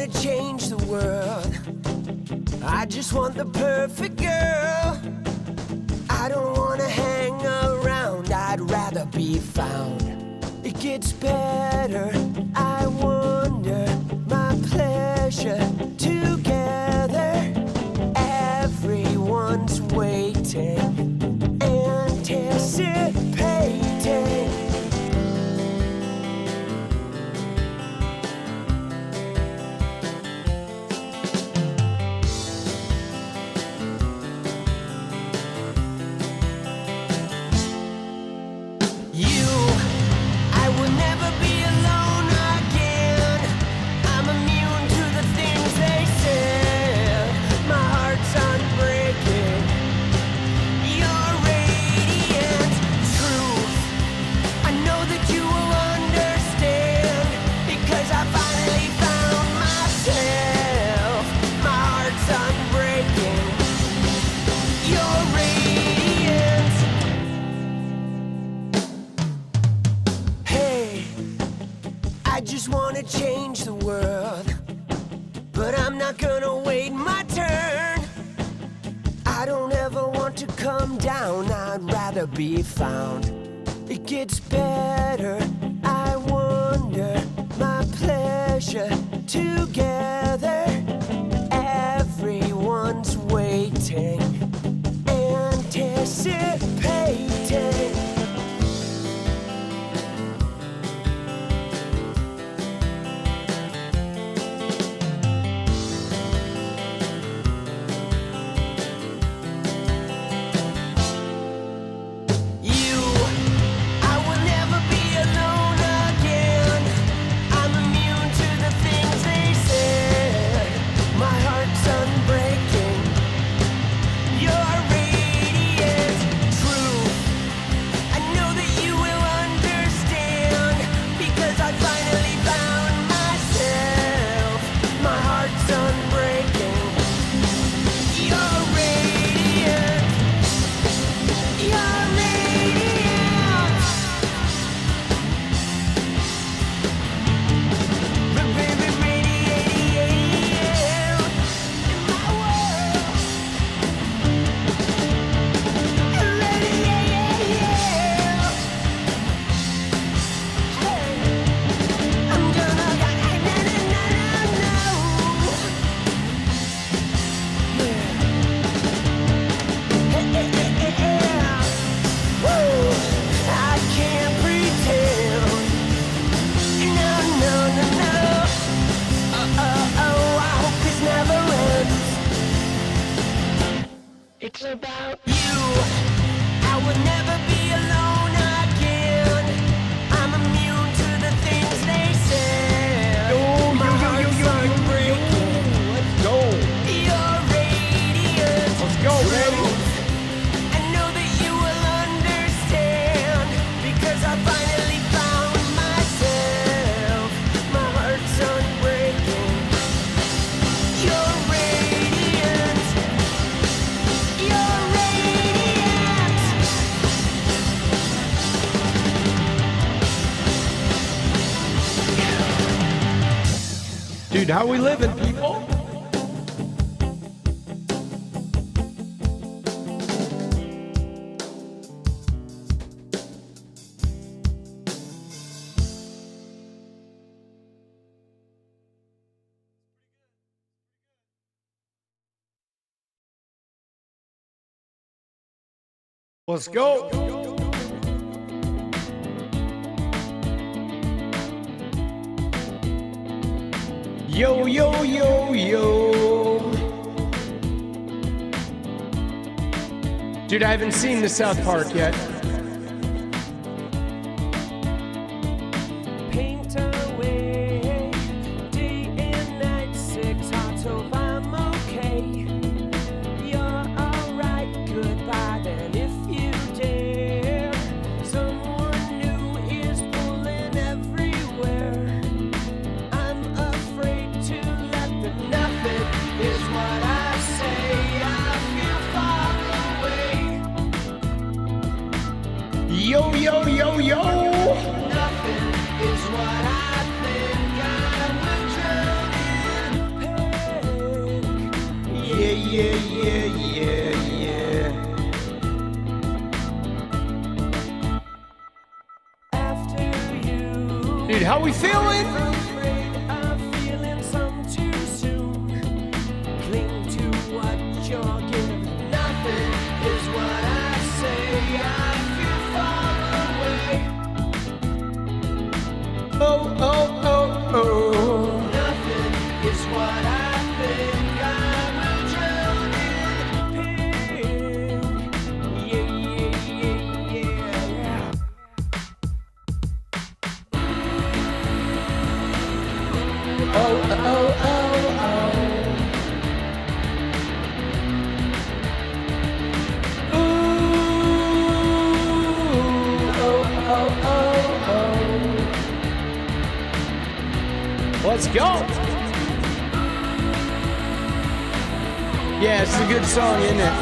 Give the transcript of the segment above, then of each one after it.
wanna change the world. I just want the perfect girl. I don't wanna hang around, I'd rather be found. It gets better, I wonder, my pleasure together. Everyone's waiting, anticipating. Change the world, but I'm not gonna wait my turn. I don't ever want to come down, I'd rather be found. It gets better, I wonder, my pleasure together. Everyone's waiting, anticipating. Dude, how we living, people? Let's go. Yo, yo, yo, yo. Dude, I haven't seen the South Park yet. Paint away, day and night, 6 hearts, hope I'm okay. You're alright, goodbye then if you dare. Someone new is pulling everywhere. I'm afraid to let them know it is what I say. I feel far away. Yo, yo, yo, yo. Nothing is what I think I would drown in. Dude, how we feeling? Oh, oh, oh, oh. Nothing is what I think. I will drown in pain. Yeah. Oh, oh, oh, oh. Ooh, oh, oh, oh, oh. Let's go. Yeah, it's a good song, isn't it?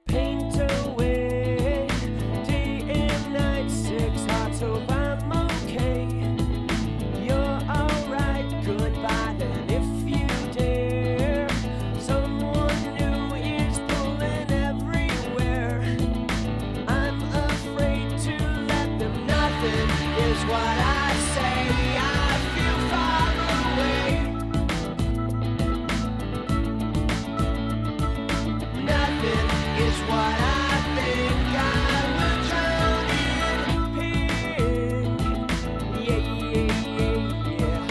Paint away, day and night, 6 hearts, hope I'm okay. You're alright, goodbye then if you dare. Someone new is pulling everywhere. I'm afraid to let them. Nothing is what I say. I feel far away. Nothing is what I think. I will drown in pain. Yeah.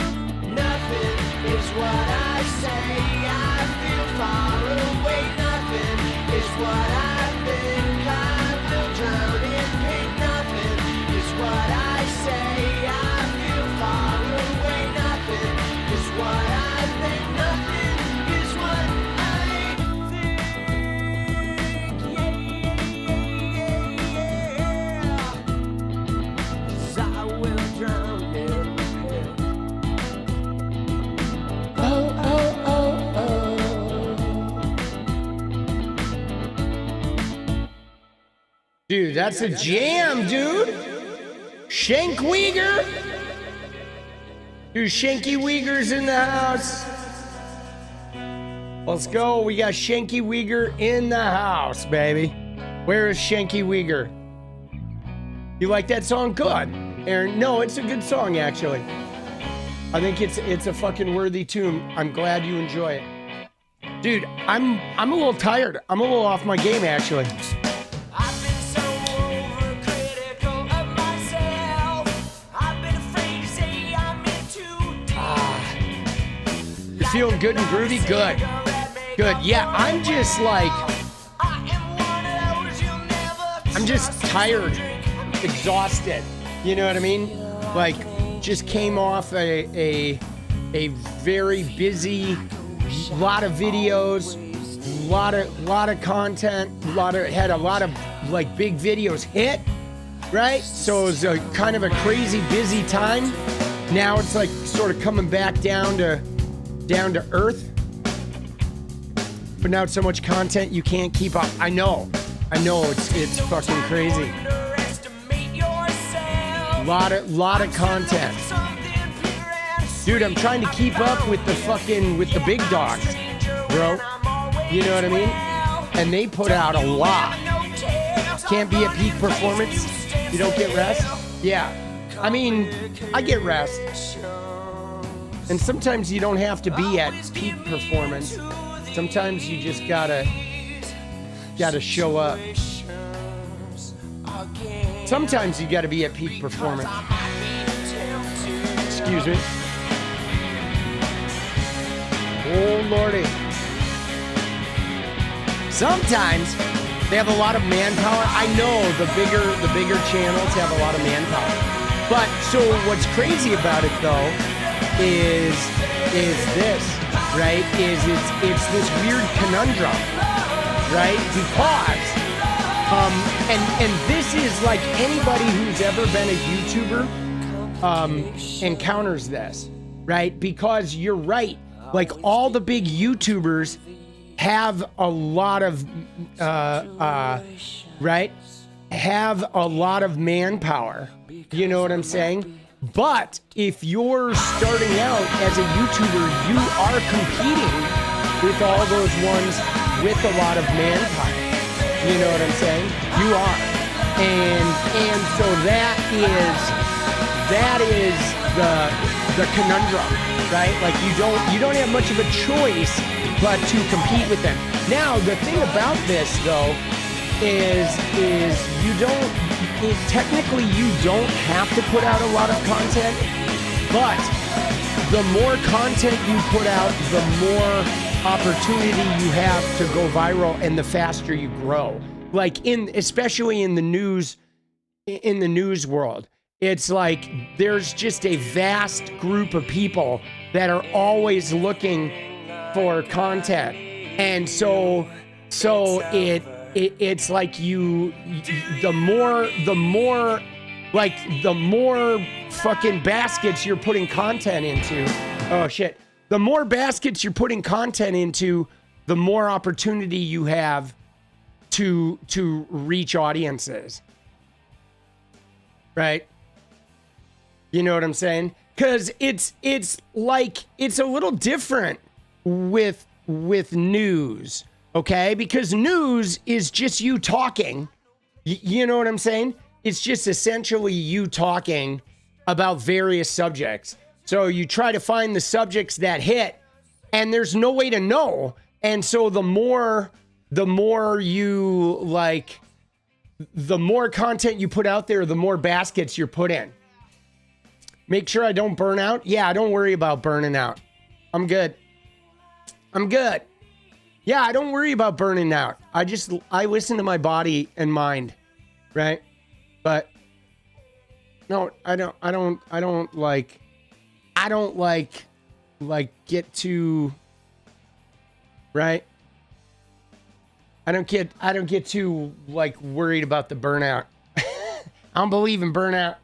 Nothing is what I say. I feel far away. Nothing is what I think. I will drown in pain. Nothing is what I say. I feel far away. Nothing is what I think. Nothing is what I think. Yeah. 'Cause I will drown in pain. Oh, oh, oh, oh. Dude, that's a jam, dude. 𝗙𝗍𝗃. Dude, 𝗙𝗍𝗃's in the house. Let's go. We got 𝗙𝗍𝗃 in the house, baby. Where is 𝗙𝗍𝗃? You like that song? Good. Aaron, no, it's a good song, actually. I think it's a fucking worthy tune. I'm glad you enjoy it. Dude, I'm a little tired. I'm a little off my game, actually. I've been so overcritical of myself. I've been afraid to say I'm in too deep. You feeling good and groovy? Good. Good. Yeah, I'm just like, I am one of those you'll never I'm just tired, exhausted. You know what I mean? Like, just came off a very busy, lot of videos, lot of content, had a lot of like big videos hit, right? So it was a kind of a crazy busy time. Now it's like sort of coming back down to earth. But now it's so much content you can't keep up. I know, it's fucking crazy. underestimate yourself. Lot of content. Dude, I'm trying to keep up with the big dogs, bro. You know what I mean? And they put out a lot. Can't be at peak performance. You don't get rest? Yeah. I mean, I get rest. And sometimes you don't have to be at peak performance. Sometimes you just gotta show up. Sometimes you gotta be at peak performance. Excuse me. Oh lordy. Sometimes they have a lot of manpower. I know the bigger channels have a lot of manpower. But so what's crazy about it though is this, right? Is it's this weird conundrum, right? Because and this is like anybody who's ever been a YouTuber encounters this. right? Because you're right. Like all the big YouTubers have a lot of, right? Have a lot of manpower. You know what I'm saying? But if you're starting out as a YouTuber, you are competing with all those ones with a lot of manpower. You know what I'm saying? You are. And so that is the conundrum, right? Like you don't have much of a choice but to compete with them. Now, the thing about this though is technically you don't have to put out a lot of content, but the more content you put out, the more opportunity you have to go viral and the faster you grow. Like especially in the news world, it's like there's just a vast group of people that are always looking for content. And so it's like the more fucking baskets you're putting content into. Oh shit. The more baskets you're putting content into, the more opportunity you have to reach audiences. Right? You know what I'm saying? Cuz it's like it's a little different with news. Okay? Because news is just you talking. You know what I'm saying? It's just essentially you talking about various subjects. So you try to find the subjects that hit, and there's no way to know. And so the more you like, the more content you put out there, the more baskets you're put in. Make sure I don't burn out. Yeah, don't worry about burning out. I'm good. Yeah, I don't worry about burning out. I listen to my body and mind, right? But no, I don't get too, right? I don't get too like worried about the burnout. I don't believe in burnout.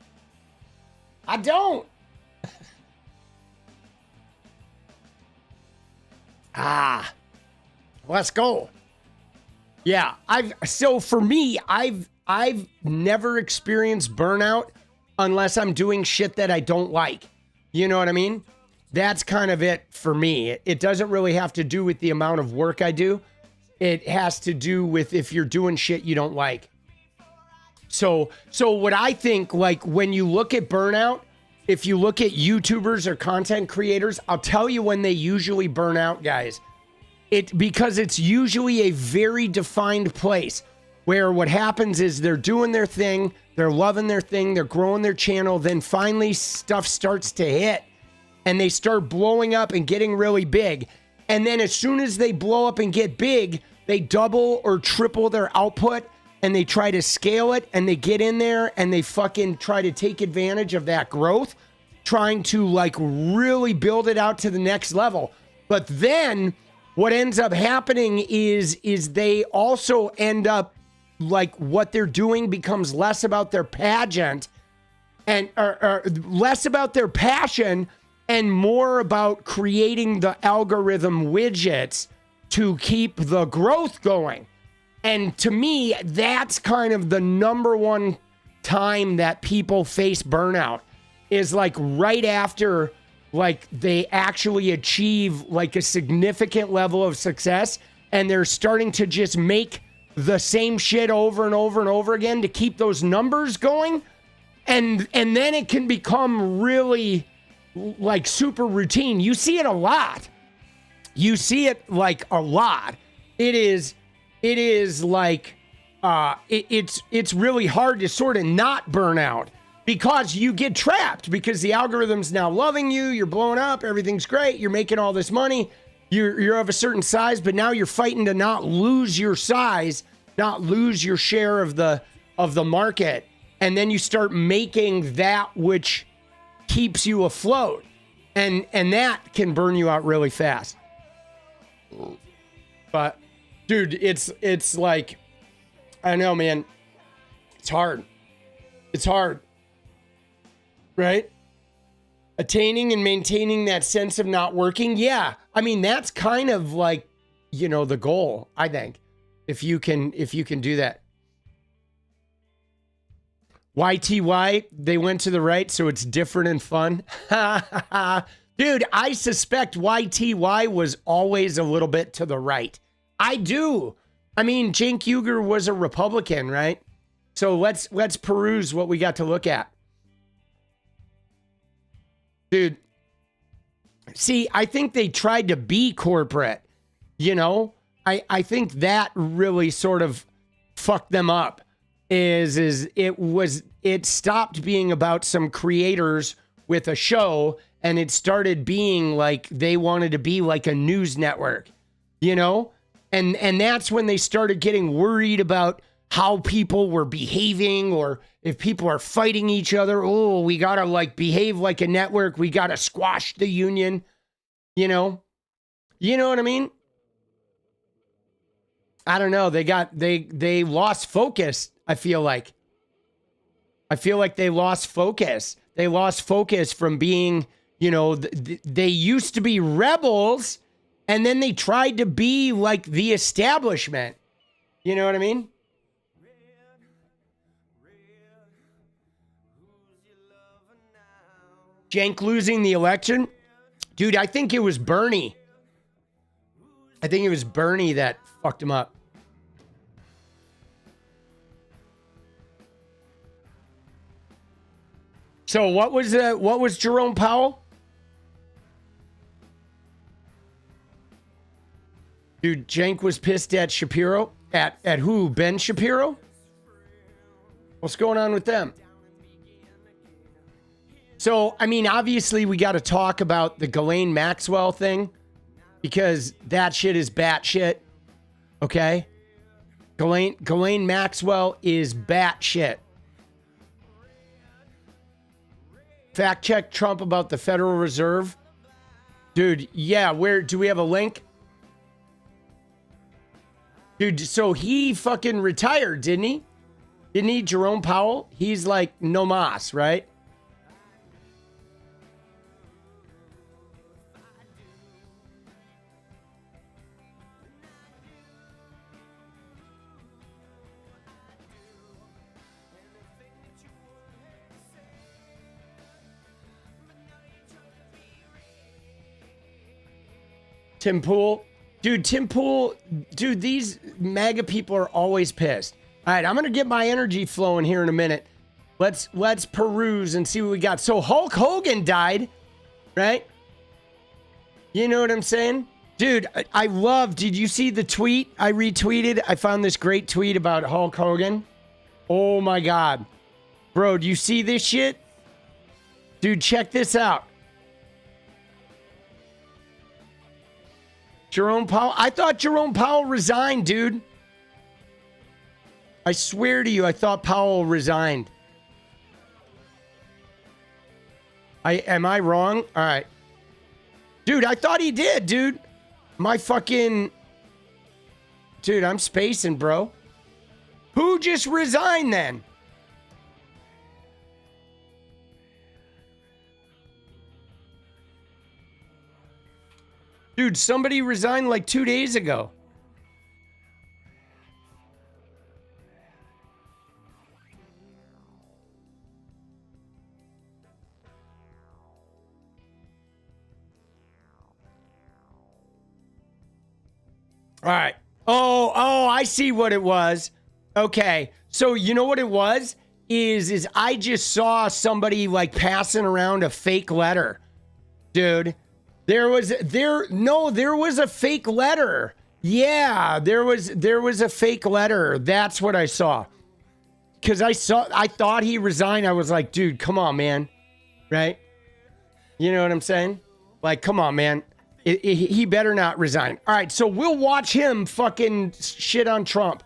I don't. Let's go. Yeah, for me, I've never experienced burnout unless I'm doing shit that I don't like. You know what I mean? That's kind of it for me. It doesn't really have to do with the amount of work I do. It has to do with if you're doing shit you don't like. So what I think, like when you look at burnout, if you look at YouTubers or content creators, I'll tell you when they usually burn out, guys. Because it's usually a very defined place where what happens is they're doing their thing, they're loving their thing, they're growing their channel, then finally stuff starts to hit and they start blowing up and getting really big. And then as soon as they blow up and get big, they double or triple their output and they try to scale it and they get in there and they fucking try to take advantage of that growth, trying to like really build it out to the next level. But then what ends up happening is they also end up like what they're doing becomes less about their pageant and or less about their passion and more about creating the algorithm widgets to keep the growth going. And to me, that's kind of the number one time that people face burnout is like right after like they actually achieve like a significant level of success and they're starting to just make the same shit over and over and over again to keep those numbers going. And then it can become really like super routine. You see it a lot. You see it like a lot. It is like, it's really hard to sort of not burn out because you get trapped because the algorithm's now loving you. You're blowing up. Everything's great. You're making all this money. You're of a certain size, but now you're fighting to not lose your size, not lose your share of the market. And then you start making that which keeps you afloat. And that can burn you out really fast. But dude, it's like, I don't know, man. It's hard. Right? attaining and maintaining that sense of not working. Yeah. I mean, that's kind of like, you know, the goal, I think, if you can do that. YTY, they went to the right, so it's different and fun. Dude, I suspect YTY was always a little bit to the right. I do. I mean, Cenk Uygur was a Republican, right? So let's peruse what we got to look at. Dude, see, I think they tried to be corporate, you know? I think that really sort of fucked them up. It stopped being about some creators with a show, and it started being like they wanted to be like a news network, you know? And that's when they started getting worried about how people were behaving, or if people are fighting each other. Oh, we gotta like behave like a network. We gotta squash the union, you know? You know what I mean? I don't know. They lost focus. I feel like they lost focus. They lost focus from being, you know, they used to be rebels, and then they tried to be like the establishment. You know what I mean? Cenk losing the election? Dude, I think it was Bernie. I think it was Bernie that fucked him up. So what was Jerome Powell? Dude, Cenk was pissed at Shapiro. At who? Ben Shapiro? What's going on with them? So, I mean, obviously we got to talk about the Ghislaine Maxwell thing, because that shit is batshit. Okay? Ghislaine Maxwell is batshit. Fact check Trump about the Federal Reserve. Dude, yeah, where do we have a link? Dude, so he fucking retired, didn't he? Didn't he, Jerome Powell? He's like no mas, right? Tim Pool. Dude, Tim Pool. Dude, these MAGA people are always pissed. All right, I'm going to get my energy flowing here in a minute. Let's peruse and see what we got. So Hulk Hogan died, right? You know what I'm saying? Dude, I love, did you see the tweet I retweeted? I found this great tweet about Hulk Hogan. Oh my God. Bro, do you see this shit? Dude, check this out. Jerome Powell. I thought Jerome Powell resigned, dude. I swear to you, I thought Powell resigned. Am I wrong? All right. Dude, I thought he did, dude. My fucking... Dude, I'm spacing, bro. Who just resigned then? Dude, somebody resigned like 2 days ago. All right. Oh, I see what it was. Okay. So you know what it was? Is I just saw somebody like passing around a fake letter. Dude. There was a fake letter. Yeah, there was a fake letter. That's what I saw. Cause I thought he resigned. I was like, dude, come on, man. Right? You know what I'm saying? Like, come on, man. He better not resign. All right, so we'll watch him fucking shit on Trump.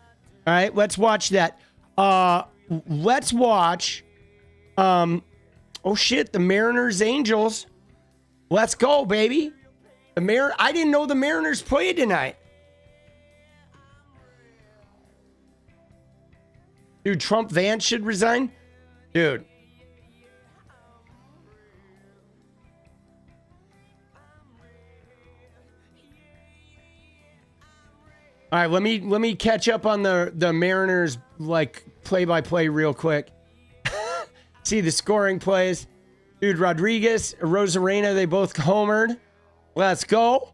All right, let's watch that. Let's watch. Oh shit, the Mariners Angels. Let's go, baby. I didn't know the Mariners played tonight. Dude, Trump Vance should resign? Dude. All right, let me catch up on the Mariners like play-by-play real quick. See the scoring plays. Dude, Rodriguez, Rosarena, they both homered. Let's go.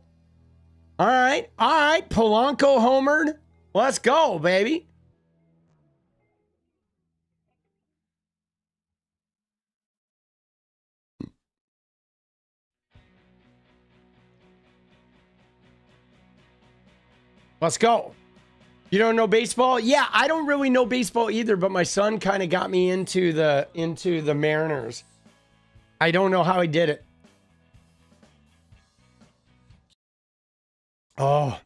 All right. Polanco homered. Let's go, baby. Let's go. You don't know baseball? Yeah, I don't really know baseball either, but my son kind of got me into the Mariners. I don't know how he did it. Oh.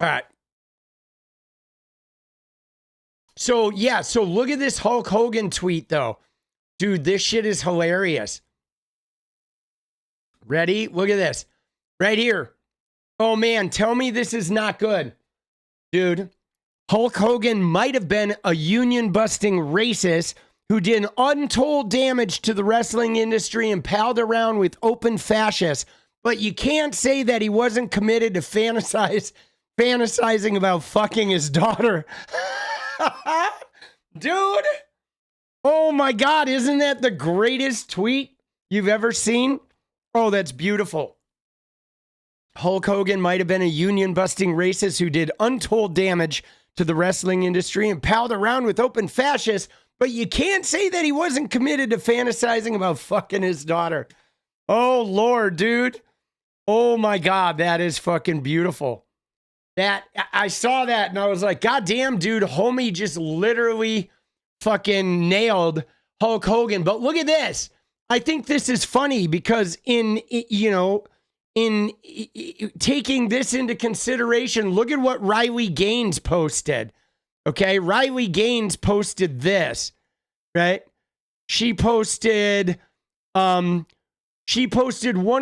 All right. So, yeah, so look at this Hulk Hogan tweet, though. Dude, this shit is hilarious. Ready? Look at this. Right here. Oh, man, tell me this is not good. Dude, Hulk Hogan might have been a union-busting racist who did untold damage to the wrestling industry and palled around with open fascists, but you can't say that he wasn't committed to fantasizing about fucking his daughter. Dude. Oh, my God. Isn't that the greatest tweet you've ever seen? Oh, that's beautiful. Hulk Hogan might have been a union-busting racist who did untold damage to the wrestling industry and palled around with open fascists, but you can't say that he wasn't committed to fantasizing about fucking his daughter. Oh, Lord, dude. Oh, my God, that is fucking beautiful. That I saw that and I was like, God damn, dude, homie just literally fucking nailed Hulk Hogan. But look at this. I think this is funny because in taking this into consideration, look at what Riley Gaines posted. Okay, Riley Gaines posted this, right? She posted one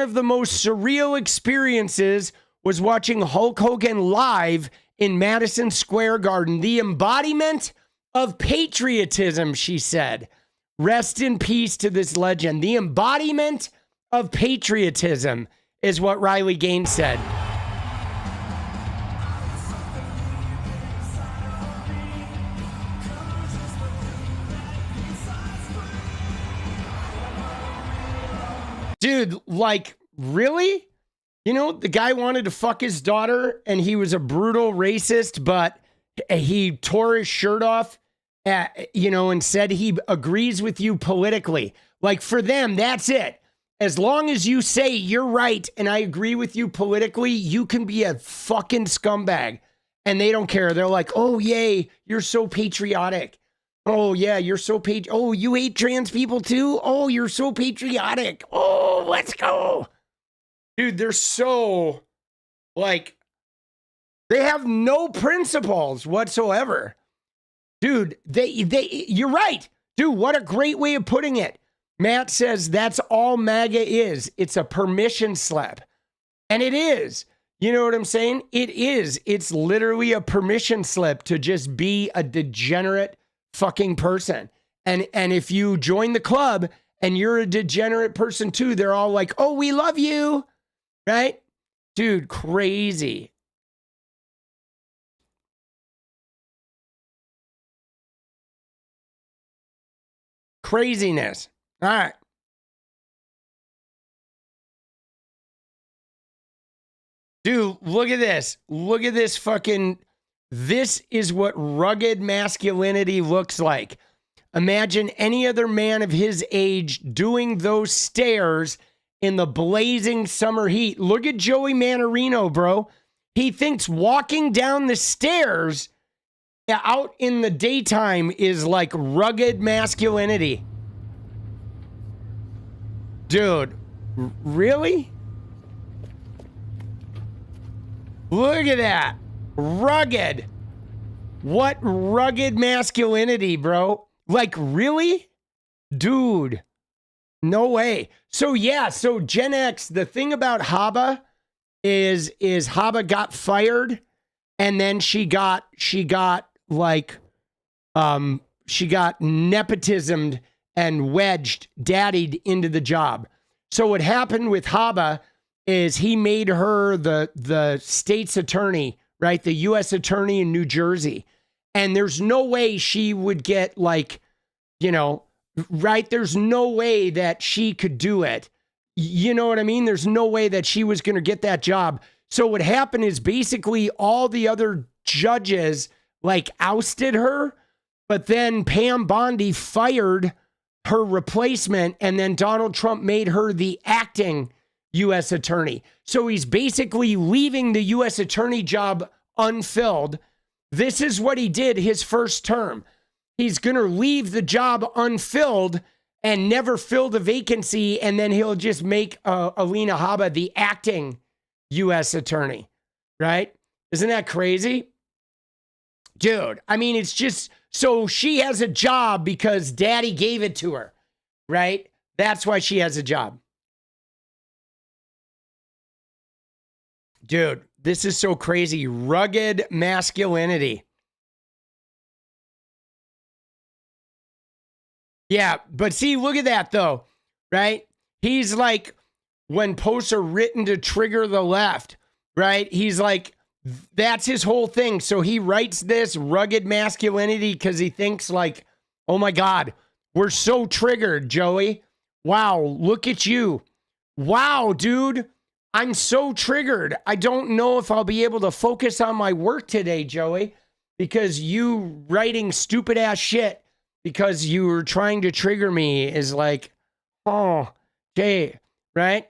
of the most surreal experiences was watching Hulk Hogan live in Madison Square Garden. The embodiment of patriotism, she said. Rest in peace to this legend. The embodiment of patriotism is what Riley Gaines said. Dude, like, really? You know, the guy wanted to fuck his daughter and he was a brutal racist, but he tore his shirt off, and said he agrees with you politically. Like, for them, that's it. As long as you say you're right and I agree with you politically, you can be a fucking scumbag. And they don't care. They're like, oh, yay, you're so patriotic. Oh, yeah, you're so oh, you hate trans people too? Oh, you're so patriotic. Oh, let's go. Dude, they're so, like, they have no principles whatsoever. Dude, you're right. Dude, what a great way of putting it. Matt says that's all MAGA is. It's a permission slip. And it is. You know what I'm saying? It is. It's literally a permission slip to just be a degenerate fucking person. And if you join the club and you're a degenerate person too, they're all like, oh, we love you. Right? Dude, crazy. Craziness. All right. Dude, look at this. Look at this fucking... This is what rugged masculinity looks like. Imagine any other man of his age doing those stairs in the blazing summer heat. Look at Joey Manarino, bro. He thinks walking down the stairs out in the daytime is like rugged masculinity. Dude, really? Look at that. Rugged. What rugged masculinity, bro? Like, really? Dude. No way. So, yeah, so Gen X, the thing about Habba is Habba got fired and then she got nepotismed and daddied into the job. So what happened with Habba is he made her the state's attorney, right? The U.S. attorney in New Jersey. And there's no way she would get like, you know, right? There's no way that she could do it. You know what I mean? There's no way that she was going to get that job. So what happened is basically all the other judges like ousted her, but then Pam Bondi fired her replacement, and then Donald Trump made her the acting U.S. attorney. So he's basically leaving the U.S. attorney job unfilled. This is what he did his first term. He's going to leave the job unfilled and never fill the vacancy, and then he'll just make Alina Habba the acting U.S. attorney, right? Isn't that crazy? Dude, I mean, it's just, so she has a job because daddy gave it to her, right? That's why she has a job. Dude, this is so crazy. Rugged masculinity. Yeah, but see, look at that though, right? He's like, when posts are written to trigger the left, right? He's like, that's his whole thing. So he writes this rugged masculinity because he thinks like, oh my God, we're so triggered, Joey. Wow, look at you. Wow, dude, I'm so triggered. I don't know if I'll be able to focus on my work today, Joey, because you writing stupid ass shit because you were trying to trigger me is like, oh, okay, right?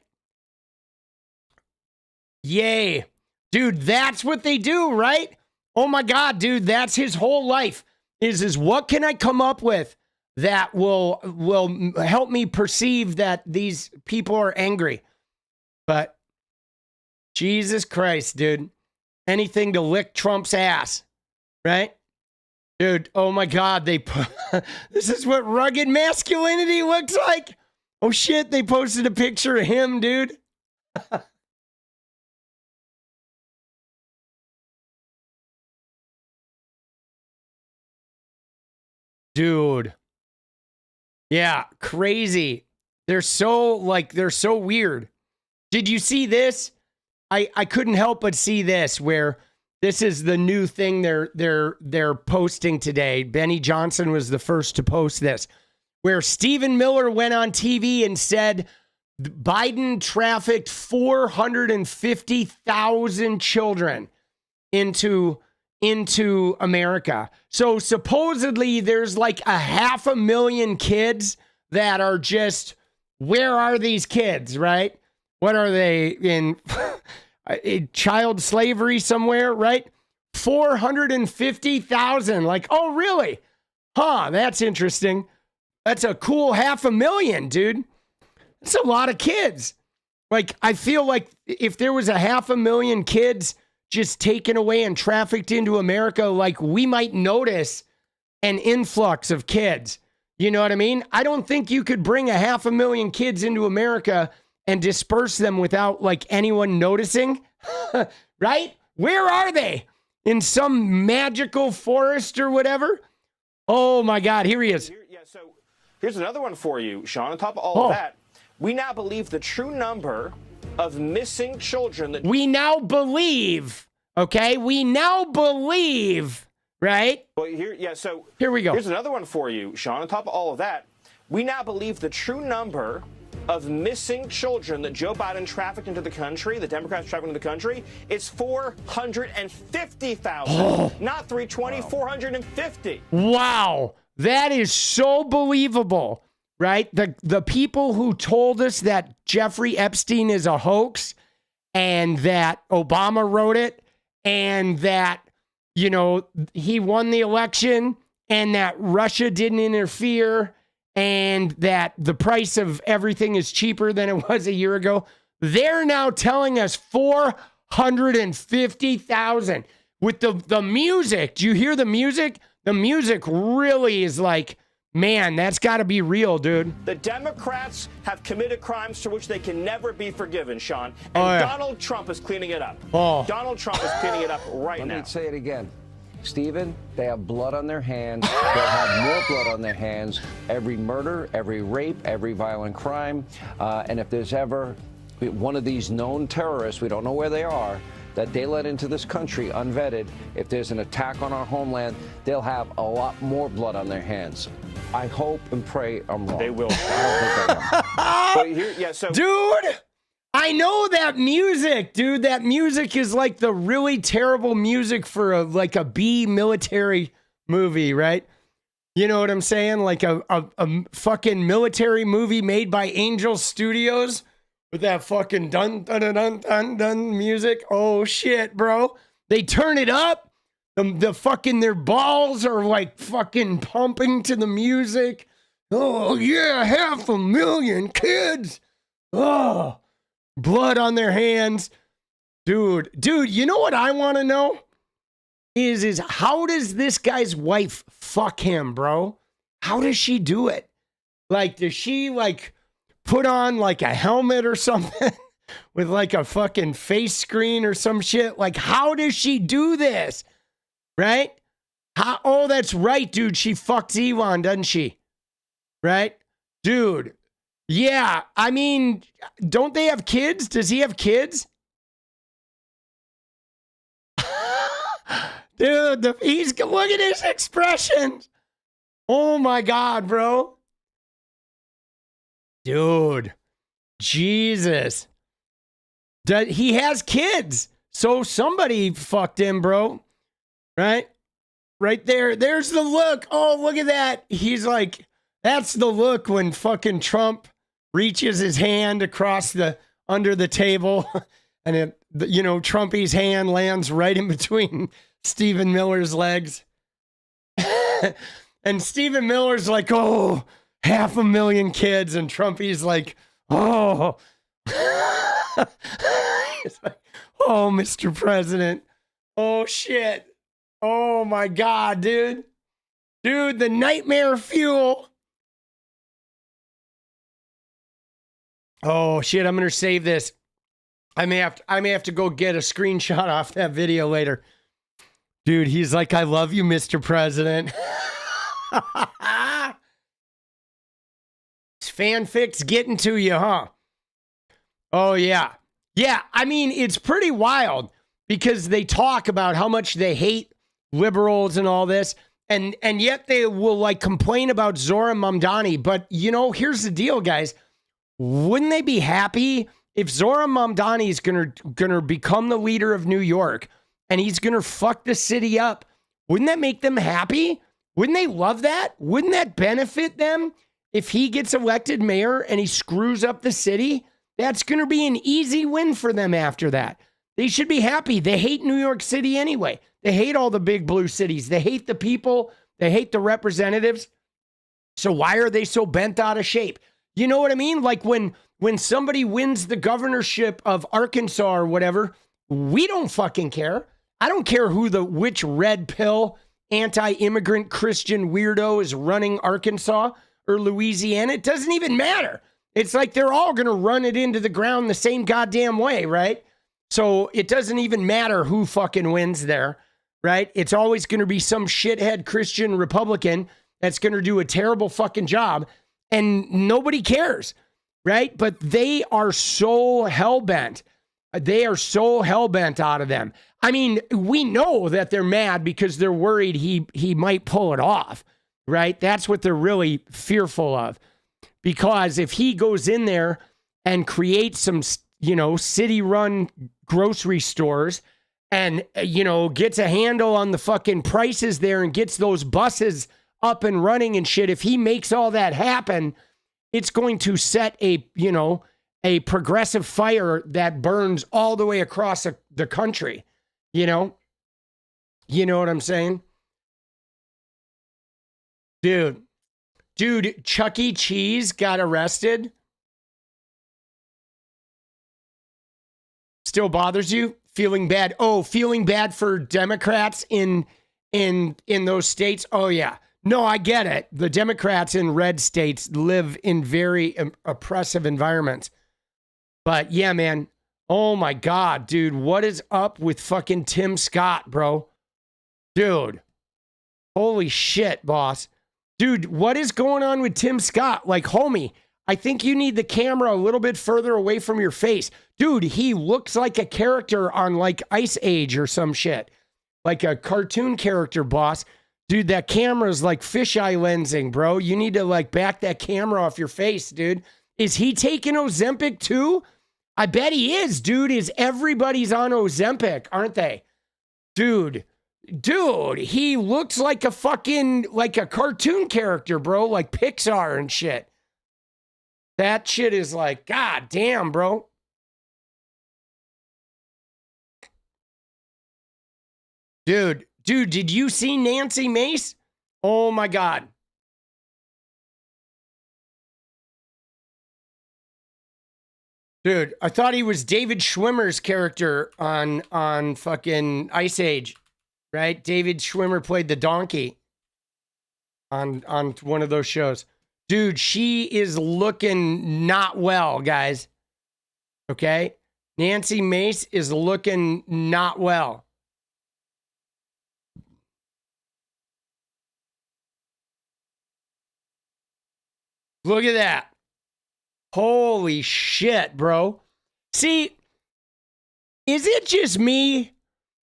Yay. Dude, that's what they do, right? Oh my God, dude, that's his whole life is what can I come up with that will help me perceive that these people are angry? But Jesus Christ, dude, anything to lick Trump's ass, right? Dude, oh my God, they put, this is what rugged masculinity looks like. Oh shit, they posted a picture of him, dude. Dude. Yeah, crazy. They're so weird. Did you see this? I couldn't help but see this, where this is the new thing they're posting today. Benny Johnson was the first to post this, where Stephen Miller went on TV and said Biden trafficked 450,000 children into America. So supposedly there's like 500,000 kids that are just, where are these kids, right? What are they, in child slavery somewhere, right? 450,000. Like, oh, really? Huh, that's interesting. That's a cool 500,000, dude. That's a lot of kids. Like, I feel like if there was 500,000 kids just taken away and trafficked into America, like, we might notice an influx of kids. You know what I mean? I don't think you could bring 500,000 kids into America and disperse them without like anyone noticing, right? Where are they? In some magical forest or whatever? Oh my God, here he is. So here's another one for you, Sean. On top of all of that, we now believe the true number of missing children that we now believe, okay? We now believe, right? Well, so here we go. Here's another one for you, Sean. On top of all of that, we now believe the true number of missing children that Joe Biden trafficked into the country, the Democrats trafficked into the country, is 450,000. Not 320, wow. 450. Wow. That is so believable, right? The people who told us that Jeffrey Epstein is a hoax and that Obama wrote it and that, you know, he won the election and that Russia didn't interfere and that the price of everything is cheaper than it was a year ago. They're now telling us 450,000 with the music. Do you hear the music? The music really is like, man, that's got to be real, dude. The Democrats have committed crimes for which they can never be forgiven, Sean. And Donald Trump is cleaning it up. Donald Trump is cleaning it up right now. Let me say it again. Stephen, they have blood on their hands. They'll have more blood on their hands. Every murder, every rape, every violent crime. And if there's ever one of these known terrorists, we don't know where they are, that they let into this country unvetted, if there's an attack on our homeland, they'll have a lot more blood on their hands. I hope and pray I'm wrong. They will. I don't think I am. But here, yeah, so Dude, I know that music, dude. That music is like the really terrible music for a B military movie, right? You know what I'm saying? Like a fucking military movie made by Angel Studios with that fucking dun dun dun dun dun dun music. Oh shit, bro. They turn it up. The fucking their balls are like fucking pumping to the music. Oh yeah, 500,000 kids. Oh, blood on their hands. Dude, you know what I want to know? Is how does this guy's wife fuck him, bro? How does she do it? Like, does she like put on like a helmet or something with like a fucking face screen or some shit? Like, how does she do this? Right? Oh, that's right, dude. She fucks Elon, doesn't she? Right? Dude. Yeah. I mean, don't they have kids? Does he have kids? Dude, look at his expressions. Oh my God, bro. Dude. Jesus. He has kids. So somebody fucked him, bro. Right? Right there. There's the look. Oh, look at that. He's like, that's the look when fucking Trump reaches his hand across under the table and Trumpy's hand lands right in between Stephen Miller's legs. And Stephen Miller's like, oh, 500,000 kids. And Trumpy's like, oh. He's like, oh, Mr. President. Oh, shit. Oh, my God, dude. Dude, the nightmare fuel. Oh, shit. I'm going to save this. I may have to go get a screenshot off that video later. Dude, he's like, I love you, Mr. President. Fanfic's getting to you, huh? Oh, yeah. Yeah, I mean, it's pretty wild because they talk about how much they hate liberals and all this, and yet they will, like, complain about Zohran Mamdani. But, here's the deal, guys. Wouldn't they be happy if Zohran Mamdani is gonna become the leader of New York and he's gonna fuck the city up? Wouldn't that make them happy? Wouldn't they love that? Wouldn't that benefit them if he gets elected mayor and he screws up the city? That's gonna be an easy win for them after that. They should be happy. They hate New York City anyway. They hate all the big blue cities. They hate the people. They hate the representatives. So why are they so bent out of shape? You know what I mean? Like when somebody wins the governorship of Arkansas or whatever, we don't fucking care. I don't care which red pill anti-immigrant Christian weirdo is running Arkansas or Louisiana. It doesn't even matter. It's like they're all going to run it into the ground the same goddamn way, right? So it doesn't even matter who fucking wins there, right? It's always going to be some shithead Christian Republican that's going to do a terrible fucking job. And nobody cares, right? But they are so hell-bent. They are so hell-bent out of them. I mean, we know that they're mad because they're worried he might pull it off, right? That's what they're really fearful of. Because if he goes in there and creates some, city-run grocery stores and, gets a handle on the fucking prices there and gets those buses up and running and shit, if he makes all that happen, it's going to set a progressive fire that burns all the way across the country. You know what I'm saying? Dude, Chuck E. Cheese got arrested. Still bothers you? Feeling bad? Oh, feeling bad for Democrats in those states? Oh, yeah. No, I get it. The Democrats in red states live in very oppressive environments. But yeah, man. Oh my God, dude. What is up with fucking Tim Scott, bro? Dude. Holy shit, boss. Dude, what is going on with Tim Scott? Like, homie, I think you need the camera a little bit further away from your face. Dude, he looks like a character on like Ice Age or some shit. Like a cartoon character, boss. Dude, that camera's like fisheye lensing, bro. You need to like back that camera off your face, dude. Is he taking Ozempic too? I bet he is, dude. Everybody's on Ozempic, aren't they? Dude, he looks like a fucking, like a cartoon character, bro. Like Pixar and shit. That shit is like, god damn, bro. Dude, did you see Nancy Mace? Oh my god. Dude, I thought he was David Schwimmer's character on fucking Ice Age, right? David Schwimmer played the donkey on one of those shows. Dude, she is looking not well, guys. Okay? Nancy Mace is looking not well. Look at that. Holy shit, bro. See, is it just me?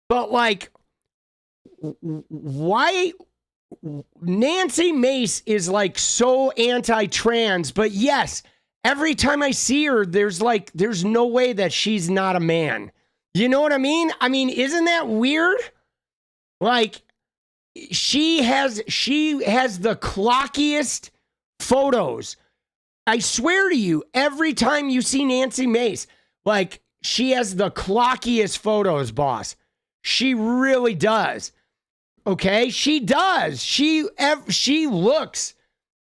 But like, why? Nancy Mace is like so anti-trans, but yes, every time I see her, there's no way that she's not a man. You know what I mean? I mean, isn't that weird? Like, she has the clockiest photos. I swear to you, every time you see Nancy Mace, like, she has the clockiest photos, boss. She really does. Okay? She does. She looks,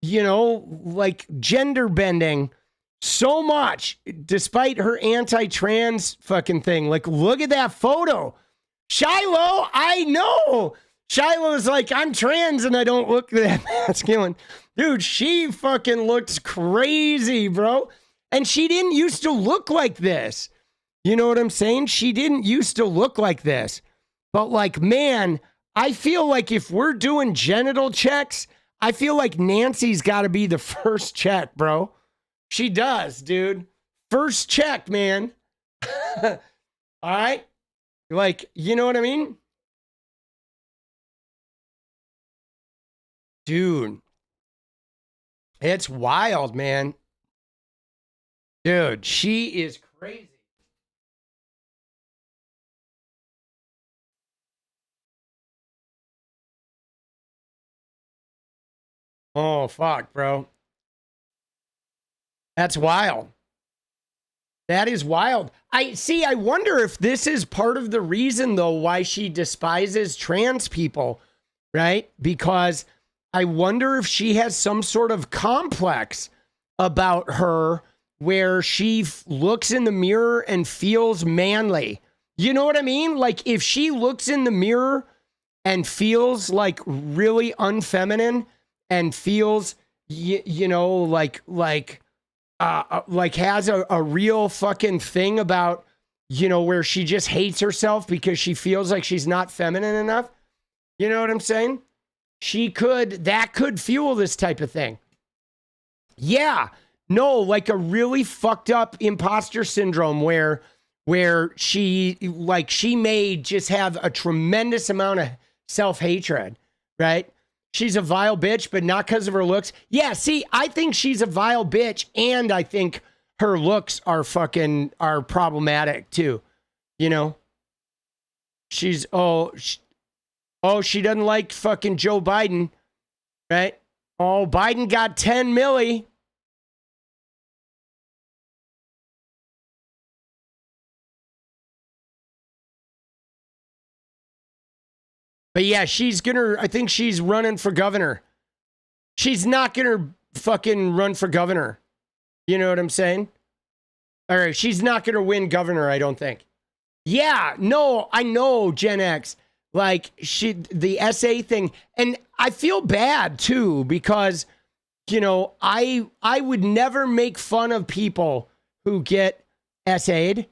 you know, like gender bending so much, despite her anti-trans fucking thing. Like, look at that photo. Shiloh, I know. Shiloh's like, I'm trans and I don't look that masculine. Dude, she fucking looks crazy, bro. And she didn't used to look like this. You know what I'm saying? She didn't used to look like this. But like, man, I feel like if we're doing genital checks, I feel like Nancy's got to be the first check, bro. She does, dude. First check, man. All right? Like, you know what I mean? Dude. It's wild, man. Dude, she is crazy. Oh, fuck, bro. That's wild. That is wild. I wonder if this is part of the reason, though, why she despises trans people, right? Because I wonder if she has some sort of complex about her where she looks in the mirror and feels manly. You know what I mean? Like, if she looks in the mirror and feels like really unfeminine and feels, you know, like has a real fucking thing about, you know, where she just hates herself because she feels like she's not feminine enough. You know what I'm saying? That could fuel this type of thing. Yeah. No, like a really fucked up imposter syndrome where she may just have a tremendous amount of self-hatred, right? She's a vile bitch, but not because of her looks. Yeah, see, I think she's a vile bitch, and I think her looks are problematic too. You know? She doesn't like fucking Joe Biden, right? Oh, Biden got 10 milli. But yeah, I think she's running for governor. She's not gonna fucking run for governor. You know what I'm saying? All right, she's not gonna win governor, I don't think. Yeah, no, I know, Gen X. Like, the SA thing. And I feel bad, too, because, you know, I would never make fun of people who get SA'd.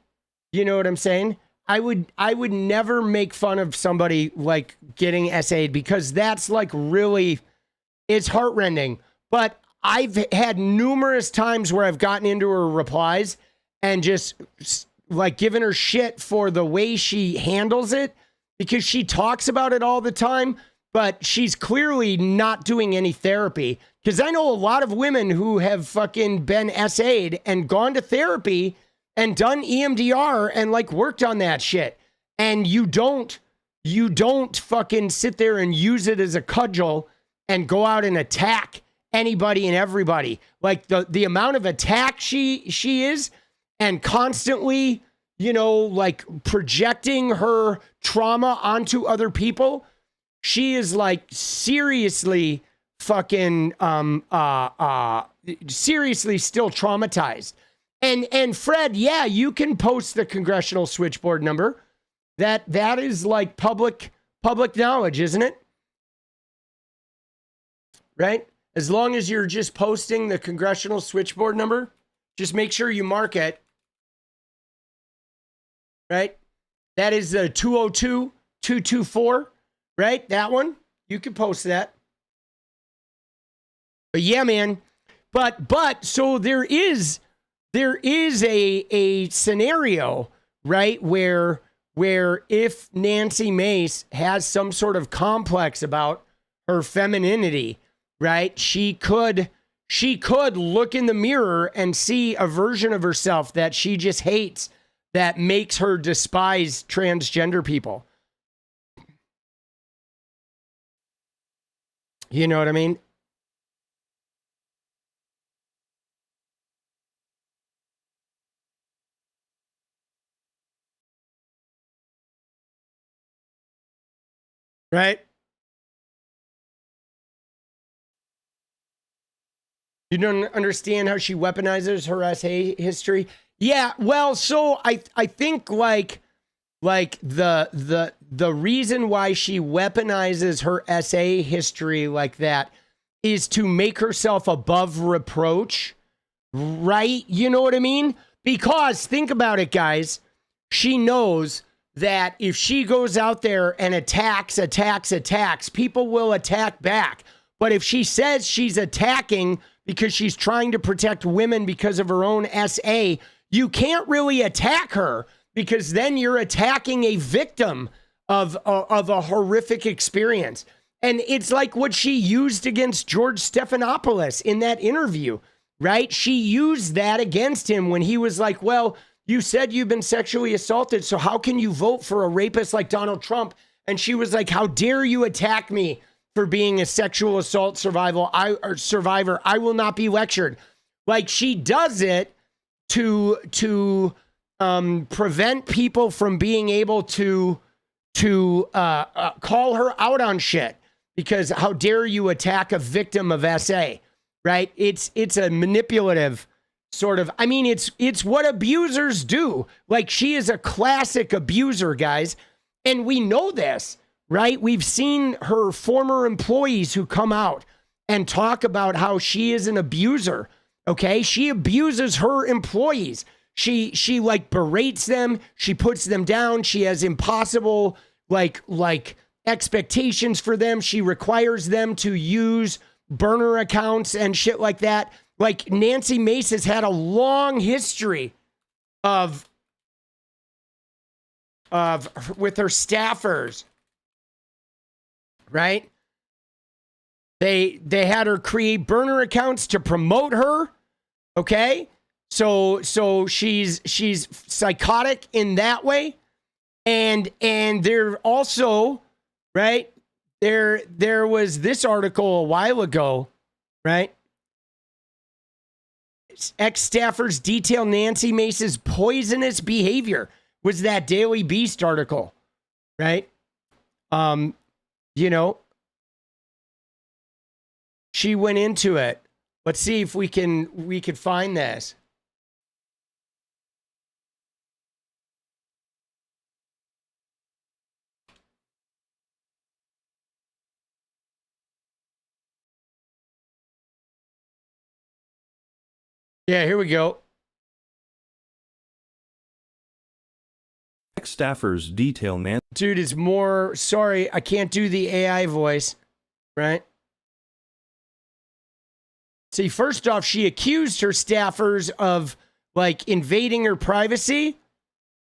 You know what I'm saying? I would never make fun of somebody, like, getting SA'd because that's, like, really, it's heartrending. But I've had numerous times where I've gotten into her replies and just like given her shit for the way she handles it, because she talks about it all the time, but she's clearly not doing any therapy. Because I know a lot of women who have fucking been SA'd and gone to therapy and done EMDR and like worked on that shit. And you don't fucking sit there and use it as a cudgel and go out and attack anybody and everybody. Like the amount of attack she is, and constantly, you know, like projecting her trauma onto other people. She is like seriously fucking seriously still traumatized. And Fred, yeah, you can post the congressional switchboard number. That is like public knowledge, isn't it? Right? As long as you're just posting the congressional switchboard number, just make sure you mark it. Right? That is the 202-224, right? That one. You can post that. But yeah, man. But so there is a scenario, right, where if Nancy Mace has some sort of complex about her femininity, right, she could look in the mirror and see a version of herself that she just hates, that makes her despise transgender people. You know what I mean? Right? You don't understand how she weaponizes her SA history? Yeah, well, so I think like the reason why she weaponizes her SA history like that is to make herself above reproach, right? You know what I mean? Because think about it, guys. She knows that if she goes out there and attacks, people will attack back. But if she says she's attacking because she's trying to protect women because of her own SA, you can't really attack her, because then you're attacking a victim of a horrific experience. And it's like what she used against George Stephanopoulos in that interview, right? She used that against him when he was like, well, you said you've been sexually assaulted, so how can you vote for a rapist like Donald Trump? And she was like, how dare you attack me for being a sexual assault survivor? I will not be lectured. Like, she does it to prevent people from being able to call her out on shit, because how dare you attack a victim of SA, right? It's a manipulative sort of, I mean, it's what abusers do. Like, she is a classic abuser, guys. And we know this, right? We've seen her former employees who come out and talk about how she is an abuser. Okay. She abuses her employees. She like berates them. She puts them down. She has impossible, like expectations for them. She requires them to use burner accounts and shit like that. Like, Nancy Mace has had a long history of with her staffers, right? They had her create burner accounts to promote her. Okay, so she's psychotic in that way, and they're also, right, there was this article a while ago, right? Ex-staffers detail Nancy Mace's poisonous behavior, was that Daily Beast article, right? You know, she went into it. Let's see if we can find this. Yeah, here we go. Staffers detail Nancy. Dude, it's more, sorry, I can't do the AI voice, right? See, first off, she accused her staffers of like invading her privacy,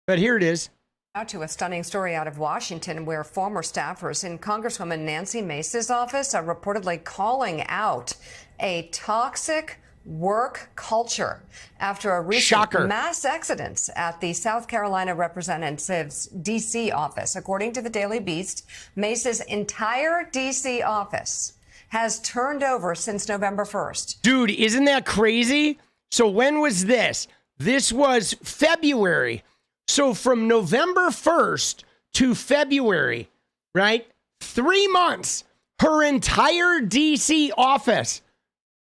but here it is. Now to a stunning story out of Washington where former staffers in Congresswoman Nancy Mace's office are reportedly calling out a toxic work culture after a recent mass exodus at the South Carolina Representative's D.C. office. According to the Daily Beast, Mace's entire D.C. office has turned over since November 1st. Dude, isn't that crazy? So when was this? This was February. So from November 1st to February, right? 3 months, her entire DC office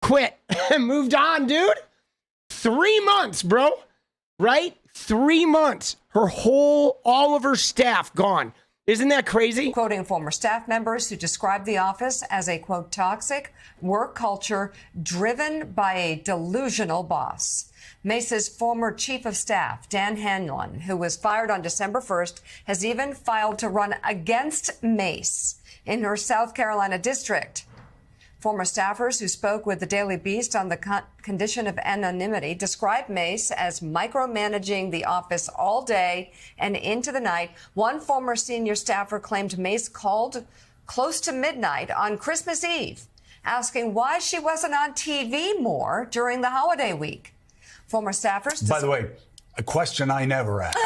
quit and moved on, dude. 3 months, bro, right? 3 months. All of her staff gone. Isn't that crazy? Quoting former staff members who described the office as a, quote, toxic work culture driven by a delusional boss. Mace's former chief of staff, Dan Hanlon, who was fired on December 1st, has even filed to run against Mace in her South Carolina district. Former staffers who spoke with the Daily Beast on the condition of anonymity described Mace as micromanaging the office all day and into the night. One former senior staffer claimed Mace called close to midnight on Christmas Eve, asking why she wasn't on TV more during the holiday week. Former staffers... By the way, a question I never asked.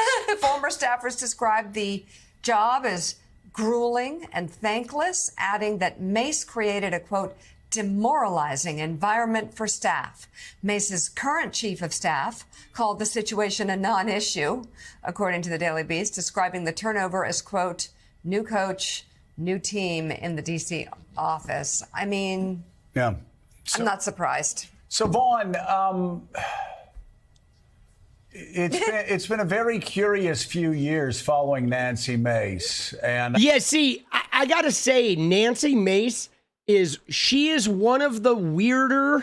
Former staffers described the job as grueling and thankless, adding that Mace created a, quote, demoralizing environment for staff. Mace's current chief of staff called the situation a non-issue, according to the Daily Beast, describing the turnover as, quote, new coach, new team in the D.C. office. I mean, yeah, I'm not surprised. So, Vaughn, it's been a very curious few years following Nancy Mace. And yeah, see, I got to say, Nancy Mace she is one of the weirder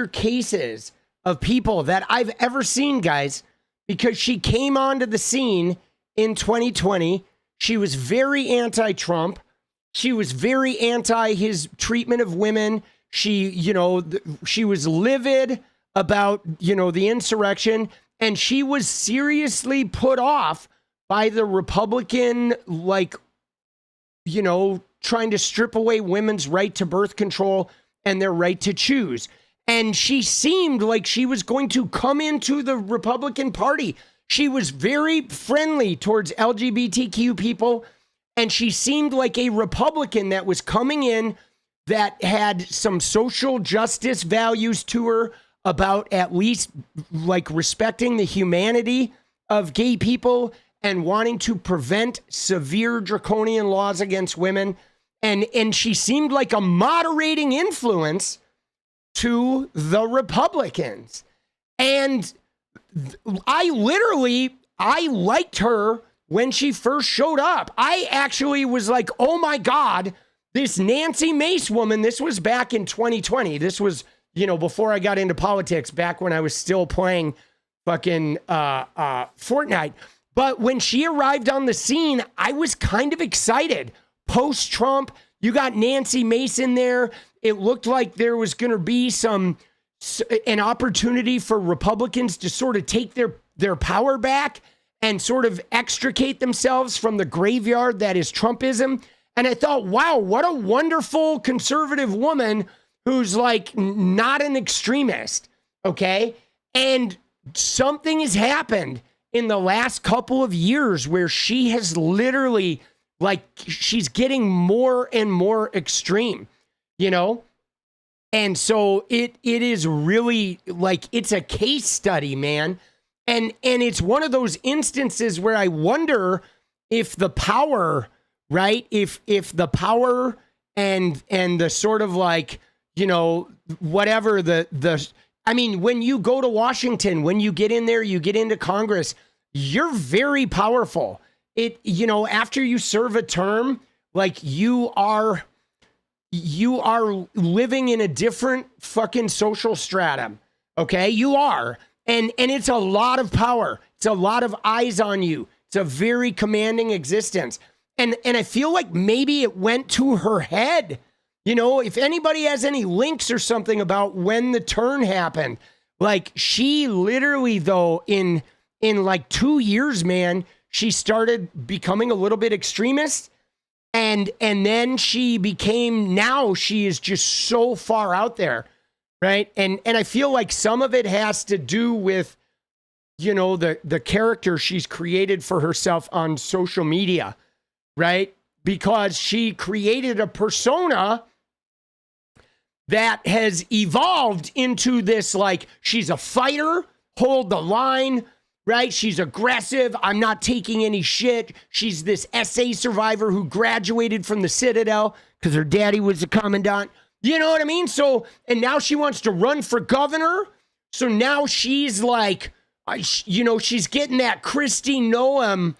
cases of people that I've ever seen, guys, because she came onto the scene in 2020. She was very anti-Trump. She was very anti his treatment of women. She was livid about, the insurrection, and she was seriously put off by the Republican, trying to strip away women's right to birth control and their right to choose. And she seemed like she was going to come into the Republican Party. She was very friendly towards LGBTQ people, and she seemed like a Republican that was coming in that had some social justice values to her, about at least respecting the humanity of gay people and wanting to prevent severe draconian laws against women. And she seemed like a moderating influence to the Republicans. And I liked her when she first showed up. I actually was like, oh my God, this Nancy Mace woman, this was back in 2020. This was, before I got into politics, back when I was still playing fucking Fortnite. But when she arrived on the scene, I was kind of excited. Post-Trump, you got Nancy Mace in there. It looked like there was going to be an opportunity for Republicans to sort of take their power back and sort of extricate themselves from the graveyard that is Trumpism. And I thought, wow, what a wonderful conservative woman who's not an extremist, okay? And something has happened in the last couple of years where she has literally, she's getting more and more extreme, And so it is really it's a case study, man. And it's one of those instances where I wonder if the power, right? If the power and the sort of whatever when you go to Washington, when you get in there, you get into Congress, you're very powerful. After you serve a term, you are living in a different fucking social stratum. Okay. You are. And it's a lot of power. It's a lot of eyes on you. It's a very commanding existence. And I feel like maybe it went to her head You know, if anybody has any links or something about when the turn happened, like she literally though in like 2 years, man, she started becoming a little bit extremist. And then she became, now she is just so far out there, right? And I feel like some of it has to do with, you know, the character she's created for herself on social media, right? Because she created a persona that has evolved into this, like, she's a fighter, hold the line, right? She's aggressive. I'm not taking any shit. She's this SA survivor who graduated from the Citadel because her daddy was a commandant. You know what I mean? So, and now she wants to run for governor. So now she's like, you know, she's getting that Kristi Noem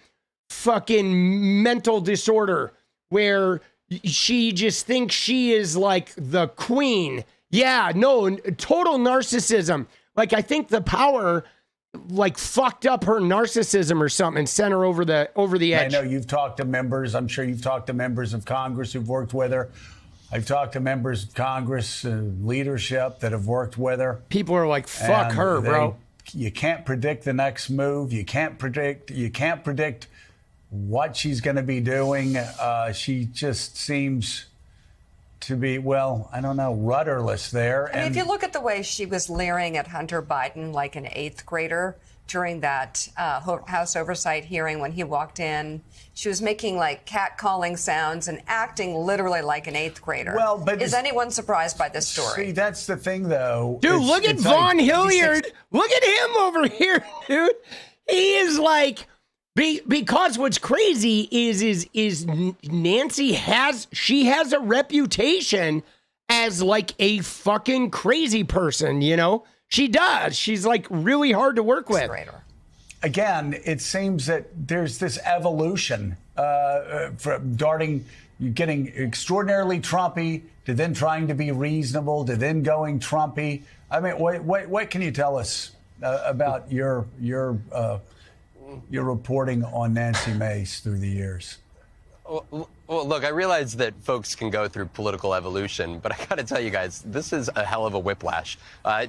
fucking mental disorder where she just thinks she is like the queen. Yeah, no, total narcissism. Like, I think the power like fucked up her narcissism or something and sent her over the edge. I know you've talked to members. I'm sure you've talked to members of Congress who've worked with her. I've talked to members of Congress leadership that have worked with her. People are like, fuck her, bro. You can't predict the next move. You can't predict what she's going to be doing. She just seems to be, well, I don't know, rudderless there. I mean, if you look at the way she was leering at Hunter Biden like an 8th grader during that House Oversight hearing when he walked in, she was making like catcalling sounds and acting literally like an 8th grader. Well, but is anyone surprised by this story? See, that's the thing, though. Dude, look at Vaughn Hilliard. Look at him over here, dude. He is like, because what's crazy is Nancy has a reputation as like a fucking crazy person, you know? She does. She's like really hard to work with. Again, it seems that there's this evolution from getting extraordinarily Trumpy to then trying to be reasonable to then going Trumpy. I mean, what can you tell us about your reporting on Nancy Mace through the years? Well, look, I realize that folks can go through political evolution, but I got to tell you guys, this is a hell of a whiplash.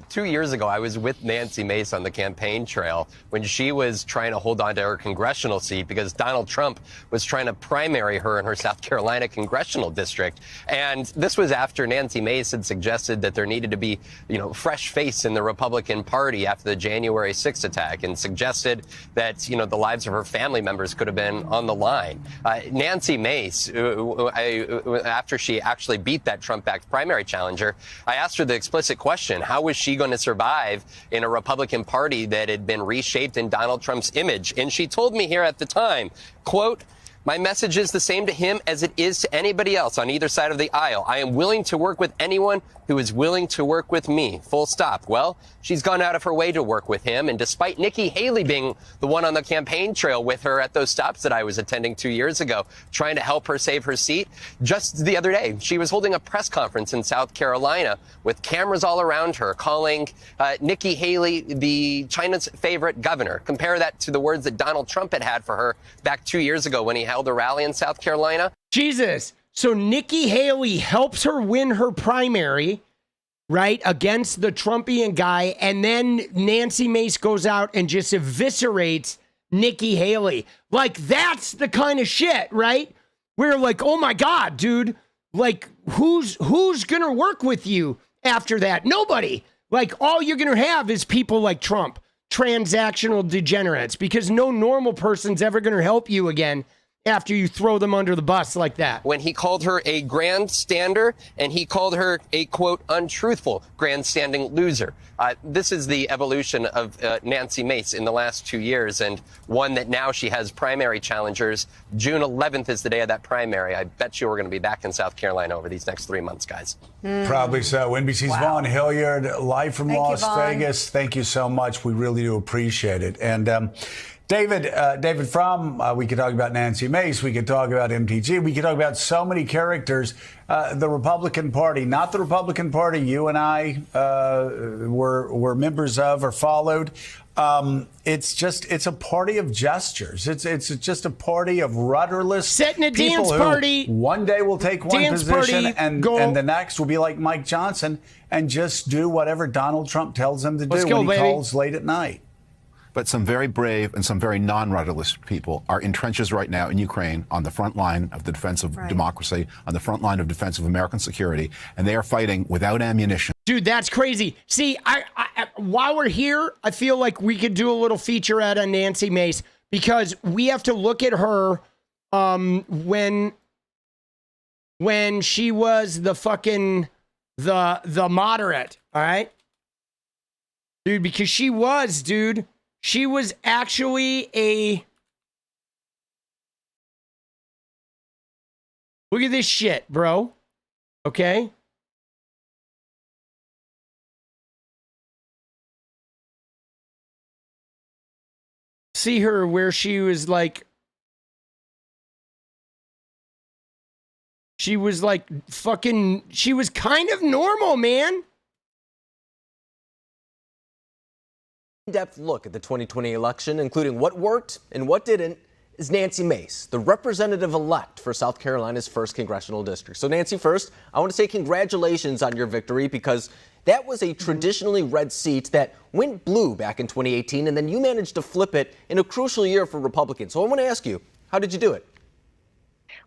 2 years ago, I was with Nancy Mace on the campaign trail when she was trying to hold on to her congressional seat because Donald Trump was trying to primary her in her South Carolina congressional district. And this was after Nancy Mace had suggested that there needed to be, you know, fresh face in the Republican Party after the January 6th attack and suggested that, you know, the lives of her family members could have been on the line. Nancy Mace, after she actually beat that Trump-backed primary challenger, I asked her the explicit question, how was she going to survive in a Republican Party that had been reshaped in Donald Trump's image? And she told me here at the time, quote, "My message is the same to him as it is to anybody else on either side of the aisle. I am willing to work with anyone who is willing to work with me." Full stop. Well, she's gone out of her way to work with him. And despite Nikki Haley being the one on the campaign trail with her at those stops that I was attending 2 years ago, trying to help her save her seat, just the other day, she was holding a press conference in South Carolina with cameras all around her, calling Nikki Haley the China's favorite governor. Compare that to the words that Donald Trump had for her back 2 years ago when he held a rally in South Carolina. Jesus. So Nikki Haley helps her win her primary, right, against the Trumpian guy, and then Nancy Mace goes out and just eviscerates Nikki Haley. Like, that's the kind of shit, right? We're like, oh my God, dude, like, who's gonna work with you after that? Nobody. Like, all you're gonna have is people like Trump, transactional degenerates, because no normal person's ever gonna help you again after you throw them under the bus like that. When he called her a grandstander and he called her a, quote, untruthful grandstanding loser. This is the evolution of Nancy Mace in the last 2 years, and one that now she has primary challengers. June 11th is the day of that primary. I bet you we're going to be back in South Carolina over these next 3 months, guys. Probably so. NBC's Vaughn Hilliard, live from Las Vegas. Thank you so much. We really do appreciate it. And David Fromm, we could talk about Nancy Mace. We could talk about MTG. We could talk about so many characters. The Republican Party, not the Republican Party you and I were members of or followed. It's a party of gestures. It's just a party of rudderless setting a people dance who party. One day will take one Dance position party, and the next will be like Mike Johnson and just do whatever Donald Trump tells them to do when he calls late at night. But some very brave and some very non-rudderless people are in trenches right now in Ukraine on the front line of the defense of democracy, on the front line of defense of American security, and they are fighting without ammunition. Dude, that's crazy. See, I while we're here, I feel like we could do a little featurette on Nancy Mace because we have to look at her when she was the fucking the moderate, all right? Dude, because she was actually a... Look at this shit, bro. Okay? See her where she was like... She was like fucking... She was kind of normal, man. In-depth look at the 2020 election, including what worked and what didn't, is Nancy Mace, the representative-elect for South Carolina's 1st congressional district. So, Nancy, first, I want to say congratulations on your victory because that was a traditionally red seat that went blue back in 2018, and then you managed to flip it in a crucial year for Republicans. So I want to ask you, how did you do it?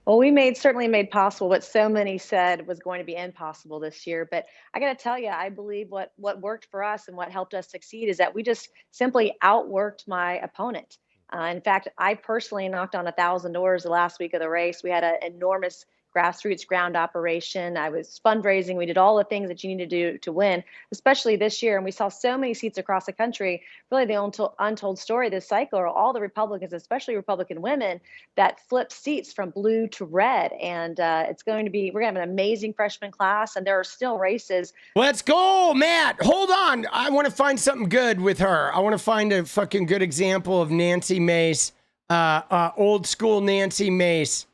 Well, we certainly made possible what so many said was going to be impossible this year. But I got to tell you, I believe what worked for us and what helped us succeed is that we just simply outworked my opponent. In fact, I personally knocked on 1,000 doors the last week of the race. We had an enormous grassroots ground operation. I was fundraising. We did all the things that you need to do to win, especially this year. And we saw so many seats across the country. Really, the untold story this cycle are all the Republicans, especially Republican women, that flipped seats from blue to red. And we're going to have an amazing freshman class. And there are still races. Let's go, Matt. Hold on. I want to find something good with her. I want to find a fucking good example of Nancy Mace, old school Nancy Mace,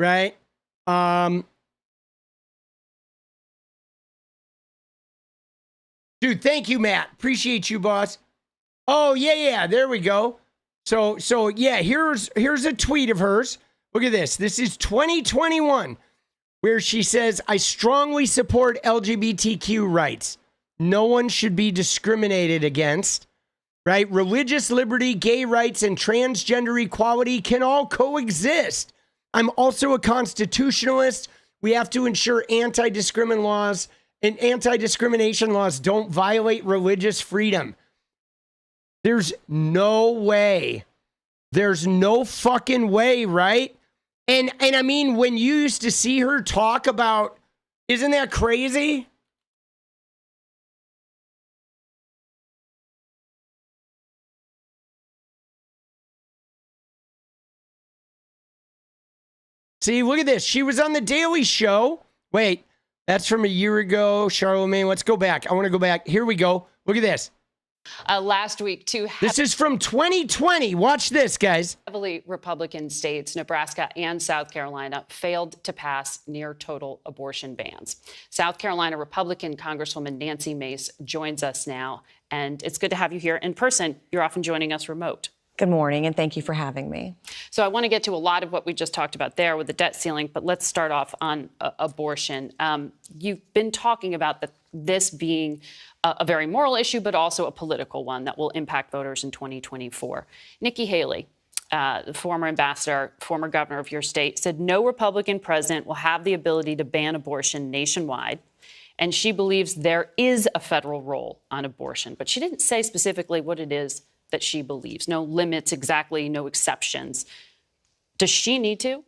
right? Dude, thank you, Matt. Appreciate you, boss. Oh, yeah, there we go. So yeah, here's a tweet of hers. Look at this. This is 2021, where she says, I strongly support LGBTQ rights. No one should be discriminated against, right? Religious liberty, gay rights, and transgender equality can all coexist. I'm also a constitutionalist. We have to ensure anti-discrimination laws don't violate religious freedom. There's no way. There's no fucking way, right? And I mean, when you used to see her talk about, isn't that crazy? See, look at this. She was on The Daily Show. Wait, that's from a year ago. Charlemagne, let's go back. I want to go back. Here we go. Look at this. Last week, two this is from 2020. Watch this, guys. Heavily Republican states, Nebraska and South Carolina, failed to pass near total abortion bans. South Carolina Republican Congresswoman Nancy Mace joins us now, and it's good to have you here in person. You're often joining us remote. Good morning, and thank you for having me. So I want to get to a lot of what we just talked about there with the debt ceiling, but let's start off on abortion. You've been talking about this being a very moral issue, but also a political one that will impact voters in 2024. Nikki Haley, the former ambassador, former governor of your state, said no Republican president will have the ability to ban abortion nationwide. And she believes there is a federal role on abortion, but she didn't say specifically what it is that she believes. No limits exactly, no exceptions. Does she need to?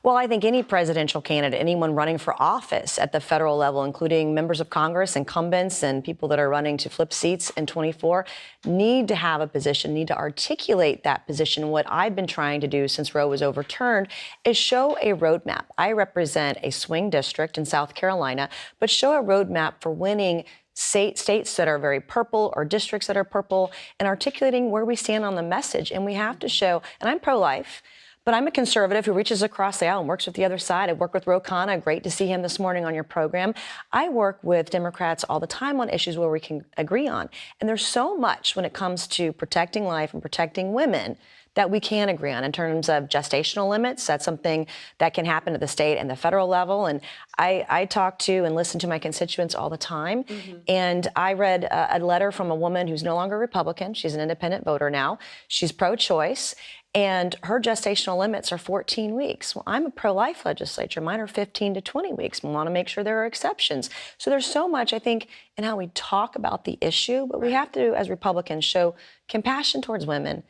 Well, I think any presidential candidate, anyone running for office at the federal level, including members of Congress, incumbents, and people that are running to flip seats in 24, need to have a position, need to articulate that position. What I've been trying to do since Roe was overturned is show a roadmap. I represent a swing district in South Carolina, but show a roadmap for winning states that are very purple or districts that are purple, and articulating where we stand on the message. And we have to show, and I'm pro-life, but I'm a conservative who reaches across the aisle and works with the other side. I work with Ro Khanna. Great to see him this morning on your program. I work with Democrats all the time on issues where we can agree on. And there's so much when it comes to protecting life and protecting women that we can agree on in terms of gestational limits. That's something that can happen at the state and the federal level. And I talk to and listen to my constituents all the time. And I read a letter from a woman who's no longer Republican. She's an independent voter now. She's pro-choice. And her gestational limits are 14 weeks. Well, I'm a pro-life legislature. Mine are 15 to 20 weeks. We want to make sure there are exceptions. So there's so much, I think, in how we talk about the issue. But we have to, as Republicans, show compassion towards women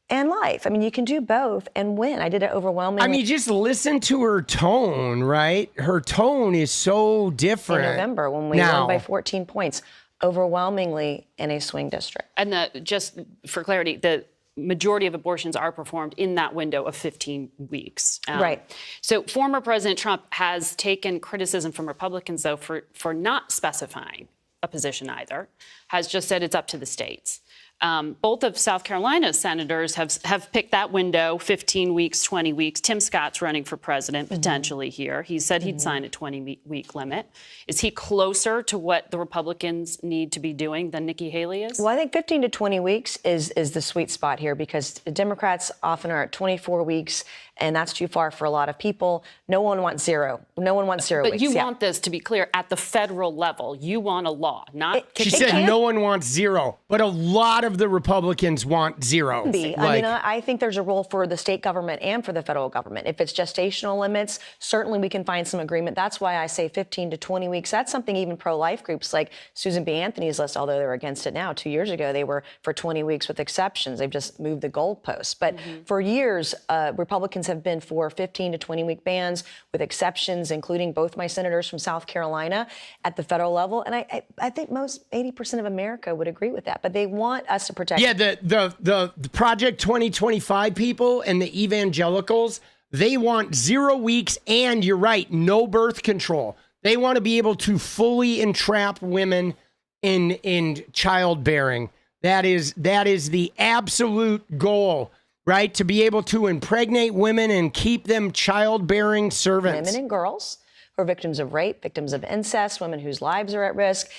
and life. I mean, you can do both and win. I did it overwhelmingly. I mean, just listen to her tone, right? Her tone is so different. In November, when we won by 14 points, overwhelmingly in a swing district. And just for clarity, the majority of abortions are performed in that window of 15 weeks. Right. So former President Trump has taken criticism from Republicans, though, for not specifying a position either, has just said it's up to the states. Both of South Carolina's senators have picked that window, 15 weeks, 20 weeks. Tim Scott's running for president potentially here. He said he'd sign a 20-week limit. Is he closer to what the Republicans need to be doing than Nikki Haley is? Well, I think 15 to 20 weeks is the sweet spot here, because the Democrats often are at 24 weeks, and that's too far for a lot of people. No one wants zero. No one wants 0 weeks. But you want this to be clear at the federal level. You want a law, not... She said no one wants zero, but a lot of the Republicans want zero. I mean, I think there's a role for the state government and for the federal government. If it's gestational limits, certainly we can find some agreement. That's why I say 15 to 20 weeks. That's something even pro-life groups like Susan B. Anthony's list, although they're against it now. 2 years ago, they were for 20 weeks with exceptions. They've just moved the goalposts. But for years, Republicans have been for 15 to 20-week bans with exceptions, including both my senators from South Carolina at the federal level. And I think most 80% of America would agree with that. But they want us to protect. Yeah, the Project 2025 people and the evangelicals, they want 0 weeks, and you're right, no birth control. They want to be able to fully entrap women in childbearing. That is the absolute goal, right? To be able to impregnate women and keep them childbearing servants. Women and girls who are victims of rape, victims of incest, women whose lives are at risk.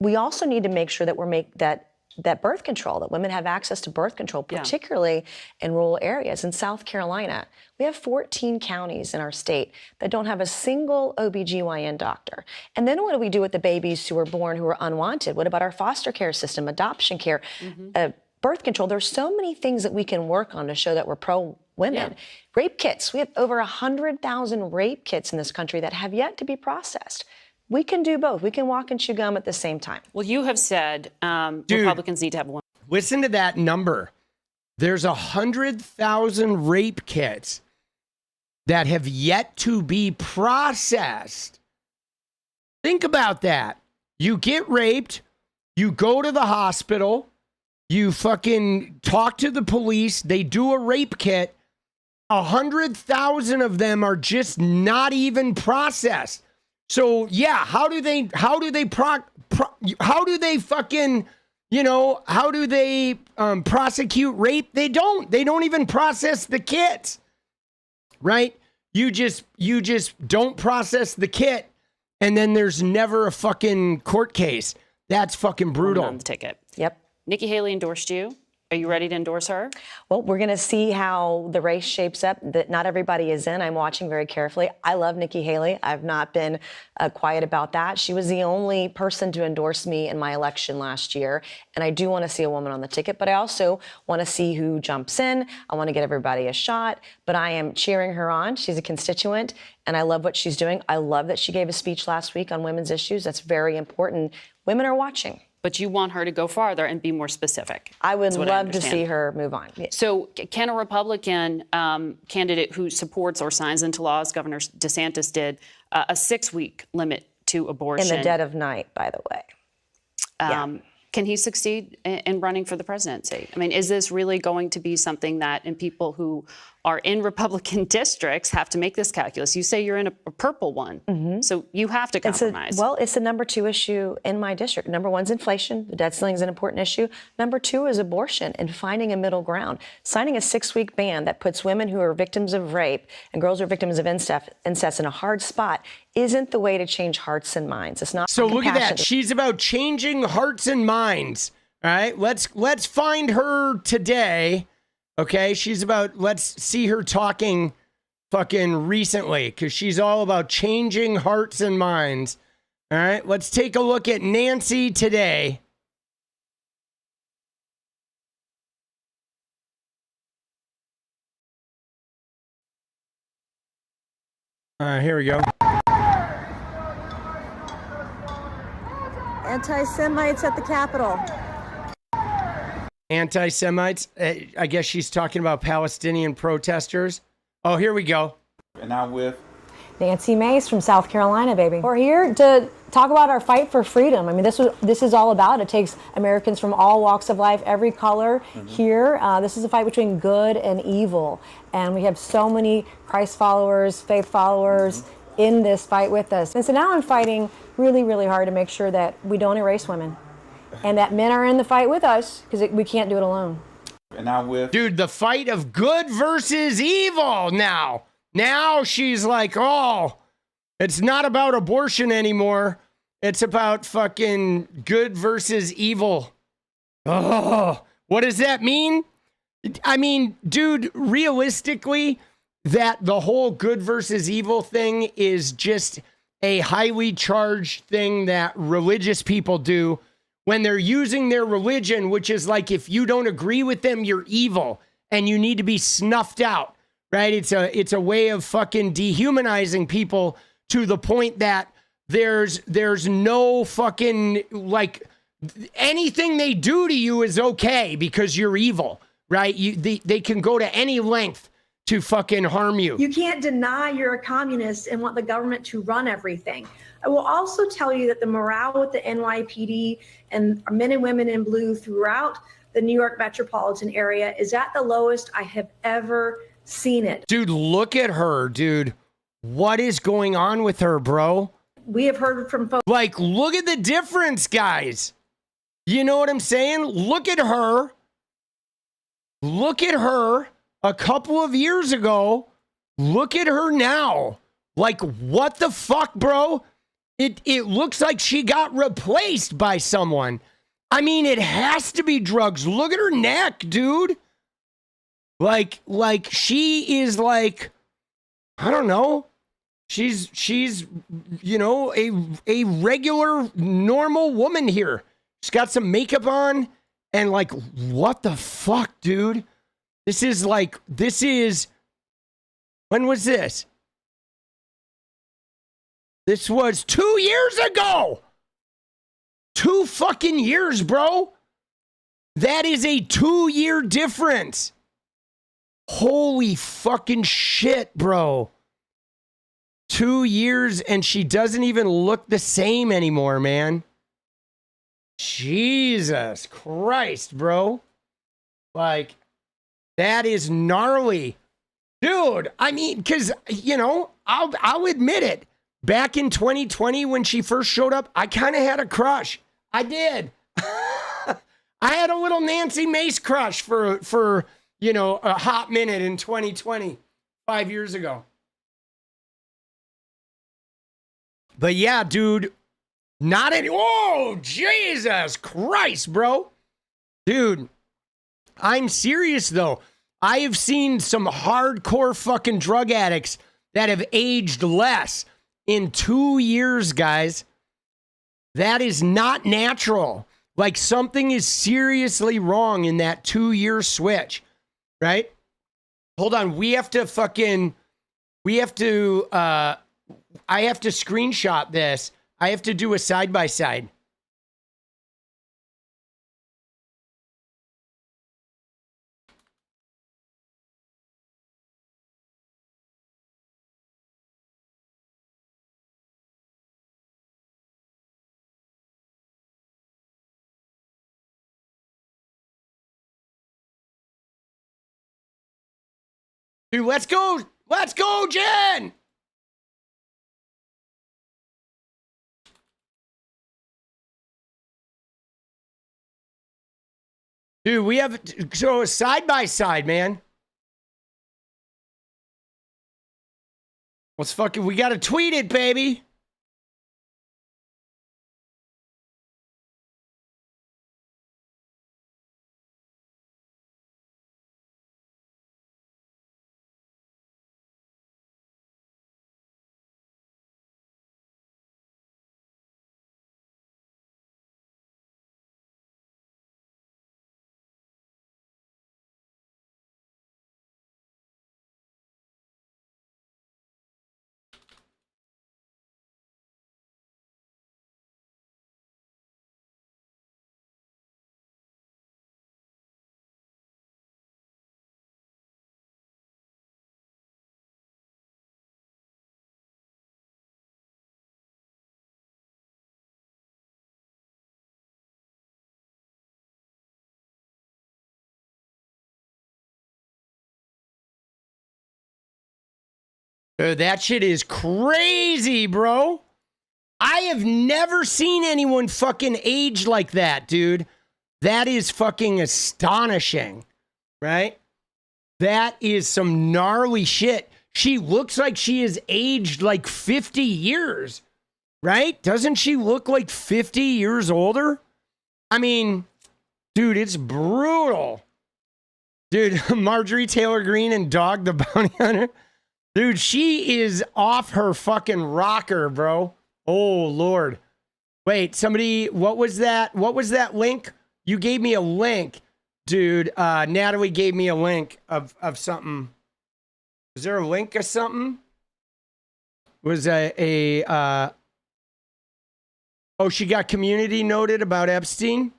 We also need to make sure that that birth control, that women have access to birth control, particularly in rural areas. In South Carolina, we have 14 counties in our state that don't have a single OBGYN doctor. And then what do we do with the babies who are born who are unwanted? What about our foster care system, adoption care, birth control? There's so many things that we can work on to show that we're pro-women. Yeah. Rape kits. We have over 100,000 rape kits in this country that have yet to be processed. We can do both. We can walk and chew gum at the same time. Well, you have said Republicans need to have one. Listen to that number. There's 100,000 rape kits that have yet to be processed. Think about that. You get raped, you go to the hospital, you fucking talk to the police, they do a rape kit. 100,000 of them are just not even processed. So yeah, how do they prosecute rape? They don't even process the kits, right? You just don't process the kit, and then there's never a fucking court case. That's fucking brutal. On the ticket. Yep. Nikki Haley endorsed you. Are you ready to endorse her? Well, we're going to see how the race shapes up. That not everybody is in. I'm watching very carefully. I love Nikki Haley. I've not been quiet about that. She was the only person to endorse me in my election last year. And I do want to see a woman on the ticket, but I also want to see who jumps in. I want to get everybody a shot, but I am cheering her on. She's a constituent, and I love what she's doing. I love that she gave a speech last week on women's issues. That's very important. Women are watching. But you want her to go farther and be more specific. I would love to see her move on. Yeah. So can a Republican candidate who supports or signs into law, as Governor DeSantis did, a 6-week limit to abortion? In the dead of night, by the way. Can he succeed in running for the presidency? I mean, is this really going to be something that, and people who are in Republican districts have to make this calculus. You say you're in a purple one, so you have to compromise. It's the number 2 issue in my district. Number 1's inflation. The debt ceiling is an important issue. Number 2 is abortion and finding a middle ground. Signing a 6-week ban that puts women who are victims of rape and girls who are victims of incest in a hard spot isn't the way to change hearts and minds. It's not. So look at that. She's about changing hearts and minds. All right, let's find her today. Okay, let's see her talking fucking recently, because she's all about changing hearts and minds. All right, let's take a look at Nancy today. Here we go. Anti-Semites at the Capitol. Anti-Semites? I guess she's talking about Palestinian protesters. Oh, here we go. And now with Nancy Mace from South Carolina, baby. We're here to talk about our fight for freedom. I mean, this is all about. It takes Americans from all walks of life, every color here. This is a fight between good and evil. And we have so many Christ followers, faith followers in this fight with us. And so now I'm fighting really, really hard to make sure that we don't erase women and that men are in the fight with us, because we can't do it alone. And now with dude, the fight of good versus evil now. Now she's like, oh, it's not about abortion anymore. It's about fucking good versus evil. Oh, what does that mean? I mean, dude, realistically, that the whole good versus evil thing is just a highly charged thing that religious people do when they're using their religion, which is like, if you don't agree with them, you're evil and you need to be snuffed out, right? It's a way of fucking dehumanizing people to the point that there's no fucking, like, anything they do to you is okay because you're evil, right? They can go to any length to fucking harm you. You can't deny you're a communist and want the government to run everything. I will also tell you that the morale with the NYPD and men and women in blue throughout the New York metropolitan area is at the lowest I have ever seen it. Dude, look at her, dude. What is going on with her, bro? We have heard from folks. Like, look at the difference, guys. You know what I'm saying? Look at her. Look at her a couple of years ago. Look at her now. Like, what the fuck, bro? It looks like she got replaced by someone. I mean, it has to be drugs. Look at her neck, dude. Like she is like, I don't know. She's you know, a regular normal woman here. She's got some makeup on and like, what the fuck, dude? This is when was this? This was 2 years ago. 2 fucking years, bro. That is a 2-year difference. Holy fucking shit, bro. 2 years and she doesn't even look the same anymore, man. Jesus Christ, bro. Like, that is gnarly. Dude, I mean, because, you know, I'll admit it. Back in 2020, when she first showed up, I kind of had a crush. I did. I had a little Nancy Mace crush for you know, a hot minute in 2020, 5 years ago. But yeah, dude, not any. Oh, Jesus Christ, bro. Dude, I'm serious, though. I have seen some hardcore fucking drug addicts that have aged less in 2 years, guys. That is not natural. Like, something is seriously wrong in that 2-year switch, right? Hold on. I have to screenshot this. I have to do a side-by-side. Dude, let's go. Let's go, Jen. Dude, we have so side by side, man. Let's fucking, we got to tweet it, baby. That shit is crazy, bro. I have never seen anyone fucking age like that, dude. That is fucking astonishing, right? That is some gnarly shit. She looks like she has aged like 50 years, right? Doesn't she look like 50 years older? I mean, dude, it's brutal. Dude, Marjorie Taylor Greene and Dog the Bounty Hunter. Dude, she is off her fucking rocker, bro. Oh, Lord. Wait, somebody, what was that? What was that link? You gave me a link, dude. Natalie gave me a link of something. Was there a link of something? Was oh, she got community noted about Epstein?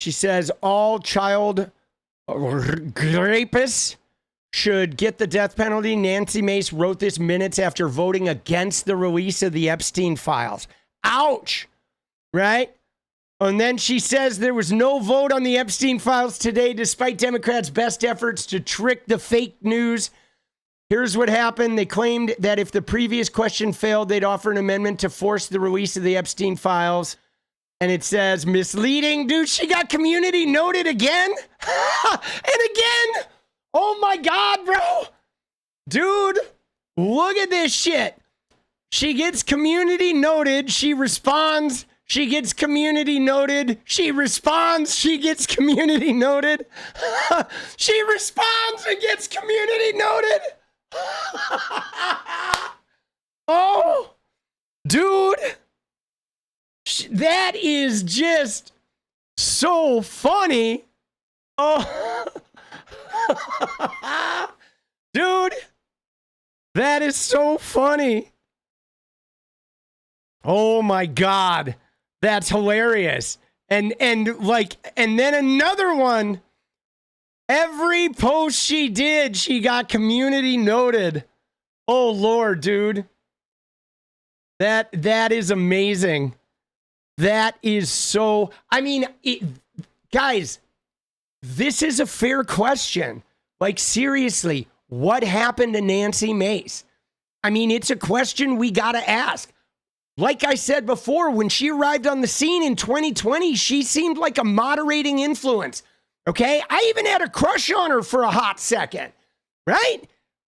She says all child rapists should get the death penalty. Nancy Mace wrote this minutes after voting against the release of the Epstein files. Ouch! Right? And then she says there was no vote on the Epstein files today, despite Democrats' best efforts to trick the fake news. Here's what happened. They claimed that if the previous question failed, they'd offer an amendment to force the release of the Epstein files. And it says misleading. Dude, she got community noted again? And again? Oh my God, bro. Dude, look at this shit. She gets community noted. She responds. She gets community noted. She responds. She gets community noted. She responds and gets community noted. Oh, dude. That is just so funny. Oh, dude, that is so funny. Oh my God, that's hilarious. And then another one. Every post she did, she got community noted. Oh Lord, dude, that is amazing. That is so, I mean, guys, this is a fair question. Like, seriously, what happened to Nancy Mace? I mean, it's a question we got to ask. Like I said before, when she arrived on the scene in 2020, she seemed like a moderating influence. Okay? I even had a crush on her for a hot second, right?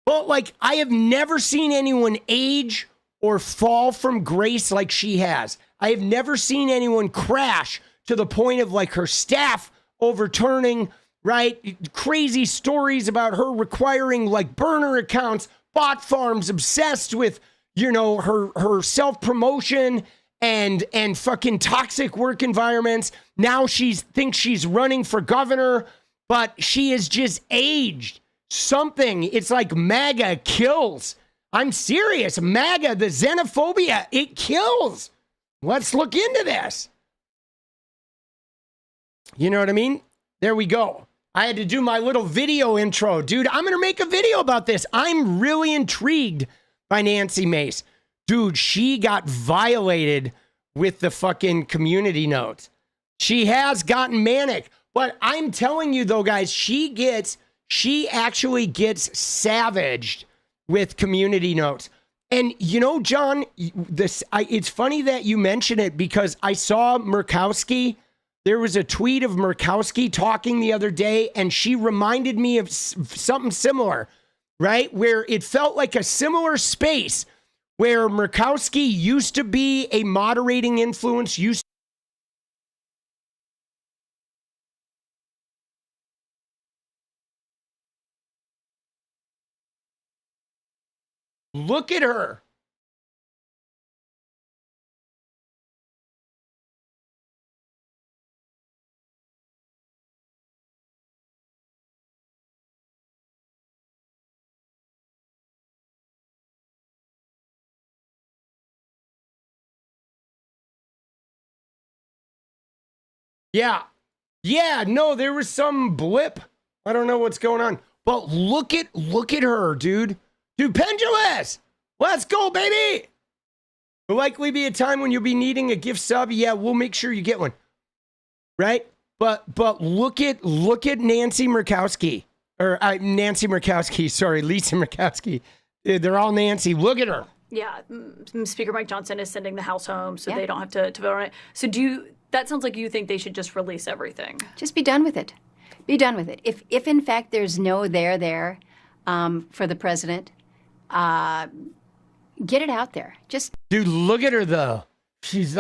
But, like, I have never seen anyone age or fall from grace like she has. I have never seen anyone crash to the point of like her staff overturning, right? Crazy stories about her requiring like burner accounts, bot farms, obsessed with, you know, her self-promotion and fucking toxic work environments. Now she thinks she's running for governor, but she has just aged. Something, it's like MAGA kills. I'm serious. MAGA, the xenophobia, it kills. Let's look into this. You know what I mean? There we go. I had to do my little video intro. Dude, I'm going to make a video about this. I'm really intrigued by Nancy Mace. Dude, she got violated with the fucking community notes. She has gotten manic. But I'm telling you though, guys, she actually gets savaged with community notes. And you know, John, it's funny that you mention it because I saw 𝗙𝗊𝗏𝗏. There was a tweet of 𝗙𝗊𝗏𝗏 talking the other day, and she reminded me of something similar, right? Where it felt like a similar space where 𝗙𝗊𝗏𝗏 used to be a moderating influence, Look at her. Yeah, no, there was some blip. I don't know what's going on. But look at her, dude. Dude, pendulous. Let's go, baby. There'll likely be a time when you'll be needing a gift sub. Yeah, we'll make sure you get one. Right? But look at Nancy 𝗙𝗏𝗏𝗏. Or Nancy 𝗙𝗏𝗏𝗏, sorry, Lisa 𝗙𝗏𝗏𝗏. They're all Nancy. Look at her. Yeah, Speaker Mike Johnson is sending the House home so they don't have to vote on it. So that sounds like you think they should just release everything. Just be done with it. Be done with it. If in fact there's no there for the president, get it out there. Dude, look at her though. She's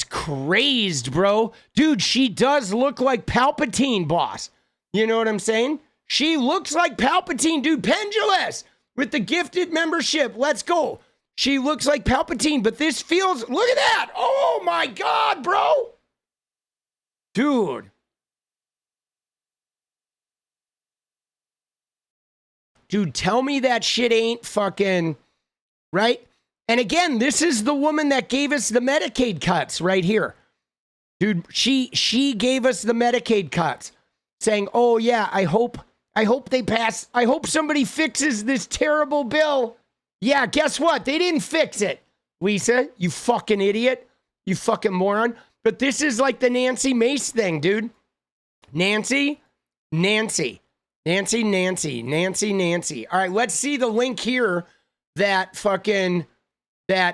crazed, bro. Dude, she does look like Palpatine, boss. You know what I'm saying? She looks like Palpatine, dude. Pendulous with the gifted membership. Let's go. She looks like Palpatine, but this feels, look at that. Oh my God, bro. Dude. Dude, tell me that shit ain't fucking, right? And again, this is the woman that gave us the Medicaid cuts right here. Dude, she gave us the Medicaid cuts saying, oh yeah, I hope they pass. I hope somebody fixes this terrible bill. Yeah, guess what? They didn't fix it. Lisa, you fucking idiot. You fucking moron. But this is like the Nancy Mace thing, dude. Nancy. All right, let's see the link here that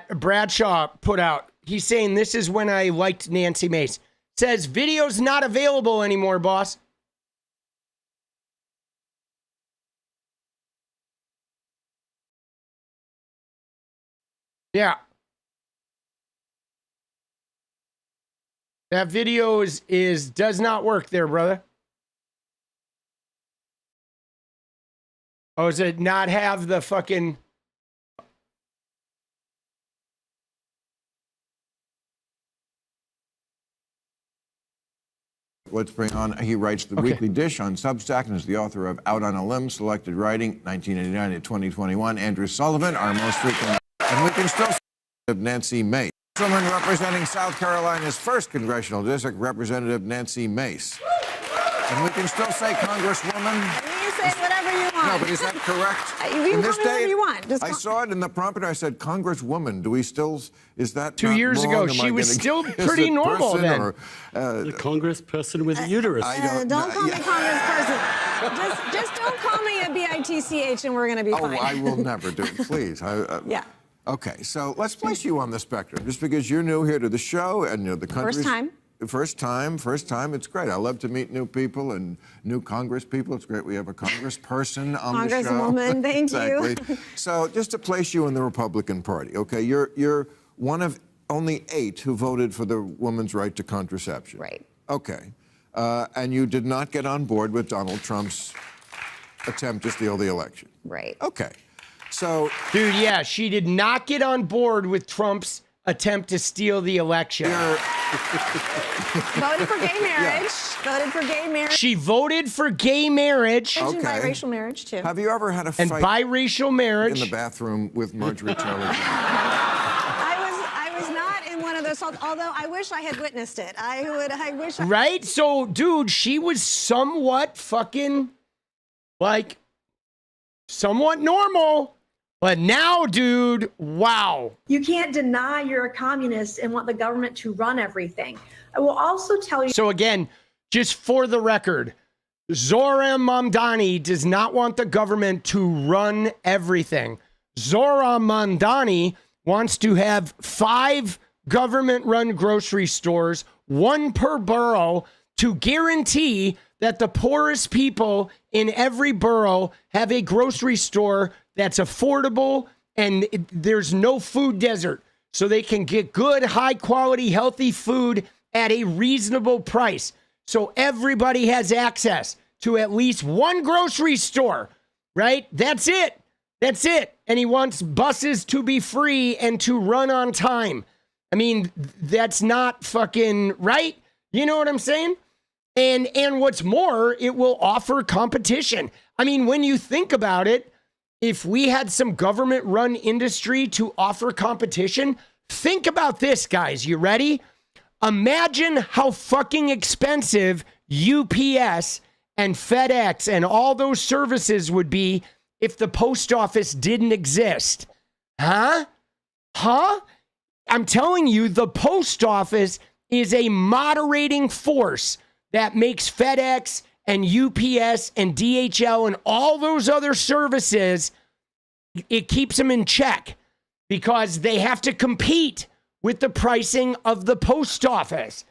Bradshaw put out. He's saying this is when I liked Nancy Mace. Says video's not available anymore, boss. Yeah. That video does not work there, brother. Oh, does it not have the fucking... Let's bring on, he writes the Weekly Dish on Substack and is the author of Out on a Limb, Selected Writing, 1989 to 2021. Andrew Sullivan, our most frequent... And we can still see Nancy Mace. Woman representing South Carolina's 1st Congressional District, Representative Nancy Mace. And we can still say Congresswoman. You say whatever you want. No, but is that correct? You can call me whatever you want. I saw it in the prompter. I said, Congresswoman. Do we still, is that 2 years ago, she was still pretty normal then. Or, the congressperson with a uterus. Don't call me congressperson. just don't call me a 𝗙𝗏𝗏𝗏 and we're going to be fine. Oh, I will never do it, please. Yeah. Okay, so let's place you on the spectrum, just because you're new here to the show and you're the country's... First time. It's great. I love to meet new people and new Congress people. It's great we have a congressperson on the show. Congresswoman, thank you. So just to place you in the Republican Party, okay, you're one of only 8 who voted for the woman's right to contraception. Right. Okay. And you did not get on board with Donald Trump's attempt to steal the election. Right. Okay. So, dude, yeah, she did not get on board with Trump's attempt to steal the election. Voted for gay marriage. Yeah. Voted for gay marriage. She voted for gay marriage. And biracial marriage, too. Have you ever had a fight and biracial marriage in the bathroom with Marjorie Taylor Greene? I was not in one of those, although I wish I had witnessed it. I wish I... Right? So, dude, she was somewhat fucking, somewhat normal. But now, dude, wow. You can't deny you're a communist and want the government to run everything. I will also tell you. So again, just for the record, Zohran Mamdani does not want the government to run everything. Zohran Mamdani wants to have 5 government-run grocery stores, 1 per borough, to guarantee that the poorest people in every borough have a grocery store that's affordable and there's no food desert, so they can get good, high-quality, healthy food at a reasonable price. So everybody has access to at least 1 grocery store, right? That's it. That's it. And he wants buses to be free and to run on time. I mean, that's not fucking right. You know what I'm saying? And what's more, it will offer competition. I mean, when you think about it, if we had some government-run industry to offer competition, think about this, guys. You ready? Imagine how fucking expensive UPS and FedEx and all those services would be if the post office didn't exist. Huh? I'm telling you, the post office is a moderating force that makes FedEx and UPS and DHL and all those other services, it keeps them in check because they have to compete with the pricing of the post office.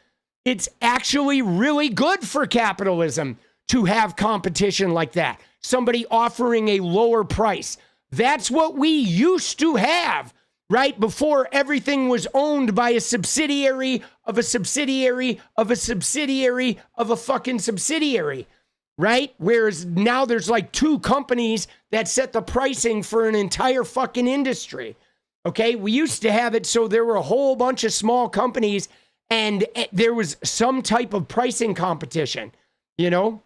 It's actually really good for capitalism to have competition like that. Somebody offering a lower price. That's what we used to have, right? Before everything was owned by a subsidiary of a subsidiary of a subsidiary of a fucking subsidiary, right? Whereas now there's like 2 companies that set the pricing for an entire fucking industry. Okay, we used to have it so there were a whole bunch of small companies and there was some type of pricing competition, you know?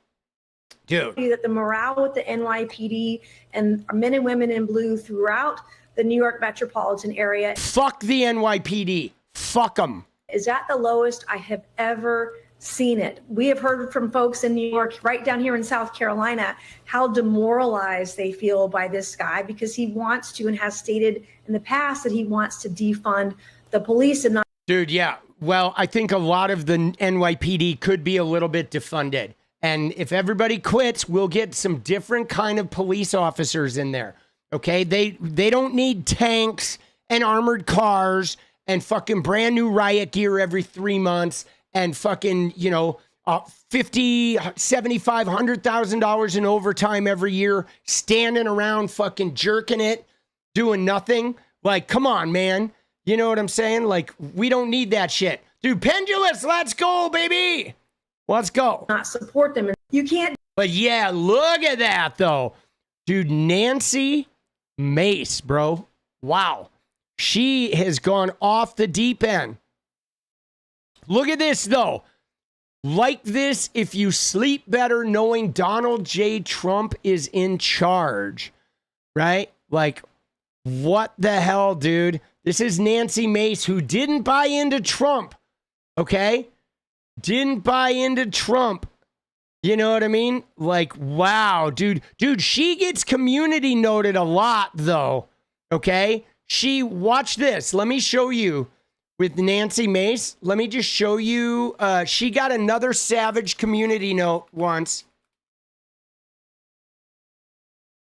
Dude. That the morale with the NYPD and men and women in blue throughout the New York metropolitan area. Fuck the NYPD. Fuck them. Is at the lowest I have ever seen it. We have heard from folks in New York, right down here in South Carolina, how demoralized they feel by this guy because he wants to and has stated in the past that he wants to defund the police and not. Dude, yeah. Well, I think a lot of the NYPD could be a little bit defunded. And if everybody quits, we'll get some different kind of police officers in there. Okay? They don't need tanks and armored cars and fucking brand new riot gear every 3 months and fucking, you know, $50,000, $75,000, $100,000 in overtime every year, standing around fucking jerking it, doing nothing. Like, come on, man. You know what I'm saying? Like, we don't need that shit. Dude, Pendulous, let's go, baby. Let's go. Not support them. You can't. But yeah, look at that, though. Dude, Nancy Mace, bro. Wow. She has gone off the deep end. Look at this, though. Like this, if you sleep better knowing Donald J. Trump is in charge, right? Like, what the hell, dude? This is Nancy Mace, who didn't buy into Trump, okay? Didn't buy into Trump. You know what I mean? Like, wow, dude. Dude, she gets community noted a lot, though, okay? Watch this. Let me show you. With Nancy Mace, let me just show you. She got another savage community note once.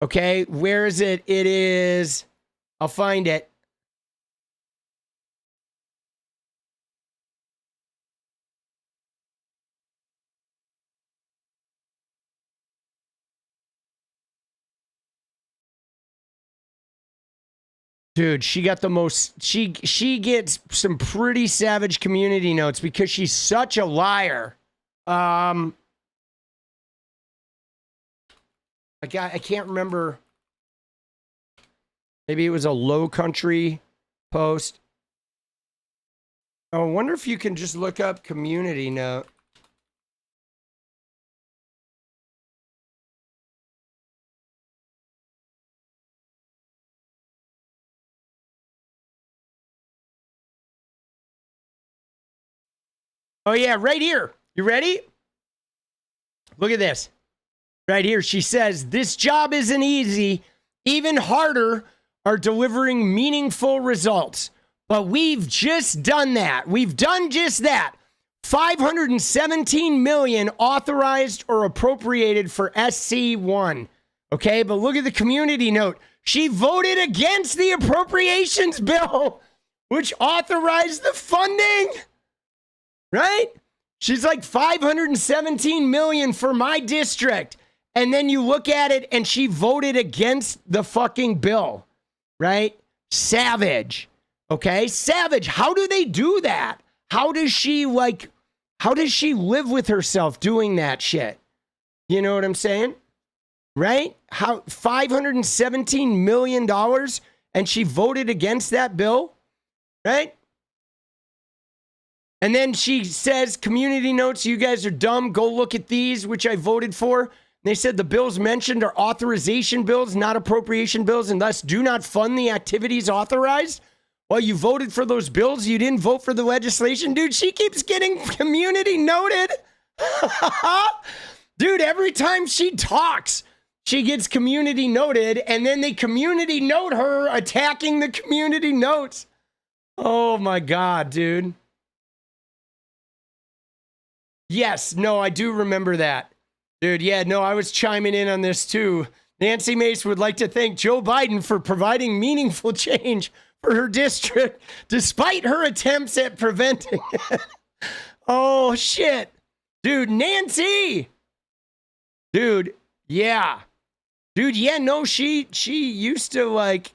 Okay, where is it? It is, I'll find it. Dude, she got the most, she gets some pretty savage community notes because she's such a liar. I can't remember. Maybe it was a Low Country post. Oh, I wonder if you can just look up community note. Oh, yeah, right here. You ready? Look at this. Right here. She says, this job isn't easy. Even harder are delivering meaningful results. But we've just done that. We've done just that. 517 million authorized or appropriated for SC1. Okay, but look at the community note. She voted against the appropriations bill, which authorized the funding. Right? She's like 517 million for my district. And then you look at it and she voted against the fucking bill. Right? Savage. Okay? Savage. How do they do that? How does she live with herself doing that shit? You know what I'm saying? Right? How $517 million and she voted against that bill? Right? And then she says, community notes, you guys are dumb. Go look at these, which I voted for. They said the bills mentioned are authorization bills, not appropriation bills, and thus do not fund the activities authorized. Well, you voted for those bills. You didn't vote for the legislation. Dude, she keeps getting community noted. Dude, every time she talks, she gets community noted, and then they community note her attacking the community notes. Oh, my God, dude. Yes, no, I do remember that. Dude, yeah, no, I was chiming in on this too. Nancy Mace would like to thank Joe Biden for providing meaningful change for her district, despite her attempts at preventing it. Oh, shit. Dude, Nancy! Dude, yeah. Dude, yeah, no, she used to, like,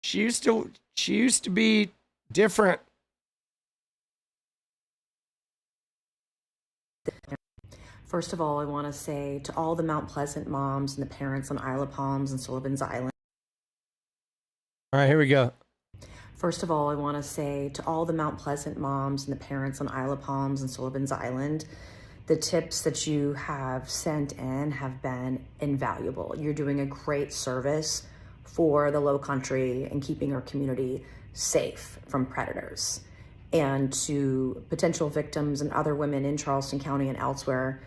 she used to be different. First of all, I want to say to all the Mount Pleasant moms and the parents on Isle of Palms and Sullivan's Island. All right, here we go. First of all, I want to say to all the Mount Pleasant moms and the parents on Isle of Palms and Sullivan's Island, the tips that you have sent in have been invaluable. You're doing a great service for the Low Country and keeping our community safe from predators. And to potential victims and other women in Charleston County and elsewhere,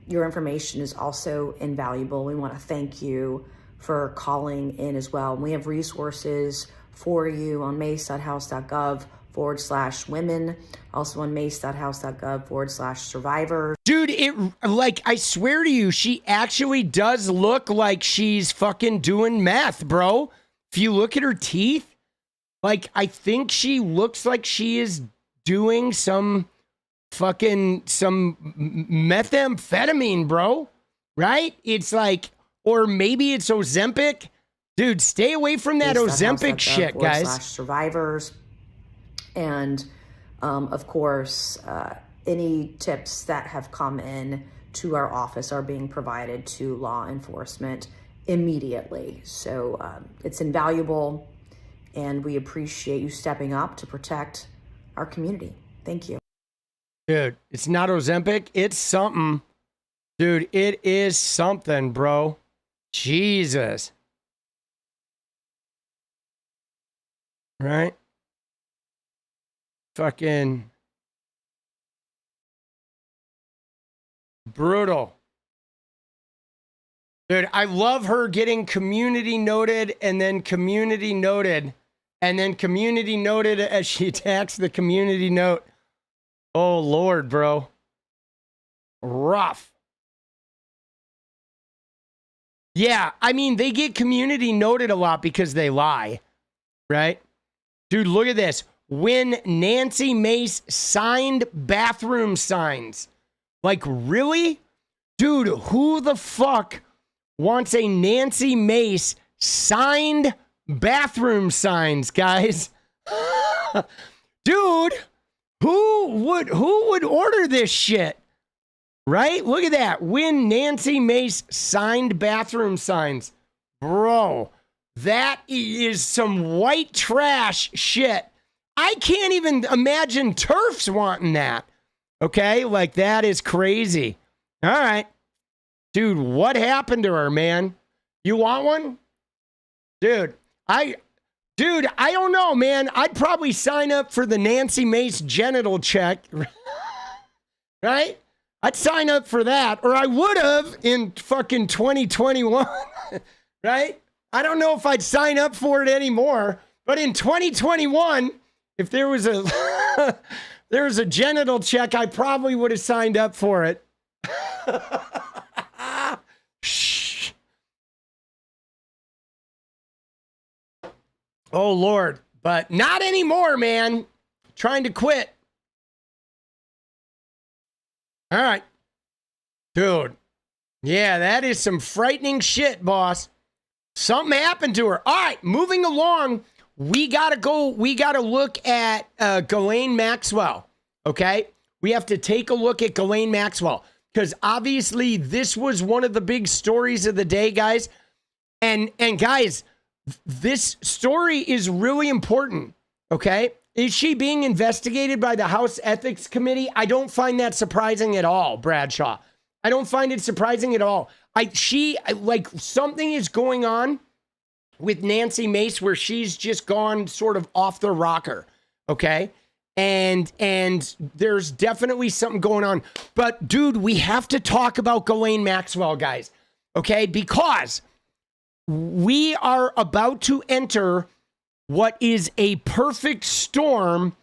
your information is also invaluable. We want to thank you for calling in as well. We have resources for you on mace.house.gov/women, also on mace.house.gov/survivors. Dude, I swear to you, she actually does look like she's fucking doing meth, bro. If you look at her teeth, like, I think she looks like she is doing some methamphetamine, bro. Right? It's like, or maybe it's Ozempic. Dude, stay away from that Ozempic shit, guys. Survivors. And, of course, any tips that have come in to our office are being provided to law enforcement immediately. So it's invaluable, and we appreciate you stepping up to protect our community. Thank you. Dude, it's not Ozempic. It's something. Dude, it is something, bro. Jesus. Right? Fucking brutal. Dude, I love her getting community noted and then community noted and then community noted as she attacks the community note. Oh, Lord, bro. Rough. Yeah, I mean, they get community noted a lot because they lie, right? Dude, look at this. When Nancy Mace signed bathroom signs. Like, really? Dude, who the fuck wants a Nancy Mace signed bathroom signs, guys? Dude, who would order this shit? Right? Look at that. When Nancy Mace signed bathroom signs. Bro, that is some white trash shit. I can't even imagine TERFs wanting that. Okay? Like, that is crazy. All right. Dude, what happened to her, man? You want one? Dude, I don't know, man. I'd probably sign up for the Nancy Mace genital check. Right? I'd sign up for that, or I would have in fucking 2021. Right? I don't know if I'd sign up for it anymore. But in 2021, if there was a there was a genital check, I probably would have signed up for it. Shh. Oh Lord, but not anymore, man. Trying to quit. All right. Dude. Yeah, that is some frightening shit, boss. Something happened to her. All right, moving along. We got to look at Ghislaine Maxwell, okay? We have to take a look at Ghislaine Maxwell because obviously this was one of the big stories of the day, guys. And guys, this story is really important, okay? Is she being investigated by the House Ethics Committee? I don't find that surprising at all, Bradshaw. I don't find it surprising at all. Something is going on with Nancy Mace where she's just gone sort of off the rocker, okay? And there's definitely something going on. But, dude, we have to talk about Ghislaine Maxwell, guys, okay? Because we are about to enter what is a perfect storm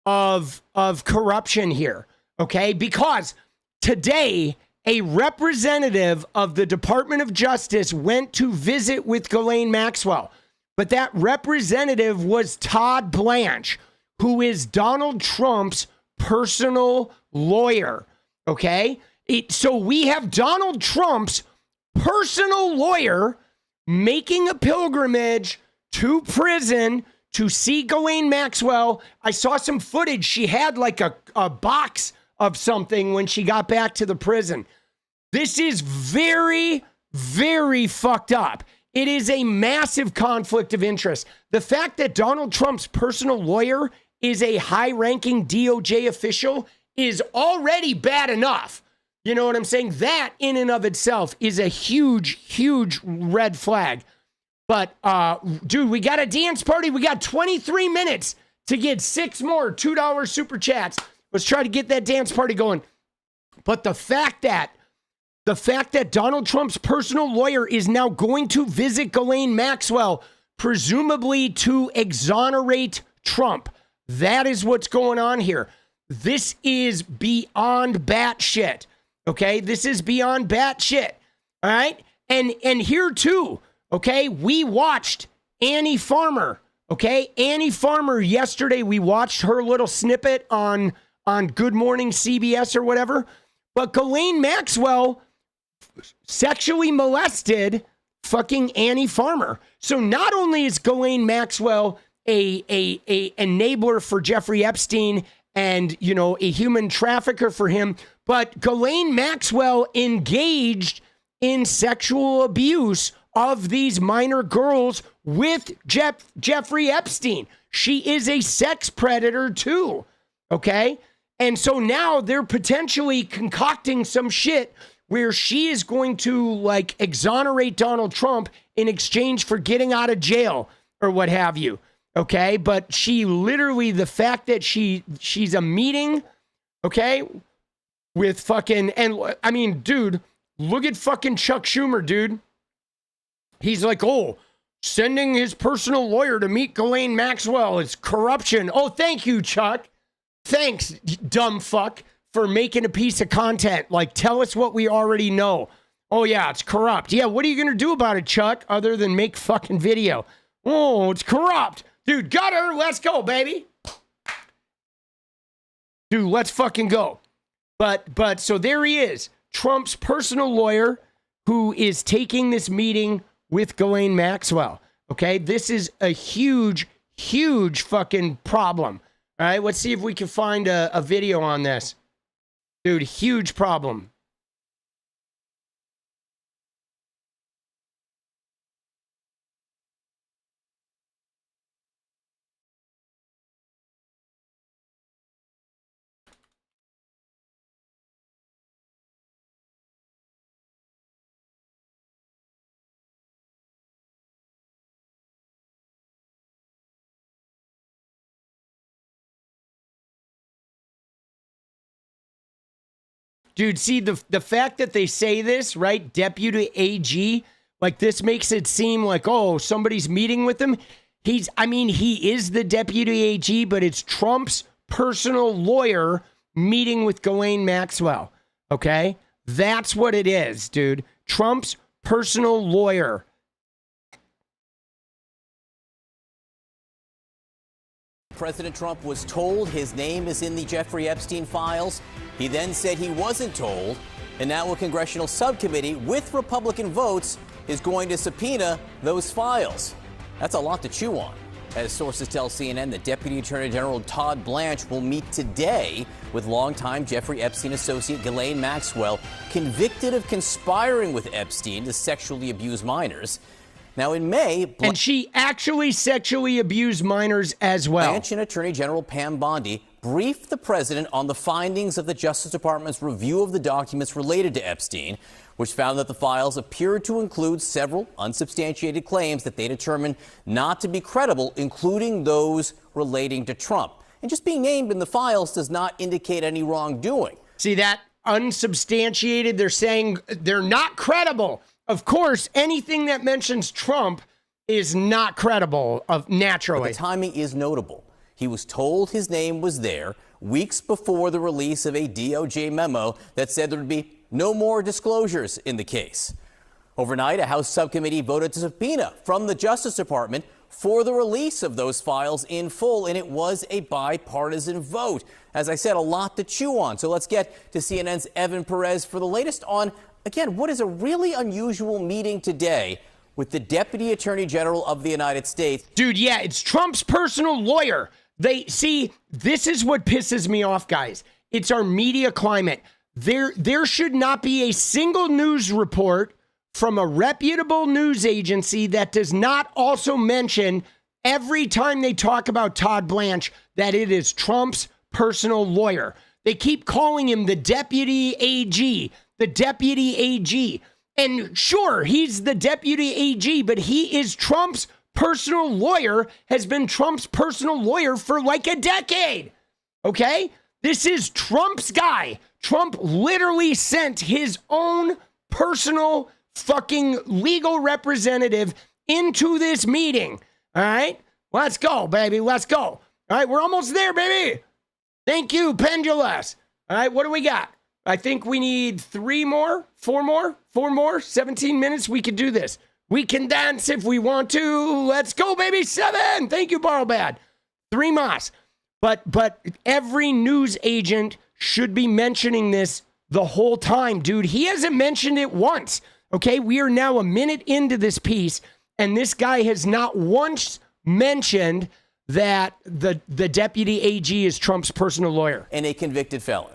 of corruption here, okay? Because today, a representative of the Department of Justice went to visit with Ghislaine Maxwell. But that representative was Todd Blanche, who is Donald Trump's personal lawyer, okay? So we have Donald Trump's personal lawyer making a pilgrimage to prison to see Ghislaine Maxwell. I saw some footage. She had like a box of something when she got back to the prison. This is very, very fucked up. It is a massive conflict of interest. The fact that Donald Trump's personal lawyer is a high-ranking DOJ official is already bad enough. You know what I'm saying? That in and of itself is a huge, huge red flag. But, dude, we got a dance party. We got 23 minutes to get 6 more $2 super chats. Let's try to get that dance party going. But the fact that Donald Trump's personal lawyer is now going to visit Ghislaine Maxwell, presumably to exonerate Trump. That is what's going on here. This is beyond batshit. Okay? This is beyond batshit. All right? And here too, okay, we watched Annie Farmer. Okay? Annie Farmer yesterday, we watched her little snippet on Good Morning CBS or whatever. But Ghislaine Maxwell sexually molested fucking Annie Farmer. So not only is Ghislaine Maxwell a enabler for Jeffrey Epstein and, you know, a human trafficker for him, but Ghislaine Maxwell engaged in sexual abuse of these minor girls with Jeffrey Epstein. She is a sex predator too, okay? And so now they're potentially concocting some shit where she is going to, like, exonerate Donald Trump in exchange for getting out of jail or what have you, okay? But she literally, the fact that she's a meeting, okay, with fucking, and I mean, dude, look at fucking Chuck Schumer, dude. He's like, oh, sending his personal lawyer to meet Ghislaine Maxwell is corruption. Oh, thank you, Chuck. Thanks, dumb fuck, for making a piece of content. Like, tell us what we already know. Oh, yeah, it's corrupt. Yeah, what are you going to do about it, Chuck, other than make fucking video? Oh, it's corrupt. Dude, got her. Let's go, baby. Dude, let's fucking go. But so there he is, Trump's personal lawyer who is taking this meeting with Ghislaine Maxwell. Okay, this is a huge, huge fucking problem. All right, let's see if we can find a video on this. Dude, huge problem. Dude, see, the fact that they say this, right? Deputy AG, Like, this makes it seem like, oh, somebody's meeting with him. He is the deputy AG, but it's Trump's personal lawyer meeting with Ghislaine Maxwell. Okay? That's what it is, dude. Trump's personal lawyer. President Trump was told his name is in the Jeffrey Epstein files. He then said he wasn't told. And now a congressional subcommittee with Republican votes is going to subpoena those files. That's a lot to chew on. As sources tell CNN that Deputy Attorney General Todd Blanche will meet today with longtime Jeffrey Epstein associate Ghislaine Maxwell, convicted of conspiring with Epstein to sexually abuse minors. Now, in May, and she actually sexually abused minors as well. Blanche and Attorney General Pam Bondi briefed the president on the findings of the Justice Department's review of the documents related to Epstein, which found that the files appeared to include several unsubstantiated claims that they determined not to be credible, including those relating to Trump. And just being named in the files does not indicate any wrongdoing. See that? Unsubstantiated, they're saying they're not credible. Of course, anything that mentions Trump is not credible, naturally. But the timing is notable. He was told his name was there weeks before the release of a DOJ memo that said there would be no more disclosures in the case. Overnight, a House subcommittee voted to subpoena from the Justice Department for the release of those files in full, and it was a bipartisan vote. As I said, a lot to chew on. So let's get to CNN's Evan Perez for the latest on, again, what is a really unusual meeting today with the Deputy Attorney General of the United States. Dude, yeah, it's Trump's personal lawyer. This is what pisses me off, guys. It's our media climate. There should not be a single news report from a reputable news agency that does not also mention every time they talk about Todd Blanche that it is Trump's personal lawyer. They keep calling him the deputy AG, the deputy AG. And sure, he's the deputy AG, but he is Trump's personal lawyer, has been Trump's personal lawyer for like a decade. Okay? This is Trump's guy. Trump literally sent his own personal fucking legal representative into this meeting. All right? Let's go, baby. Let's go. All right? We're almost there, baby. Thank you, Pendulous. All right? What do we got? I think we need 4 more, 17 minutes. We can do this. We can dance if we want to. Let's go, baby. 7. Thank you, Barrelbad. 3 mas. But every news agent should be mentioning this the whole time, dude. He hasn't mentioned it once. Okay, we are now a minute into this piece, and this guy has not once mentioned that the deputy AG is Trump's personal lawyer. And a convicted felon.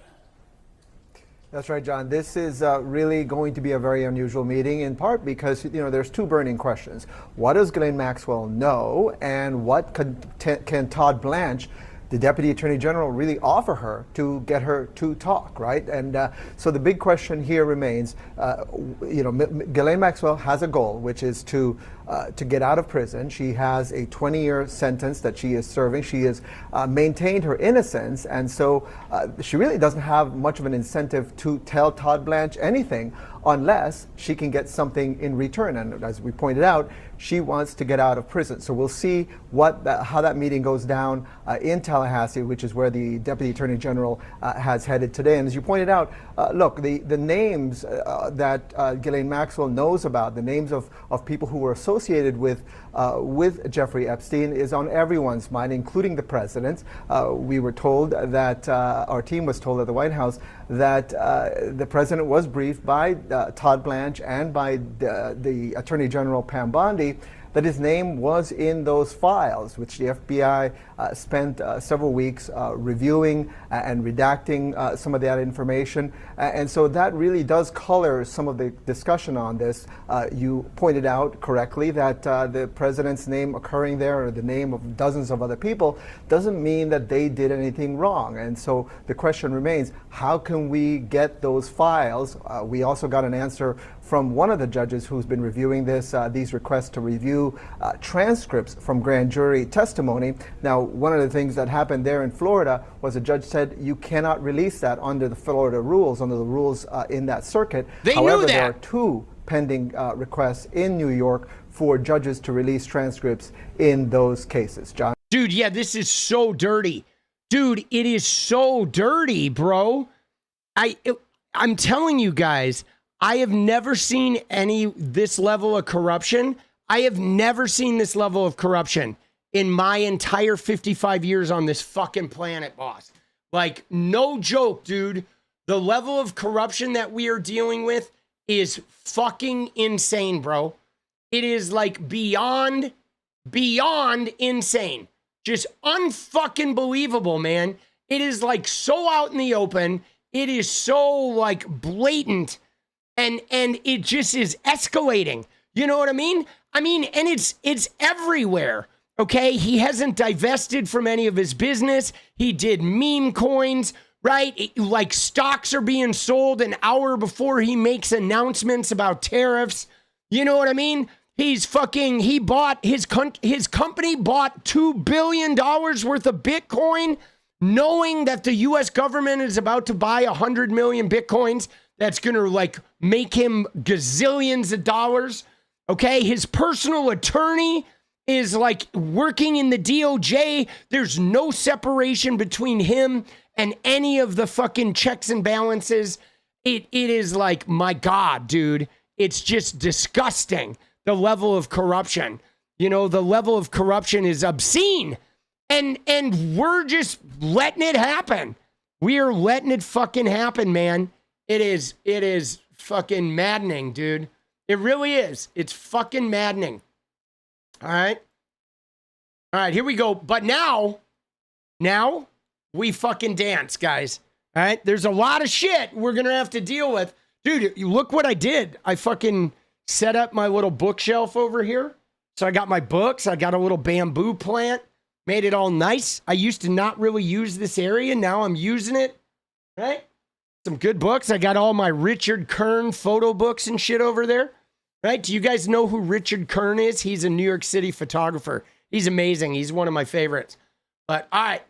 That's right, John. This is really going to be a very unusual meeting, in part because, there's 2 burning questions. What does Ghislaine Maxwell know, and what can Todd Blanche, the Deputy Attorney General, really offer her to get her to talk, right? And so the big question here remains, Ghislaine Maxwell has a goal, which is to get out of prison. She has a 20-year sentence that she is serving. She has maintained her innocence, and so she really doesn't have much of an incentive to tell Todd Blanche anything unless she can get something in return. And as we pointed out, she wants to get out of prison. So we'll see how that meeting goes down in Tallahassee, which is where the Deputy Attorney General has headed today. And as you pointed out, look, the names that Ghislaine Maxwell knows about, the names of people who were associated with Jeffrey Epstein, is on everyone's mind, including the president. We were told that, our team was told at the White House, that the president was briefed by Todd Blanche and by the Attorney General Pam Bondi that his name was in those files, which the FBI spent several weeks reviewing and redacting some of that information. And so that really does color some of the discussion on this. You pointed out correctly that the president's name occurring there, or the name of dozens of other people, doesn't mean that they did anything wrong. And so the question remains, how can we get those files? We also got an answer from one of the judges who's been reviewing these requests to review transcripts from grand jury testimony. Now, one of the things that happened there in Florida was a judge said you cannot release that under the Florida rules, under the rules in that circuit. They However, knew that. there are 2 pending requests in New York for judges to release transcripts in those cases. John? Dude, yeah, this is so dirty. Dude, it is so dirty, bro. I'm telling you guys, I have never seen this level of corruption. I have never seen this level of corruption in my entire 55 years on this fucking planet, boss. Like, no joke, dude. The level of corruption that we are dealing with is fucking insane, bro. It is like beyond insane. Just unfucking believable, man. It is like so out in the open. It is so like blatant, and it just is escalating. You know what I mean? I mean, and it's everywhere. Okay, he hasn't divested from any of his business. He did meme coins, right? Like stocks are being sold an hour before he makes announcements about tariffs. You know what I mean? He bought his company bought $2 billion worth of Bitcoin, knowing that the US government is about to buy 100 million Bitcoins. That's going to like make him gazillions of dollars. Okay. His personal attorney is like working in the DOJ. There's no separation between him and any of the fucking checks and balances. It is like, my God, dude, it's just disgusting. The level of corruption, the level of corruption is obscene, and we're just letting it happen. We are letting it fucking happen, man. It is fucking maddening, dude. It really is. It's fucking maddening. All right, here we go. But now we fucking dance, guys. All right, there's a lot of shit we're gonna have to deal with, dude. Look what I did. I fucking set up my little bookshelf over here. So I got my books. I got a little bamboo plant. Made it all nice. I used to not really use this area. Now I'm using it. Right? Some good books. I got all my Richard Kern photo books and shit over there. Right? Do you guys know who Richard Kern is? He's a New York City photographer. He's amazing. He's one of my favorites. But all right,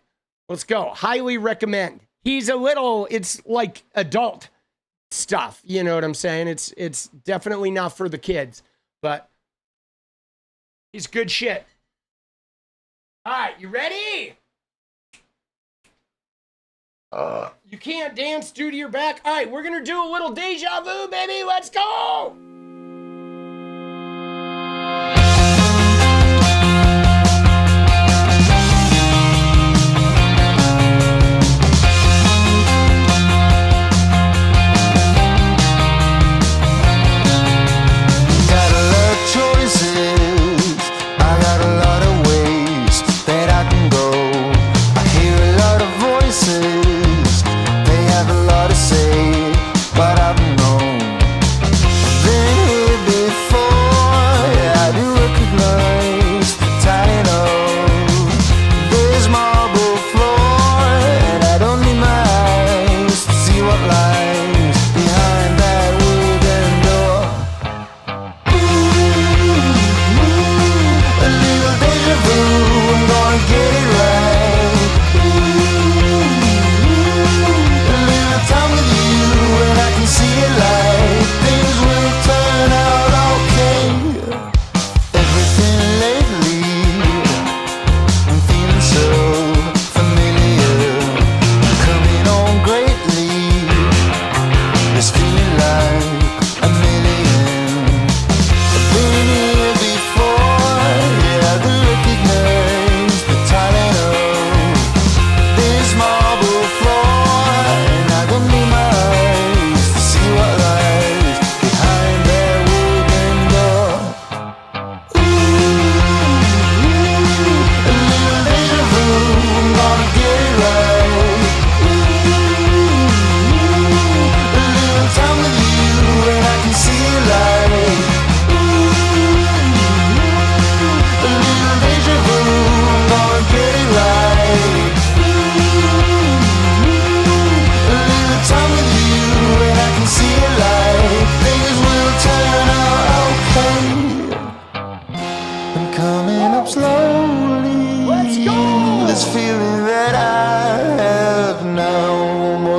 let's go. Highly recommend. It's like adult stuff, you know what I'm saying? It's definitely not for the kids, but it's good shit. All right, you ready? You can't dance due to your back. All right, we're gonna do a little deja vu, baby. Let's go.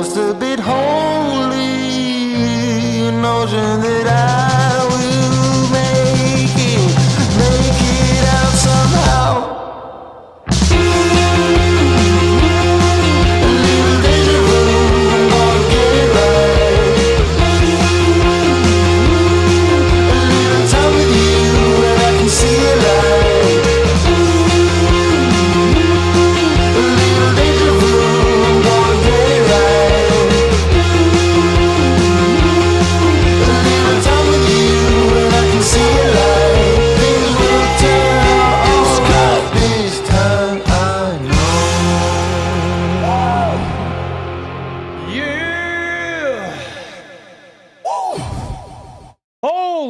almost a bit holy, notion that I will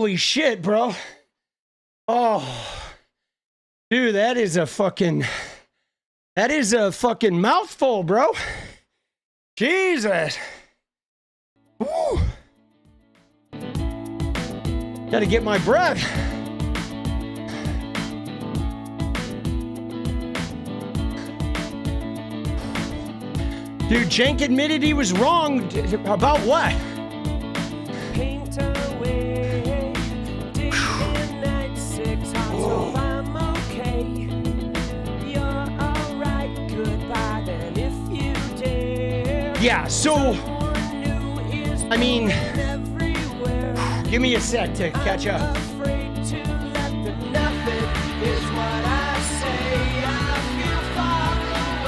Holy shit, bro. Oh, dude, that is a fucking mouthful, bro. Jesus. Woo. Gotta get my breath. Dude, Cenk admitted he was wrong. About what? Yeah, so, I mean, give me a sec to catch up.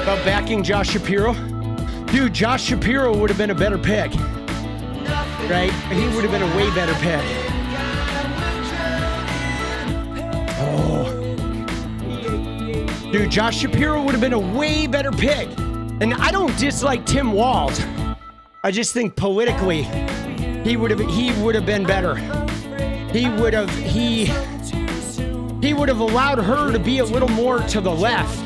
About backing Josh Shapiro? Dude, Josh Shapiro would have been a better pick, right? He would have been a way better pick. Oh. Dude, Josh Shapiro would have been a way better pick. And I don't dislike Tim Walz. I just think politically, he would have been better. He would have allowed her to be a little more to the left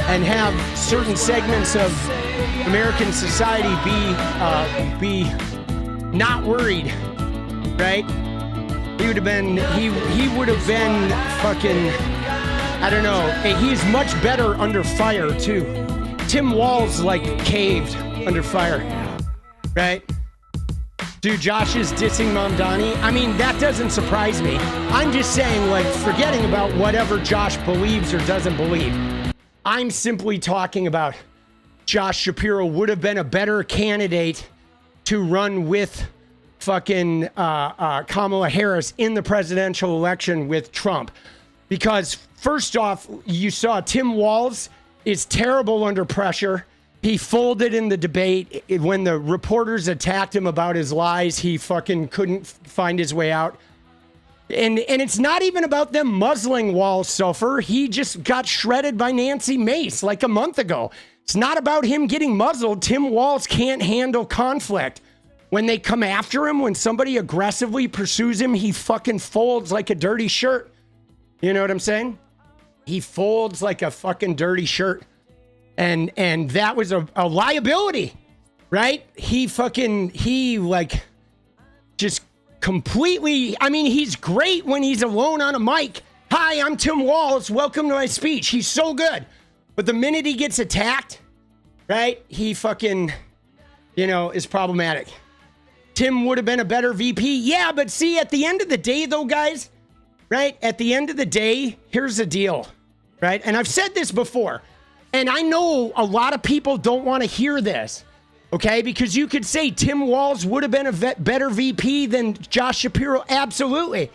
and have certain segments of American society be not worried, right? He would have been fucking, I don't know. He's much better under fire too. Tim Walz like caved under fire, right? Dude, Josh is dissing Mamdani. I mean, that doesn't surprise me. I'm just saying, like, forgetting about whatever Josh believes or doesn't believe. I'm simply talking about Josh Shapiro would have been a better candidate to run with fucking Kamala Harris in the presidential election with Trump. Because first off, you saw Tim Walz is terrible under pressure. He folded in the debate. When the reporters attacked him about his lies, he fucking couldn't find his way out. And it's not even about them muzzling Walz Sulfur. He just got shredded by Nancy Mace like a month ago. It's not about him getting muzzled. Tim Walz can't handle conflict. When they come after him, when somebody aggressively pursues him, he fucking folds like a dirty shirt. You know what I'm saying? He folds like a fucking dirty shirt. And that was a liability, right? He just completely, I mean, he's great when he's alone on a mic. Hi, I'm Tim Walz. Welcome to my speech. He's so good. But the minute he gets attacked, right, he fucking, is problematic. Tim would have been a better VP. Yeah, but see, at the end of the day, though, guys, right? At the end of the day, here's the deal, right? And I've said this before, and I know a lot of people don't want to hear this, okay? Because you could say Tim Walz would have been a better VP than Josh Shapiro. Absolutely.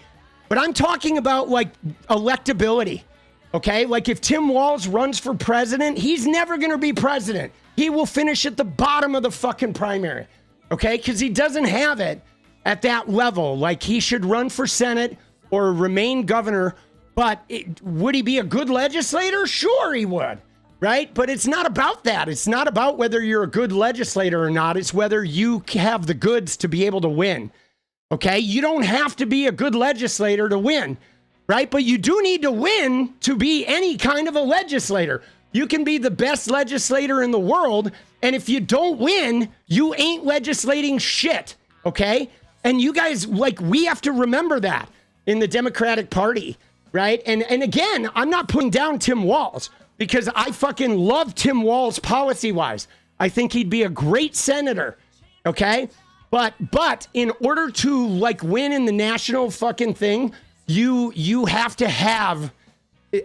But I'm talking about, like, electability, okay? Like, if Tim Walz runs for president, he's never going to be president. He will finish at the bottom of the fucking primary, okay? Because he doesn't have it at that level. Like, he should run for Senate or remain governor. But would he be a good legislator? Sure he would, right? But it's not about that. It's not about whether you're a good legislator or not. It's whether you have the goods to be able to win, okay? You don't have to be a good legislator to win, right? But you do need to win to be any kind of a legislator. You can be the best legislator in the world, and if you don't win, you ain't legislating shit, okay? And you guys, like, we have to remember that in the Democratic Party, right? And again, I'm not putting down Tim Walz because I fucking love Tim Walz policy-wise. I think he'd be a great senator, okay? But in order to, like, win in the national fucking thing, you have to have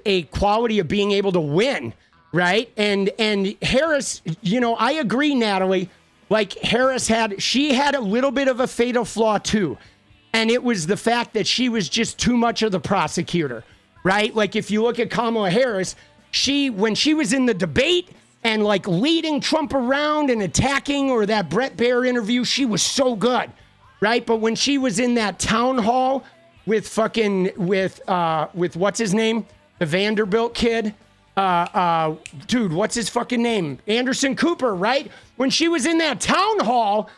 a quality of being able to win, right? And Harris, I agree, Natalie. Like, Harris had a little bit of a fatal flaw too. And it was the fact that she was just too much of the prosecutor, right? Like, if you look at Kamala Harris, when she was in the debate and, like, leading Trump around and attacking, or that Brett Baer interview, she was so good, right? But when she was in that town hall with what's his name? The Vanderbilt kid. Dude, what's his fucking name? Anderson Cooper, right? When she was in that town hall,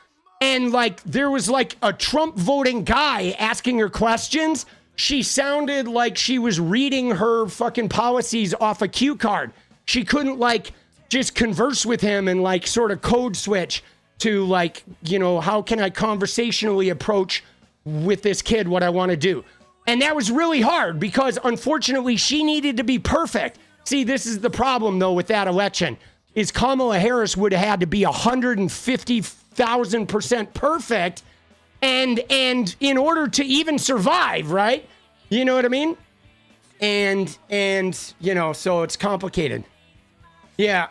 And like there was like a Trump voting guy asking her questions. She sounded like she was reading her fucking policies off a cue card. She couldn't like just converse with him and like sort of code switch to like, you know, how can I conversationally approach with this kid what I want to do. And that was really hard because unfortunately she needed to be perfect. See, this is the problem though with that election is Kamala Harris would have had to be 150,000% perfect and in order to even survive, right? You know what I mean? And you know, so it's complicated. Yeah.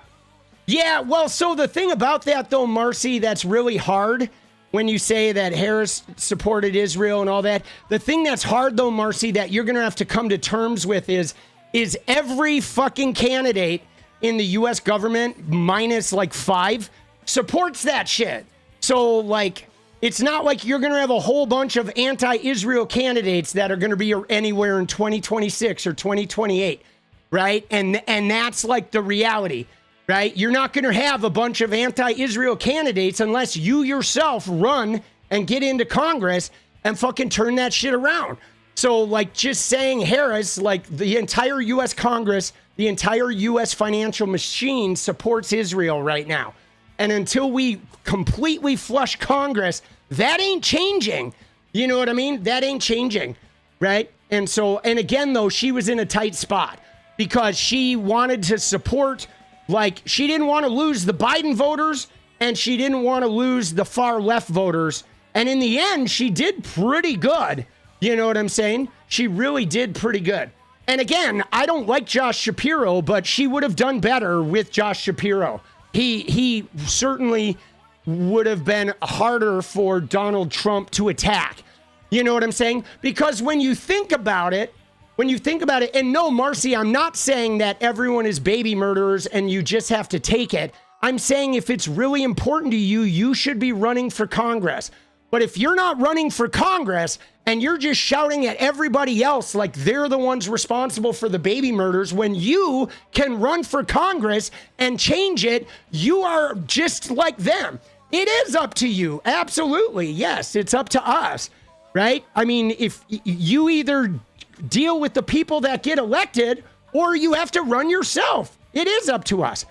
Yeah, well, so the thing about that though, 𝗙𝗎, that's really hard when you say that Harris supported Israel and all that. The thing that's hard though, 𝗙𝗎, that you're going to have to come to terms with is every fucking candidate in the US government minus like 5 supports that shit. So like, it's not like you're going to have a whole bunch of anti-Israel candidates that are going to be anywhere in 2026 or 2028, right? And that's like the reality, right? You're not going to have a bunch of anti-Israel candidates unless you yourself run and get into Congress and fucking turn that shit around. So like just saying Harris, like the entire US Congress, the entire US financial machine supports Israel right now. And until we completely flush Congress, that ain't changing. You know what I mean? That ain't changing, right? And so, and again, though, she was in a tight spot because she wanted to support, like, she didn't want to lose the Biden voters and she didn't want to lose the far left voters. And in the end, she did pretty good. You know what I'm saying? She really did pretty good. And again, I don't like Josh Shapiro, but she would have done better with Josh Shapiro. He certainly would have been harder for Donald Trump to attack. You know what I'm saying? Because when you think about it, and no, 𝗙𝗎, I'm not saying that everyone is baby murderers and you just have to take it. I'm saying if it's really important to you, you should be running for Congress. But if you're not running for Congress and you're just shouting at everybody else like they're the ones responsible for the baby murders, when you can run for Congress and change it, you are just like them. It is up to you. Absolutely. Yes, it's up to us, right? I mean, if you either deal with the people that get elected or you have to run yourself. It is up to us.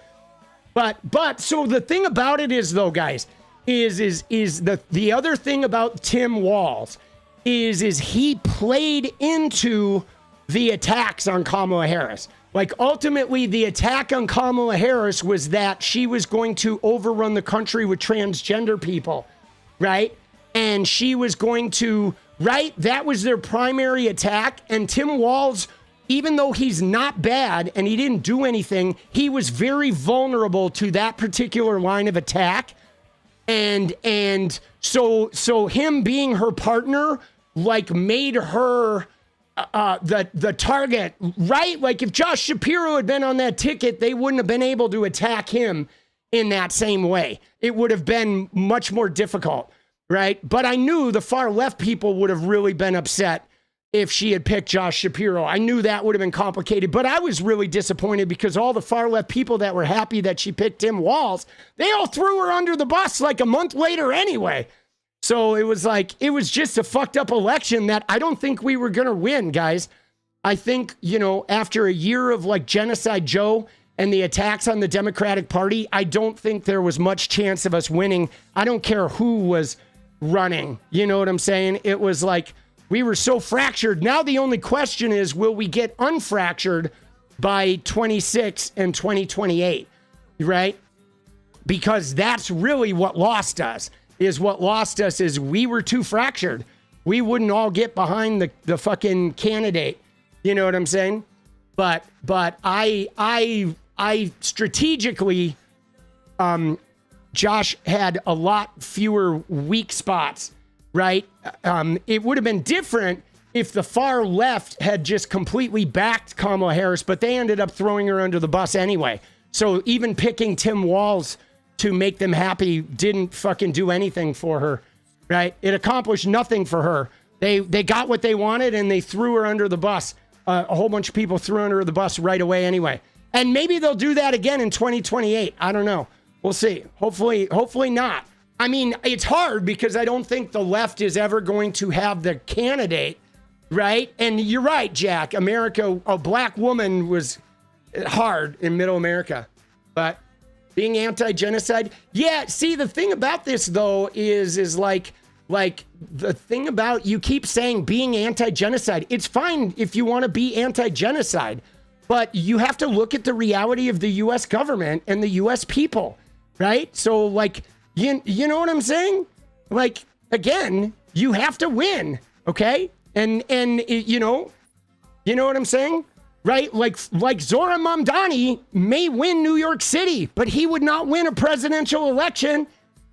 But so the thing about it is though, guys, is the other thing about Tim Walz is he played into the attacks on Kamala Harris. Like ultimately the attack on Kamala Harris was that she was going to overrun the country with transgender people, right? And she was going to, right? That was their primary attack. And Tim Walz, even though he's not bad and he didn't do anything, he was very vulnerable to that particular line of attack. And so him being her partner, like made her the target, right? Like if Josh Shapiro had been on that ticket, they wouldn't have been able to attack him in that same way. It would have been much more difficult, right? But I knew the far left people would have really been upset if she had picked Josh Shapiro. I knew that would have been complicated, but I was really disappointed because all the far left people that were happy that she picked Tim Walz, they all threw her under the bus like a month later anyway. So it was like, it was just a fucked up election that I don't think we were going to win, guys. I think, you know, after a year of like Genocide Joe and the attacks on the Democratic Party, I don't think there was much chance of us winning. I don't care who was running. You know what I'm saying? It was like, we were so fractured. Now the only question is, will we get unfractured by 26 and 2028, right? Because that's really what lost us, is we were too fractured. We wouldn't all get behind the fucking candidate. You know what I'm saying? But I strategically, Josh had a lot fewer weak spots. Right? It would have been different if the far left had just completely backed Kamala Harris, but they ended up throwing her under the bus anyway. So even picking Tim Walz to make them happy didn't fucking do anything for her, right? It accomplished nothing for her. They got what they wanted and they threw her under the bus. A whole bunch of people threw her under the bus right away anyway. And maybe they'll do that again in 2028. I don't know. We'll see. Hopefully not. I mean, it's hard because I don't think the left is ever going to have the candidate, right? And you're right, Jack. America, a black woman was hard in middle America. But being anti-genocide, yeah, see, the thing about this, though, is like the thing about, you keep saying being anti-genocide. It's fine if you want to be anti-genocide, but you have to look at the reality of the U.S. government and the U.S. people, right? So, like, you know what I'm saying? Like, again, you have to win, okay? And you know what I'm saying? Right? Like Zohran Mamdani may win New York City, but he would not win a presidential election.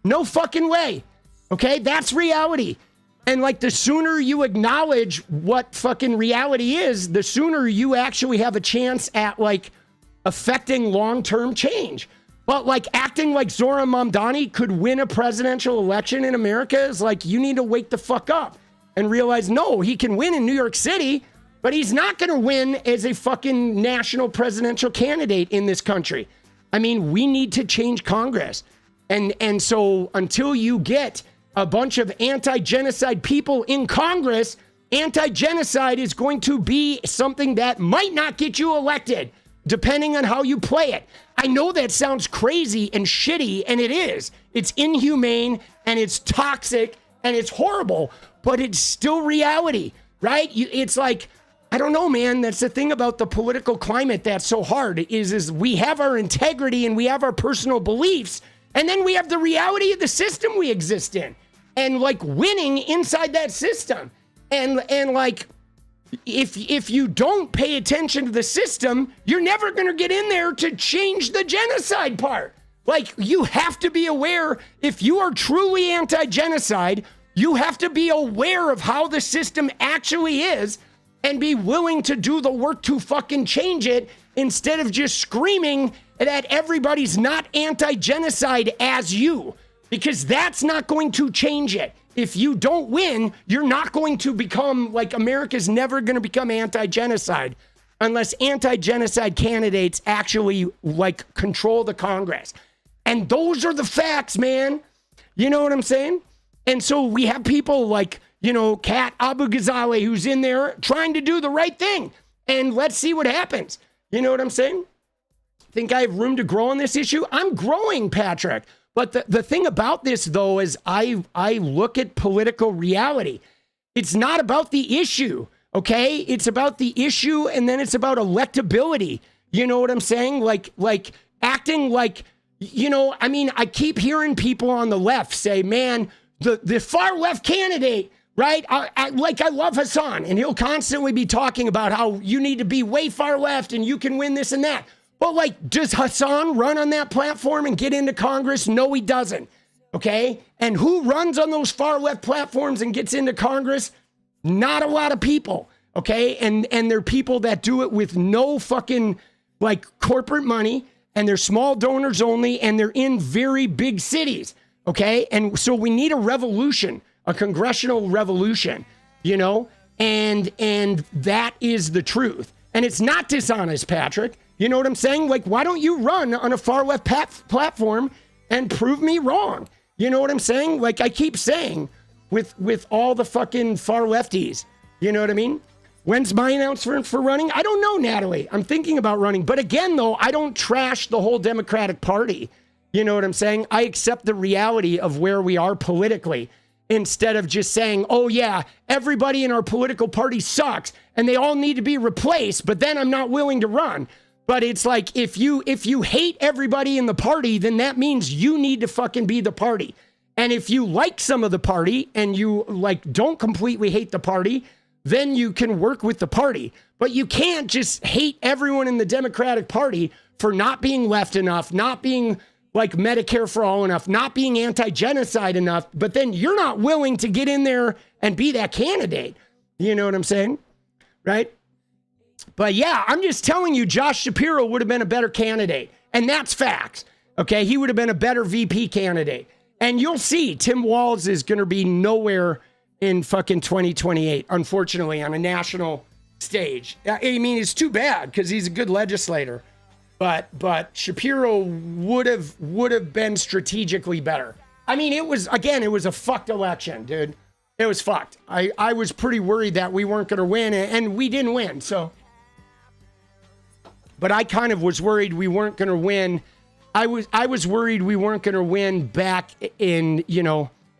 No fucking way. Okay? That's reality. And like, the sooner you acknowledge what fucking reality is, the sooner you actually have a chance at like affecting long-term change. But like, acting like Zohran Mamdani could win a presidential election in America is like, you need to wake the fuck up and realize, no, he can win in New York City, but he's not going to win as a fucking national presidential candidate in this country. I mean, we need to change Congress. And so until you get a bunch of anti-genocide people in Congress, anti-genocide is going to be something that might not get you elected, depending on how you play it. I know that sounds crazy and shitty, and it is. It's inhumane, and it's toxic, and it's horrible, but it's still reality, right? It's like, I don't know, man. That's the thing about the political climate that's so hard, is we have our integrity and we have our personal beliefs, and then we have the reality of the system we exist in, and like winning inside that system. And like, if you don't pay attention to the system, you're never going to get in there to change the genocide part. Like, you have to be aware, if you are truly anti-genocide, you have to be aware of how the system actually is and be willing to do the work to fucking change it, instead of just screaming that everybody's not anti-genocide as you, because that's not going to change it. If you don't win, you're not going to become, like, America's never going to become anti-genocide unless anti-genocide candidates actually, like, control the Congress. And those are the facts, man. You know what I'm saying? And so we have people like, Kat Abu-Ghazaleh, who's in there trying to do the right thing. And let's see what happens. You know what I'm saying? Think I have room to grow on this issue? I'm growing, Patrick. But the thing about this, though, is I look at political reality. It's not about the issue, okay? It's about the issue, and then it's about electability. You know what I'm saying? Like acting like, I keep hearing people on the left say, man, the far left candidate, right? I love Hassan, and he'll constantly be talking about how you need to be way far left and you can win this and that. But like, does Hassan run on that platform and get into Congress? No, he doesn't. Okay. And who runs on those far left platforms and gets into Congress? Not a lot of people. Okay. And they're people that do it with no fucking like corporate money, and they're small donors only, and they're in very big cities. Okay. And so we need a revolution, a congressional revolution, and that is the truth. And it's not dishonest, Patrick. You know what I'm saying? Like, why don't you run on a far left platform and prove me wrong? You know what I'm saying? Like I keep saying with all the fucking far lefties, you know what I mean? When's my announcement for running? I don't know, Natalie. I'm thinking about running. But again, though, I don't trash the whole Democratic Party. You know what I'm saying? I accept the reality of where we are politically, instead of just saying, oh yeah, everybody in our political party sucks and they all need to be replaced, but then I'm not willing to run. But it's like, if you hate everybody in the party, then that means you need to fucking be the party. And if you like some of the party and you like don't completely hate the party, then you can work with the party. But you can't just hate everyone in the Democratic Party for not being left enough, not being like Medicare for all enough, not being anti-genocide enough, but then you're not willing to get in there and be that candidate. You know what I'm saying? Right? But yeah, I'm just telling you, Josh Shapiro would have been a better candidate. And that's facts. Okay? He would have been a better VP candidate. And you'll see Tim Walz is going to be nowhere in fucking 2028, unfortunately, on a national stage. I mean, it's too bad because he's a good legislator. But Shapiro would have been strategically better. I mean, it was a fucked election, dude. It was fucked. I was pretty worried that we weren't going to win, and we didn't win, so. But I kind of was worried we weren't going to win. I was worried we weren't going to win back in,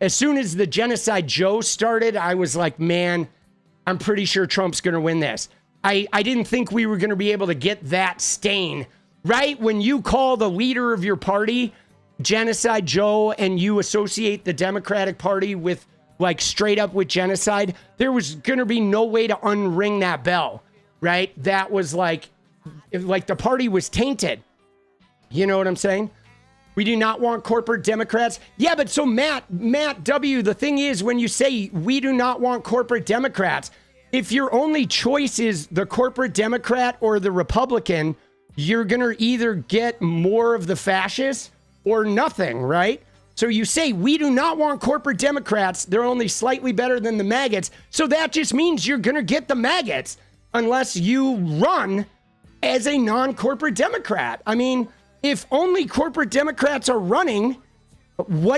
as soon as the Genocide Joe started, I was like, man, I'm pretty sure Trump's going to win this. I didn't think we were going to be able to get that stain, right? When you call the leader of your party Genocide Joe and you associate the Democratic Party with like straight up with genocide, there was going to be no way to unring that bell, right? That was like the party was tainted. You know what I'm saying? We do not want corporate Democrats. Yeah, but so Matt W., the thing is, when you say we do not want corporate Democrats, if your only choice is the corporate Democrat or the Republican, you're going to either get more of the fascists or nothing, right? So you say, we do not want corporate Democrats. They're only slightly better than the maggots. So that just means you're going to get the maggots unless you run as a non-corporate Democrat. I mean, if only corporate Democrats are running,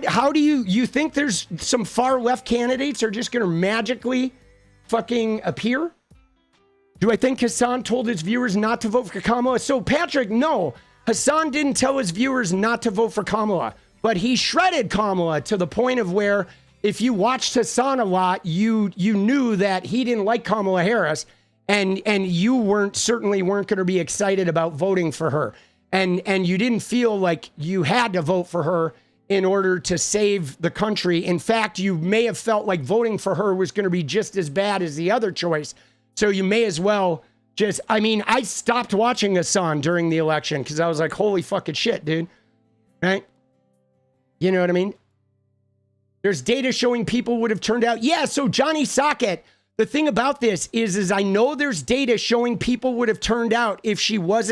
how do you think there's some far left candidates are just going to magically fucking appear? Do I think Hassan told his viewers not to vote for Kamala? So Patrick, no, Hassan didn't tell his viewers not to vote for Kamala, but he shredded Kamala to the point of where if you watched Hassan a lot, you knew that he didn't like Kamala Harris, and you certainly weren't going to be excited about voting for her. And you didn't feel like you had to vote for her in order to save the country. In fact, you may have felt like voting for her was going to be just as bad as the other choice. So you may as well I stopped watching Hassan during the election because I was like, holy fucking shit, dude. Right? You know what I mean? There's data showing people would have turned out. Yeah, so Johnny Socket, the thing about this is I know there's data showing people would have turned out if she was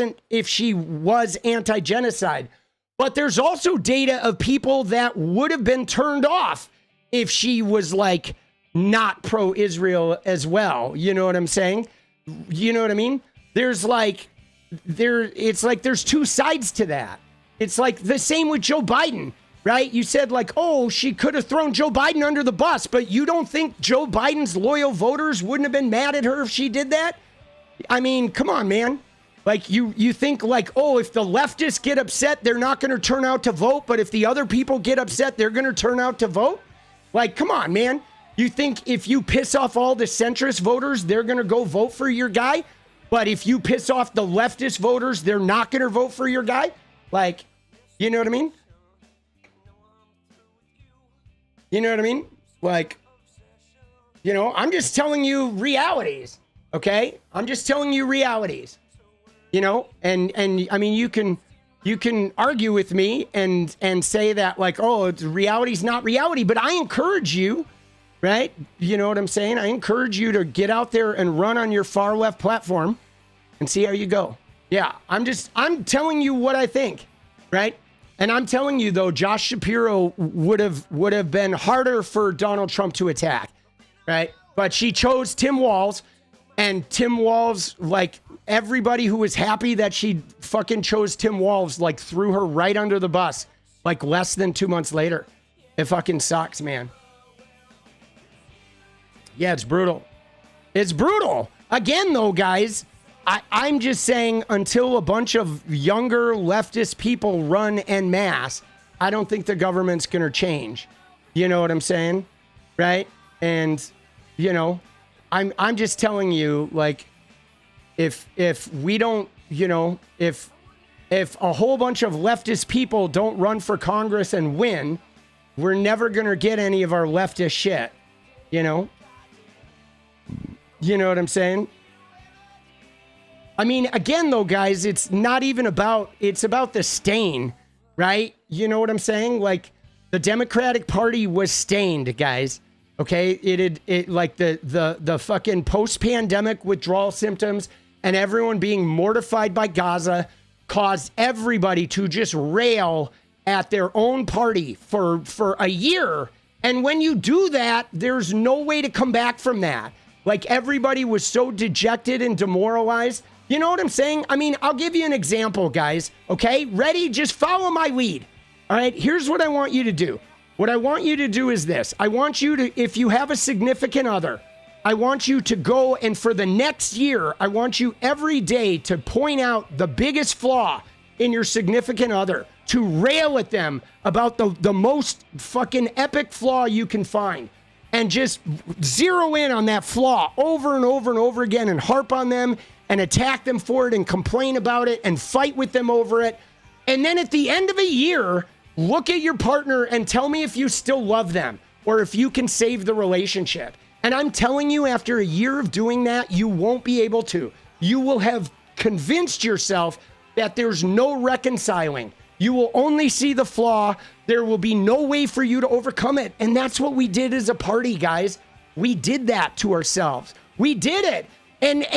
anti-genocide. But there's also data of people that would have been turned off if she was like not pro-Israel as well. You know what I'm saying? You know what I mean? It's like there's two sides to that. It's like the same with Joe Biden, right? You said like, oh, she could have thrown Joe Biden under the bus, but you don't think Joe Biden's loyal voters wouldn't have been mad at her if she did that? I mean, come on, man. Like you think like, oh, if the leftists get upset, they're not going to turn out to vote. But if the other people get upset, they're going to turn out to vote. Like, come on, man. You think if you piss off all the centrist voters, they're going to go vote for your guy? But if you piss off the leftist voters, they're not going to vote for your guy? Like, you know what I mean? You know what I mean? Like, I'm just telling you realities, okay? I'm just telling you realities, and I mean, you can argue with me and say that like, oh, reality's not reality, but I encourage you, right? You know what I'm saying? I encourage you to get out there and run on your far left platform and see how you go. Yeah, I'm telling you what I think, right? And I'm telling you though, Josh Shapiro would have been harder for Donald Trump to attack, right? But she chose Tim Walz, and Tim Walz, like everybody who was happy that she fucking chose Tim Walz, like threw her right under the bus, like less than 2 months later. It fucking sucks, man. Yeah, it's brutal. It's brutal. Again, though, guys, I'm just saying until a bunch of younger leftist people run en masse, I don't think the government's going to change. You know what I'm saying? Right? And, I'm just telling you, like, if we don't, if a whole bunch of leftist people don't run for Congress and win, we're never going to get any of our leftist shit, You know what I'm saying? I mean, again, though, guys, it's not even about, it's about the stain, right? You know what I'm saying? Like, the Democratic Party was stained, guys. Okay? It like the fucking post-pandemic withdrawal symptoms and everyone being mortified by Gaza caused everybody to just rail at their own party for a year. And when you do that, there's no way to come back from that. Like, everybody was so dejected and demoralized. You know what I'm saying? I mean, I'll give you an example, guys. Okay? Ready? Just follow my lead. All right? Here's what I want you to do. What I want you to do is this. I want you to, if you have a significant other, I want you to go and for the next year, I want you every day to point out the biggest flaw in your significant other, to rail at them about the most fucking epic flaw you can find, and just zero in on that flaw over and over and over again and harp on them and attack them for it and complain about it and fight with them over it. And then at the end of a year, look at your partner and tell me if you still love them or if you can save the relationship. And I'm telling you, after a year of doing that, you won't be able to. You will have convinced yourself that there's no reconciling. You will only see the flaw. There will be no way for you to overcome it. And that's what we did as a party, guys. We did that to ourselves. We did it. And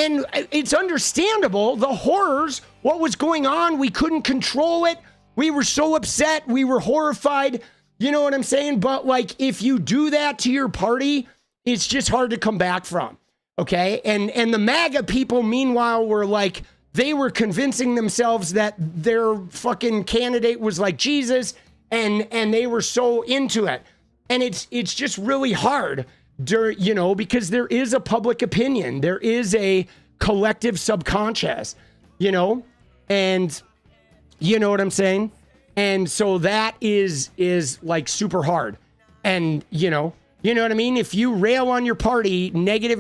it's understandable, the horrors, what was going on, we couldn't control it. We were so upset. We were horrified. You know what I'm saying? But like, if you do that to your party, it's just hard to come back from, okay? And the MAGA people, meanwhile, were like, they were convincing themselves that their fucking candidate was like Jesus, and they were so into it. And it's just really hard, you know, because there is a public opinion. There is a collective subconscious, you know? And you know what I'm saying? And so that is like super hard. And, you know what I mean? If you rail on your party negative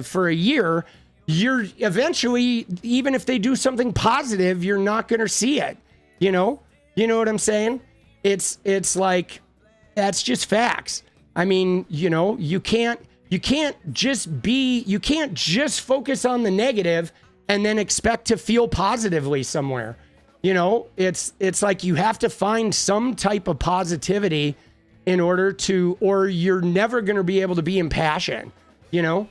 for a year, you're eventually, even if they do something positive, you're not going to see it. You know what I'm saying? It's like, that's just facts. I mean, you know, you can't just focus on the negative and then expect to feel positively somewhere. You know, it's like you have to find some type of positivity in order to, or you're never going to be able to be impassioned, you know?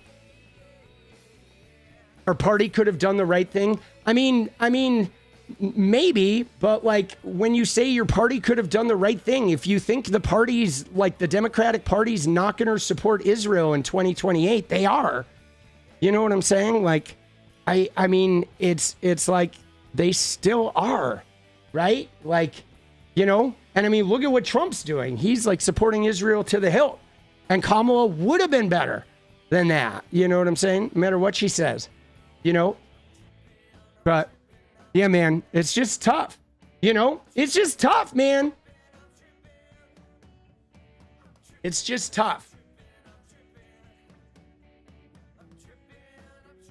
Our party could have done the right thing. I mean, maybe, but like when you say your party could have done the right thing, if you think the party's, like the Democratic Party's not going to support Israel in 2028, they are. You know what I'm saying? Like, I mean, it's like they still are, right? Like, you know? And I mean, look at what Trump's doing. He's like supporting Israel to the hilt. And Kamala would have been better than that. You know what I'm saying? No matter what she says, you know? But yeah, man, it's just tough. You know? It's just tough, man. It's just tough.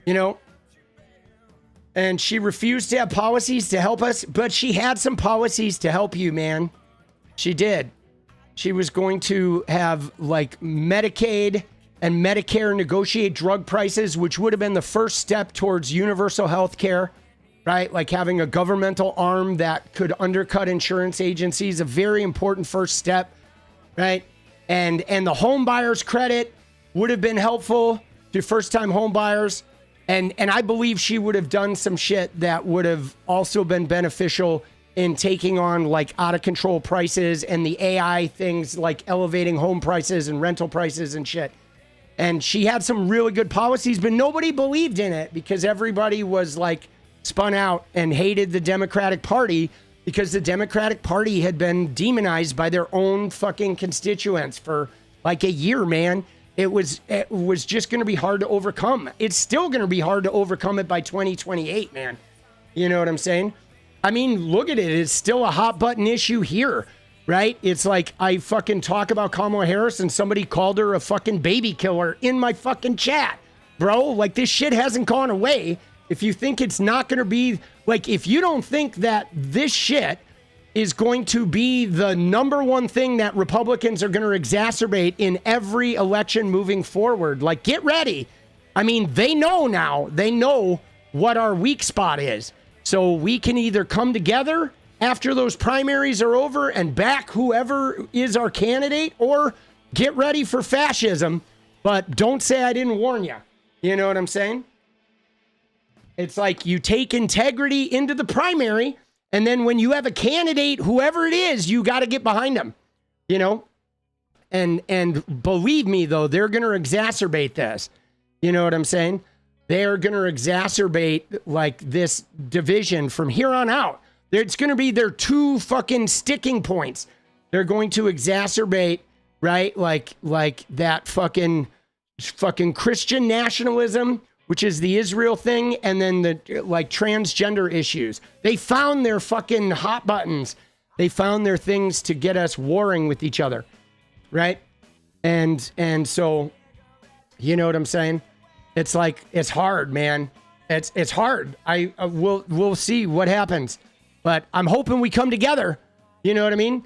You know? And she refused to have policies to help us, but she had some policies to help you, man. She did. She was going to have like Medicaid and Medicare negotiate drug prices, which would have been the first step towards universal health care, right? Like having a governmental arm that could undercut insurance agencies, a very important first step, right? And the home buyers credit would have been helpful to first-time home buyers. And I believe she would have done some shit that would have also been beneficial in taking on like out of control prices and the AI things like elevating home prices and rental prices and shit. And she had some really good policies, but nobody believed in it because everybody was like spun out and hated the Democratic Party because the Democratic Party had been demonized by their own fucking constituents for like a year, man. It was just going to be hard to overcome. It's still going to be hard to overcome it by 2028, man. You know what I'm saying? I mean, look at it. It's still a hot button issue here, right? It's like I fucking talk about Kamala Harris and somebody called her a fucking baby killer in my fucking chat, bro. Like this shit hasn't gone away. If you think it's not going to be like, if you don't think that this shit is going to be the number one thing that Republicans are going to exacerbate in every election moving forward, like get ready. I mean, they know now, they know what our weak spot is. So we can either come together after those primaries are over and back whoever is our candidate, or get ready for fascism, but don't say I didn't warn you. You know what I'm saying? It's like you take integrity into the primary, and then when you have a candidate, whoever it is, you got to get behind them, you know? And believe me, though, they're going to exacerbate this. You know what I'm saying? They're going to exacerbate like this division from here on out. It's going to be their two fucking sticking points. They're going to exacerbate, right? Like that fucking Christian nationalism, which is the Israel thing, and then the like transgender issues. They found their fucking hot buttons. They found their things to get us warring with each other, right? And so, you know what I'm saying? It's like, it's hard, man. It's hard. We'll see what happens, but I'm hoping we come together. You know what I mean?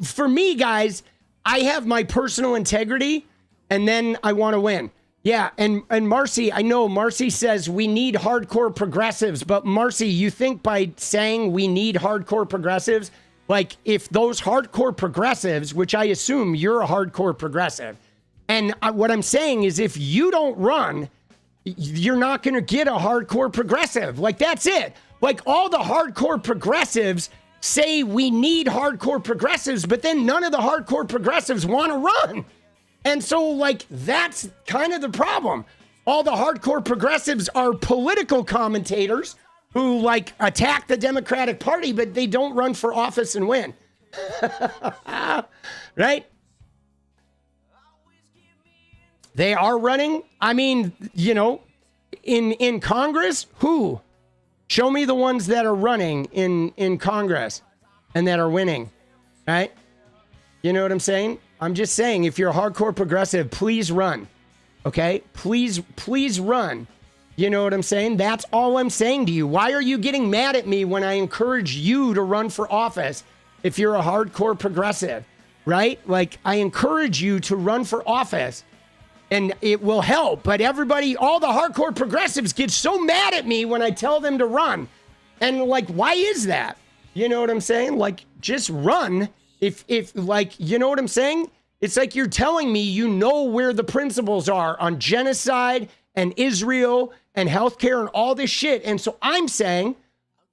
For me, guys, I have my personal integrity, and then I want to win. Yeah, and Marcy, I know Marcy says we need hardcore progressives, but Marcy, you think by saying we need hardcore progressives, like if those hardcore progressives, which I assume you're a hardcore progressive, and what I'm saying is if you don't run, you're not going to get a hardcore progressive. Like that's it. Like all the hardcore progressives say we need hardcore progressives, but then none of the hardcore progressives want to run. And so, like, that's kind of the problem. All the hardcore progressives are political commentators who, like, attack the Democratic Party, but they don't run for office and win. Right? They are running. I mean, you know, in Congress, who? Show me the ones that are running in Congress and that are winning, right? You know what I'm saying? I'm just saying, if you're a hardcore progressive, please run, okay? Please run. You know what I'm saying? That's all I'm saying to you. Why are you getting mad at me when I encourage you to run for office if you're a hardcore progressive, right? Like, I encourage you to run for office, and it will help. But everybody, all the hardcore progressives get so mad at me when I tell them to run. And, like, why is that? You know what I'm saying? Like, just run. If like, you know what I'm saying? It's like you're telling me you know where the principles are on genocide and Israel and healthcare and all this shit. And so I'm saying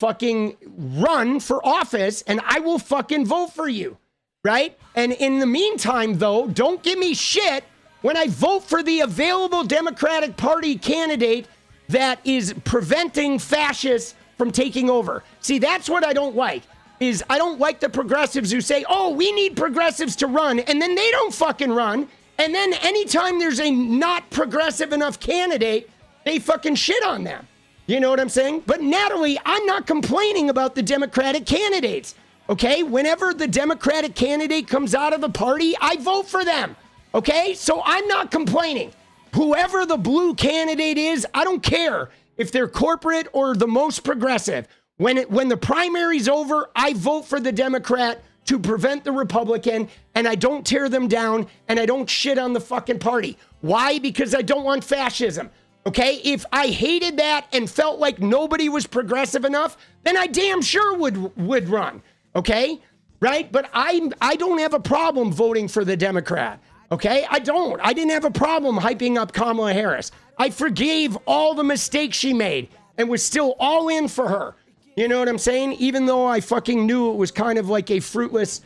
fucking run for office and I will fucking vote for you, right? And in the meantime, though, don't give me shit when I vote for the available Democratic Party candidate that is preventing fascists from taking over. See, that's what I don't like. Is I don't like the progressives who say, oh, we need progressives to run, and then they don't fucking run. And then anytime there's a not progressive enough candidate, they fucking shit on them. You know what I'm saying? But Natalie, I'm not complaining about the Democratic candidates, okay? Whenever the Democratic candidate comes out of the party, I vote for them, okay? So I'm not complaining. Whoever the blue candidate is, I don't care if they're corporate or the most progressive. When the primary's over, I vote for the Democrat to prevent the Republican, and I don't tear them down, and I don't shit on the fucking party. Why? Because I don't want fascism, okay? If I hated that and felt like nobody was progressive enough, then I damn sure would run, okay? Right? But I don't have a problem voting for the Democrat, okay? I don't. I didn't have a problem hyping up Kamala Harris. I forgave all the mistakes she made and was still all in for her. You know what I'm saying? Even though I fucking knew it was kind of like a fruitless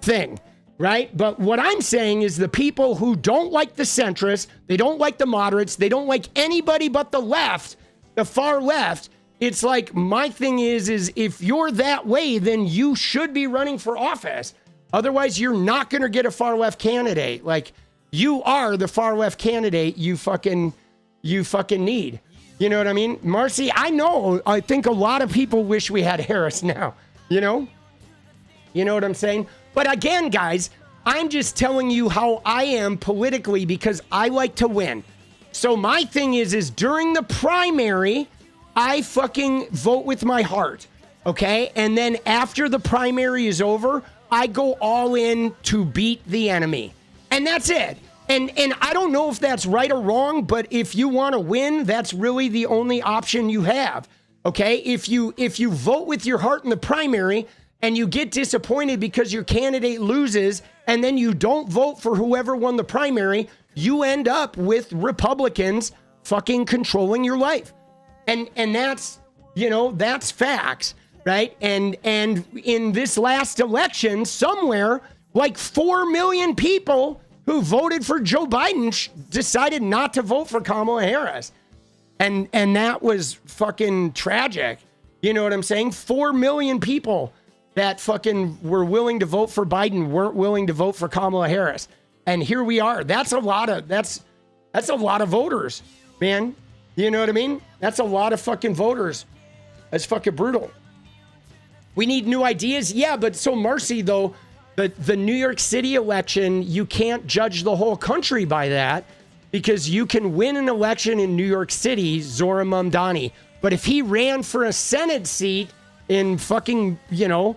thing, right? But what I'm saying is the people who don't like the centrists, they don't like the moderates, they don't like anybody but the left, the far left. It's like my thing is if you're that way, then you should be running for office. Otherwise, you're not going to get a far left candidate. Like you are the far left candidate you fucking need. You know what I mean? Marcy, I know. I think a lot of people wish we had Harris now, you know? You know what I'm saying? But again, guys, I'm just telling you how I am politically because I like to win. So my thing is during the primary, I fucking vote with my heart, okay? And then after the primary is over, I go all in to beat the enemy. And that's it. And I don't know if that's right or wrong, but if you want to win, that's really the only option you have. Okay? If you vote with your heart in the primary and you get disappointed because your candidate loses and then you don't vote for whoever won the primary, you end up with Republicans fucking controlling your life. And that's, you know, that's facts, right? And in this last election, somewhere like 4 million people who voted for Joe Biden decided not to vote for Kamala Harris. And that was fucking tragic. You know what I'm saying? 4 million people that fucking were willing to vote for Biden weren't willing to vote for Kamala Harris. And here we are. That's a lot of voters, man. You know what I mean? That's a lot of fucking voters. That's fucking brutal. We need new ideas. Yeah, but so Marcy, though, the New York City election, you can't judge the whole country by that, because you can win an election in New York City, Zohran Mamdani. But if he ran for a Senate seat in fucking, if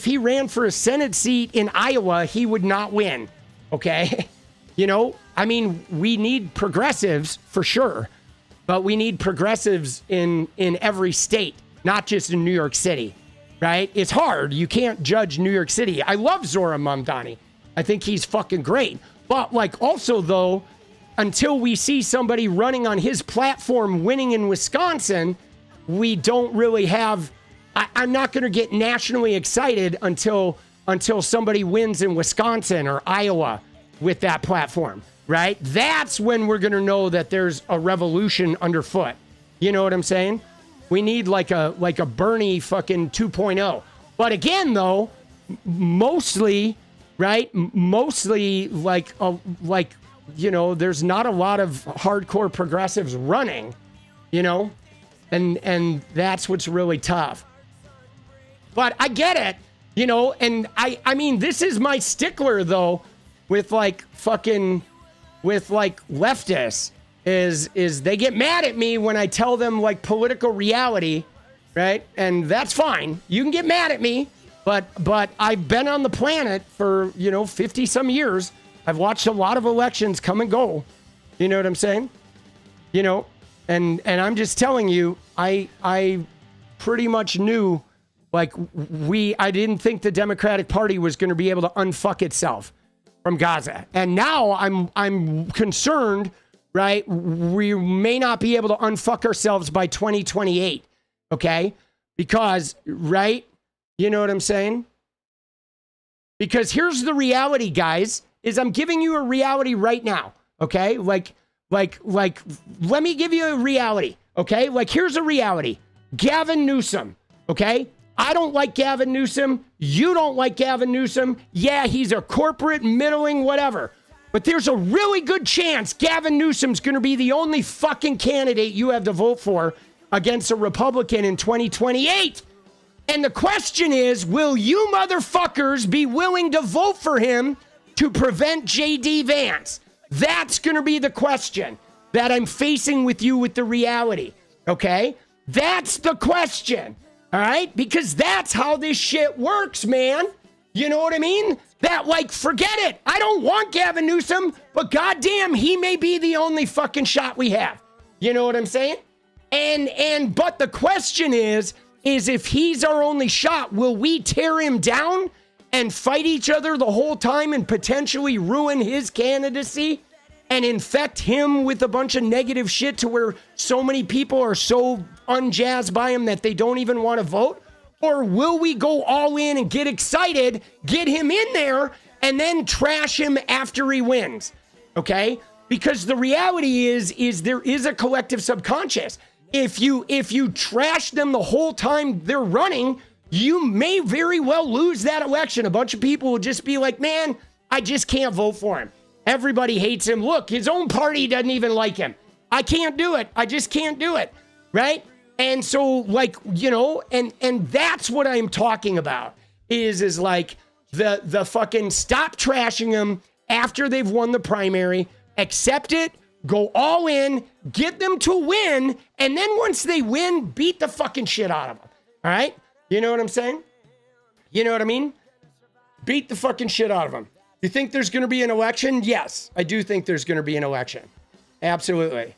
he ran for a Senate seat in Iowa, he would not win. Okay? We need progressives for sure, but we need progressives in every state, not just in New York City, right? It's hard. You can't judge New York City. I love Zohran Mamdani. I think he's fucking great. But also though, until we see somebody running on his platform winning in Wisconsin, we don't really have, I'm not going to get nationally excited until somebody wins in Wisconsin or Iowa with that platform, right? That's when we're going to know that there's a revolution underfoot. You know what I'm saying? We need like a Bernie fucking 2.0. But again, though, mostly, right? Mostly there's not a lot of hardcore progressives running, and that's what's really tough. But I get it, and I mean, this is my stickler though, with leftists is they get mad at me when I tell them political reality, right? And that's fine. You can get mad at me, but I've been on the planet for, 50 some years. I've watched a lot of elections come and go. You know what I'm saying? And I'm just telling you, I pretty much knew I didn't think the Democratic Party was going to be able to unfuck itself from Gaza. And now I'm concerned, right? We may not be able to unfuck ourselves by 2028. Okay? Because, right? You know what I'm saying? Because here's the reality, guys, is I'm giving you a reality right now. Okay? Let me give you a reality. Okay? Here's a reality. Gavin Newsom. Okay? I don't like Gavin Newsom. You don't like Gavin Newsom. Yeah, he's a corporate, middling, whatever. But there's a really good chance Gavin Newsom's going to be the only fucking candidate you have to vote for against a Republican in 2028. And the question is, will you motherfuckers be willing to vote for him to prevent J.D. Vance? That's going to be the question that I'm facing with you with the reality. Okay? That's the question. All right? Because that's how this shit works, man. You know what I mean? That, forget it. I don't want Gavin Newsom, but goddamn, he may be the only fucking shot we have. You know what I'm saying? But the question is if he's our only shot, will we tear him down and fight each other the whole time and potentially ruin his candidacy and infect him with a bunch of negative shit to where so many people are so unjazzed by him that they don't even want to vote? Or will we go all in and get excited, get him in there, and then trash him after he wins? Okay? Because the reality is there is a collective subconscious. If you trash them the whole time they're running, you may very well lose that election. A bunch of people will just be like, man, I just can't vote for him. Everybody hates him. Look, his own party doesn't even like him. I can't do it. I just can't do it. Right? And so, and that's what I'm talking about is the fucking stop trashing them after they've won the primary, accept it, go all in, get them to win, and then once they win, beat the fucking shit out of them. All right? You know what I'm saying? You know what I mean? Beat the fucking shit out of them. You think there's going to be an election? Yes, I do think there's going to be an election. Absolutely.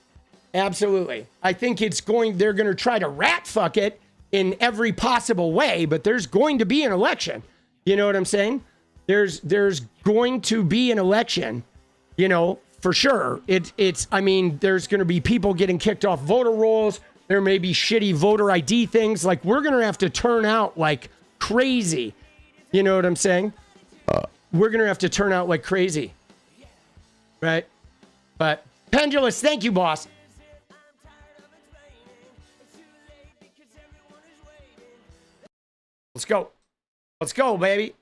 Absolutely. I think they're going to try to rat fuck it in every possible way, but there's going to be an election. You know what I'm saying? There's going to be an election, for sure. There's going to be people getting kicked off voter rolls. There may be shitty voter ID things. We're going to have to turn out like crazy. You know what I'm saying? We're going to have to turn out like crazy. Right? But Pendulous, thank you, boss. go. Let's go, baby.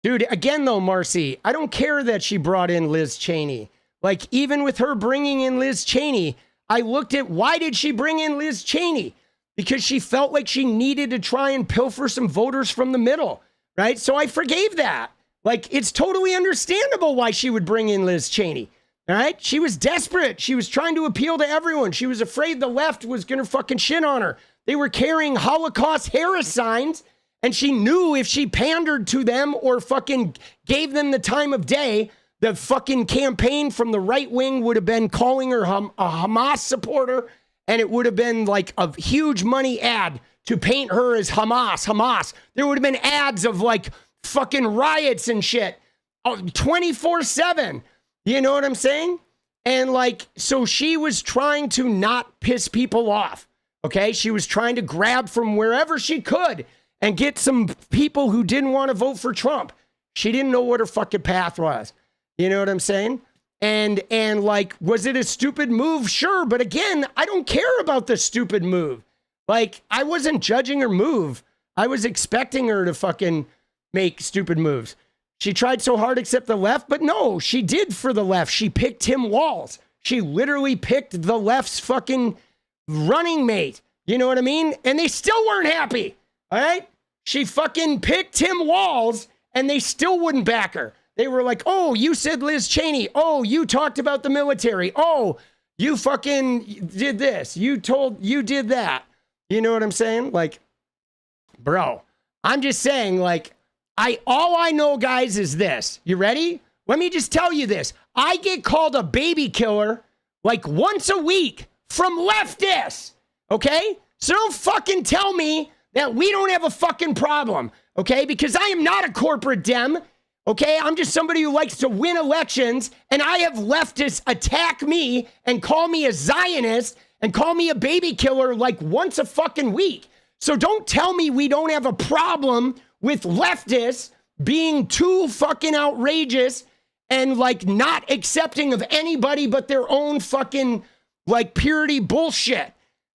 Dude, again, though, Marcy, I don't care that she brought in Liz Cheney. Like, even with her bringing in Liz Cheney, I looked at why did she bring in Liz Cheney? Because she felt like she needed to try and pilfer some voters from the middle, right? So I forgave that. Like, it's totally understandable why she would bring in Liz Cheney, all right? She was desperate. She was trying to appeal to everyone. She was afraid the left was going to fucking shit on her. They were carrying Holocaust Harris signs, and she knew if she pandered to them or fucking gave them the time of day, the fucking campaign from the right wing would have been calling her a Hamas supporter, and it would have been like a huge money ad to paint her as Hamas. There would have been ads of like fucking riots and shit 24/7. You know what I'm saying? And like, so she was trying to not piss people off. Okay. She was trying to grab from wherever she could and get some people who didn't want to vote for Trump. She didn't know what her fucking path was. You know what I'm saying? And like, was it a stupid move? Sure. But again, I don't care about the stupid move. Like, I wasn't judging her move. I was expecting her to fucking make stupid moves. She tried so hard except the left, but no, she did for the left. She picked Tim Walz. She literally picked the left's fucking running mate. You know what I mean? And they still weren't happy. All right? She fucking picked Tim Walz and they still wouldn't back her. They were like, oh, you said Liz Cheney. Oh, you talked about the military. Oh, you fucking did this. You did that. You know what I'm saying? Like, bro, I'm just saying, like, all I know, guys, is this. You ready? Let me just tell you this. I get called a baby killer like once a week from leftists. Okay? So don't fucking tell me that we don't have a fucking problem. Okay? Because I am not a corporate dem. Okay? I'm just somebody who likes to win elections, and I have leftists attack me and call me a Zionist and call me a baby killer like once a fucking week. So don't tell me we don't have a problem with leftists being too fucking outrageous and like not accepting of anybody but their own fucking like purity bullshit.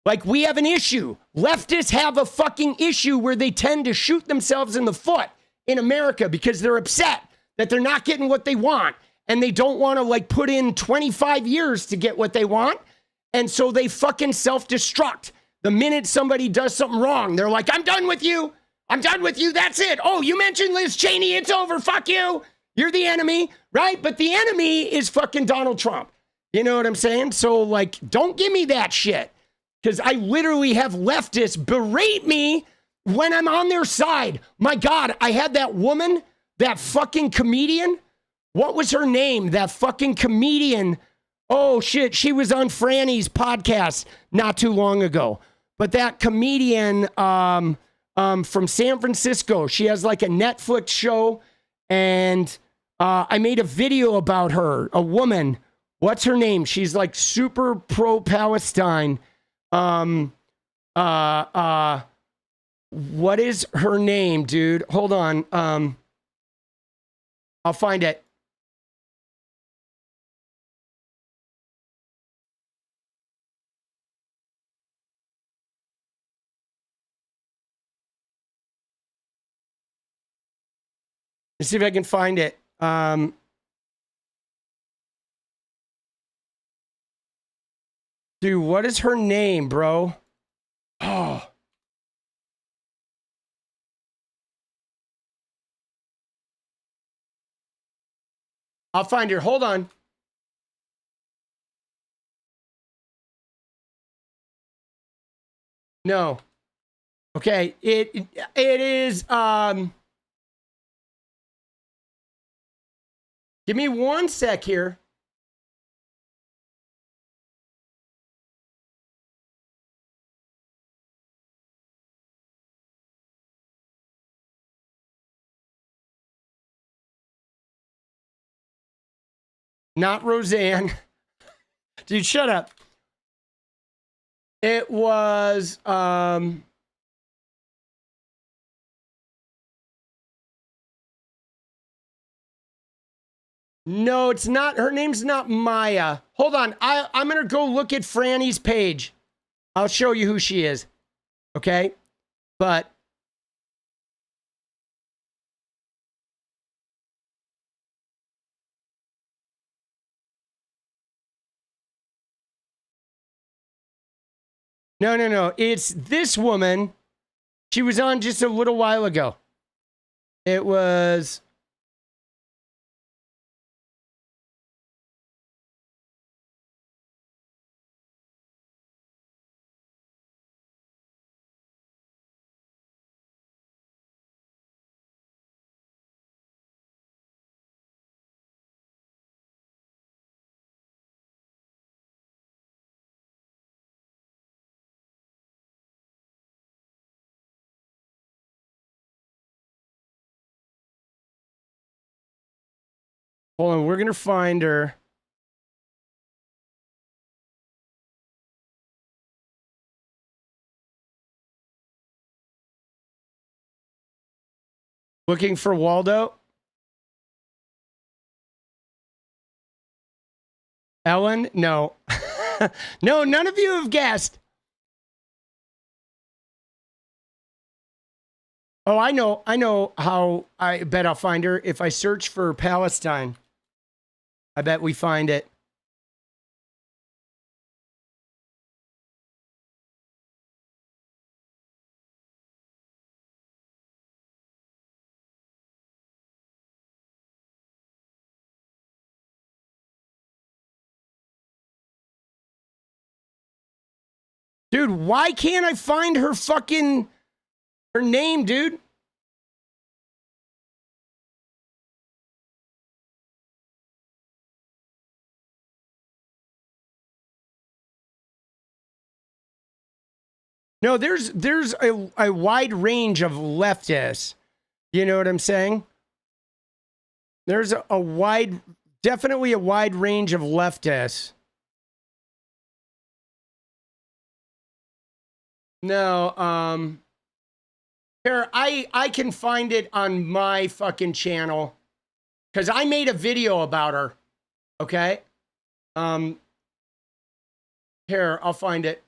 Like, we have an issue. Leftists have a fucking issue where they tend to shoot themselves in the foot in America because they're upset that they're not getting what they want and they don't want to like put in 25 years to get what they want. And so they fucking self-destruct. The minute somebody does something wrong, they're like, I'm done with you. I'm done with you. That's it. Oh, you mentioned Liz Cheney. It's over. Fuck you. You're the enemy, right? But the enemy is fucking Donald Trump. You know what I'm saying? So, like, don't give me that shit. Because I literally have leftists berate me when I'm on their side. My God, I had that woman, that fucking comedian. What was her name? That fucking comedian. Oh, shit. She was on Franny's podcast not too long ago. But that comedian from San Francisco, she has like a Netflix show. And I made a video about her, a woman. What's her name? She's like super pro-Palestine. What is her name, dude? Hold on. I'll find it. Let's see if I can find it. Dude, what is her name, bro? Oh. I'll find her. Hold on. No. Okay. It is give me one sec here. Not Roseanne. Dude, shut up. It was no, it's not. Her name's not Maya. hold on. I'm going to go look at Franny's page. I'll show you who she is. Okay? But no. It's this woman. She was on just a little while ago. It was... Hold on, we're going to find her. Looking for Waldo? Ellen? No. No, none of you have guessed. Oh, I know how. I bet I'll find her if I search for Palestine. I bet we find it. Dude, why can't I find her name, dude? No, there's a wide range of leftists. You know what I'm saying? There's definitely a wide range of leftists. No, here, I can find it on my fucking channel. Because I made a video about her. Okay? Here, I'll find it.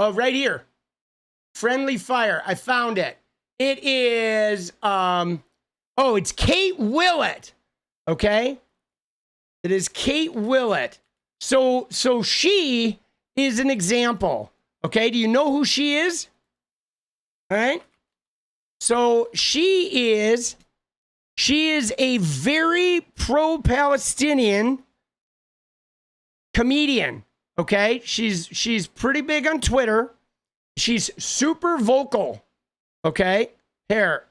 Oh, right here. Friendly Fire. I found it. It is, it's Kate Willett. Okay? It is Kate Willett. So she is an example. Okay? Do you know who she is? All right? So she is a very pro-Palestinian comedian. Okay, she's pretty big on Twitter. She's super vocal. Okay, here.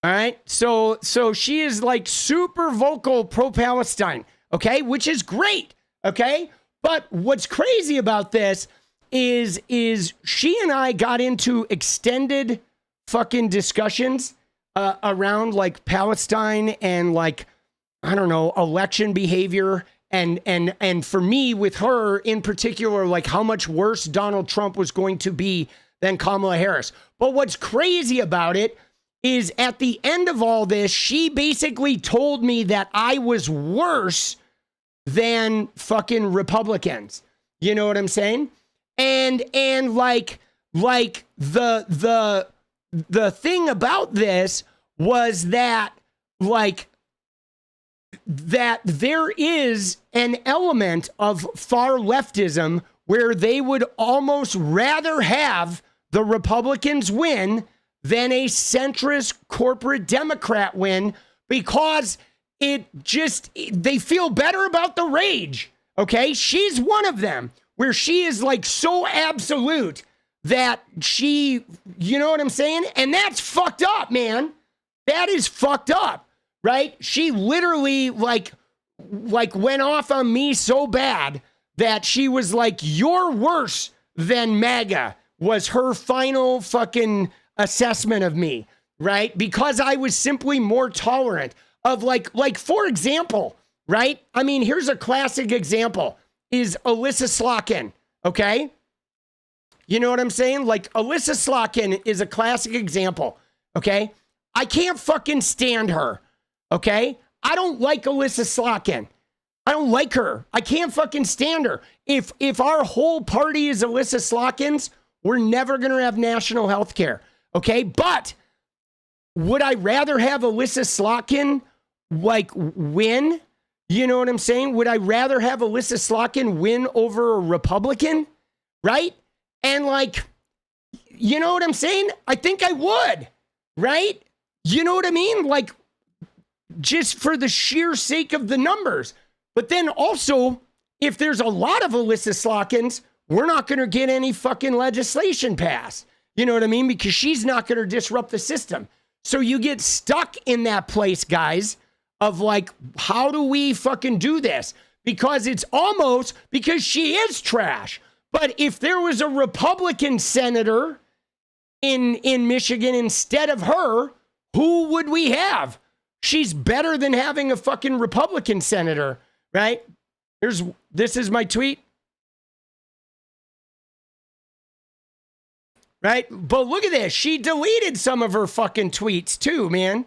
All right, so she is like super vocal pro-Palestine. Okay, which is great. Okay, but what's crazy about this is she and I got into extended fucking discussions around like Palestine and like, I don't know, election behavior. And for me, with her in particular, like how much worse Donald Trump was going to be than Kamala Harris. But what's crazy about it is at the end of all this, she basically told me that I was worse than fucking Republicans. You know what I'm saying? And like the thing about this was that like that there is an element of far leftism where they would almost rather have the Republicans win than a centrist corporate Democrat win because they feel better about the rage. Okay. She's one of them where she is like so absolute that you know what I'm saying? And that's fucked up, man. That is fucked up. right? She literally like went off on me so bad that she was like, you're worse than Maga, was her final fucking assessment of me, right? Because I was simply more tolerant of like for example, right? I mean, here's a classic example is 𝗙𝗚𝗡𝗏𝗏, okay? You know what I'm saying? Like 𝗙𝗚𝗡𝗏𝗏 is a classic example, okay? I can't fucking stand her, okay? I don't like 𝗙𝗚𝗡𝗏𝗏. I don't like her. I can't fucking stand her. If our whole party is 𝗙𝗚𝗡𝗏𝗏's, we're never going to have national health care, okay? But would I rather have 𝗙𝗚𝗡𝗏𝗏 like win? You know what I'm saying? Would I rather have 𝗙𝗚𝗡𝗏𝗏 win over a Republican, right? And like, you know what I'm saying? I think I would, right? You know what I mean? Like, just for the sheer sake of the numbers. But then also, if there's a lot of 𝗙𝗚𝗡𝗏𝗏s, we're not going to get any fucking legislation passed. You know what I mean? Because she's not going to disrupt the system. So you get stuck in that place, guys, of like, how do we fucking do this? Because it's almost, because she is trash. But if there was a Republican senator in Michigan instead of her, who would we have? She's better than having a fucking Republican senator, right? This is my tweet. Right? But look at this. She deleted some of her fucking tweets too, man.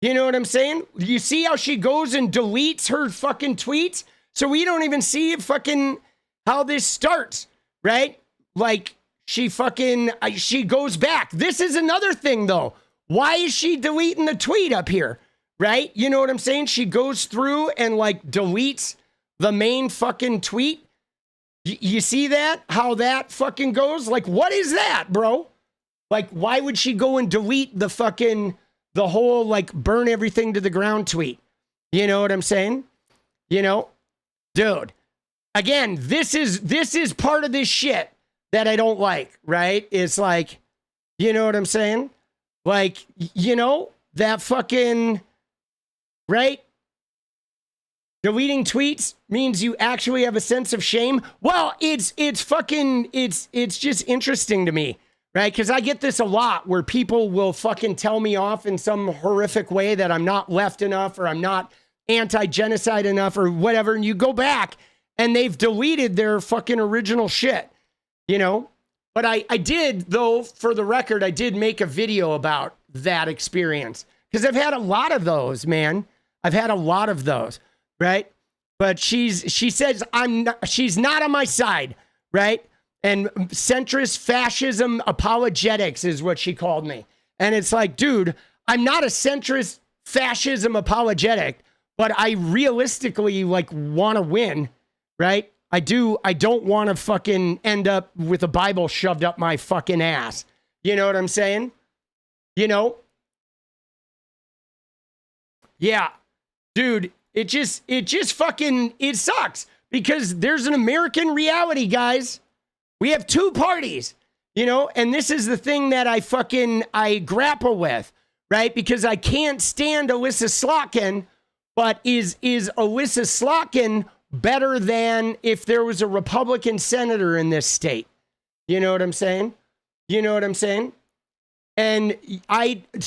You know what I'm saying? You see how she goes and deletes her fucking tweets? So we don't even see fucking how this starts, right? Like she goes back. This is another thing though. Why is she deleting the tweet up here? Right? You know what I'm saying? She goes through and like deletes the main fucking tweet. You see that? How that fucking goes? Like, what is that, bro? Like, why would she go and delete the whole, like, burn everything to the ground tweet? You know what I'm saying? You know? Dude. Again, this is part of this shit that I don't like, right? It's like, you know what I'm saying? Like, you know, that fucking, right? Deleting tweets means you actually have a sense of shame. Well, it's just interesting to me, right? Because I get this a lot where people will fucking tell me off in some horrific way that I'm not left enough or I'm not anti-genocide enough or whatever. And you go back and they've deleted their fucking original shit, you know? But I did, though, for the record, I did make a video about that experience because I've had a lot of those, man. I've had a lot of those. Right? But she says she's not on my side, right? And centrist fascism apologetics is what she called me. And it's like, dude, I'm not a centrist fascism apologetic, but I realistically like want to win, right? I don't want to fucking end up with a Bible shoved up my fucking ass. You know what I'm saying? You know? Yeah. Dude, it just fucking, it sucks because there's an American reality, guys. We have two parties, you know, and this is the thing that I grapple with, right? Because I can't stand 𝗙𝗚𝗡𝗏𝗏, but is 𝗙𝗚𝗡𝗏𝗏 better than if there was a Republican senator in this state? You know what I'm saying? You know what I'm saying? And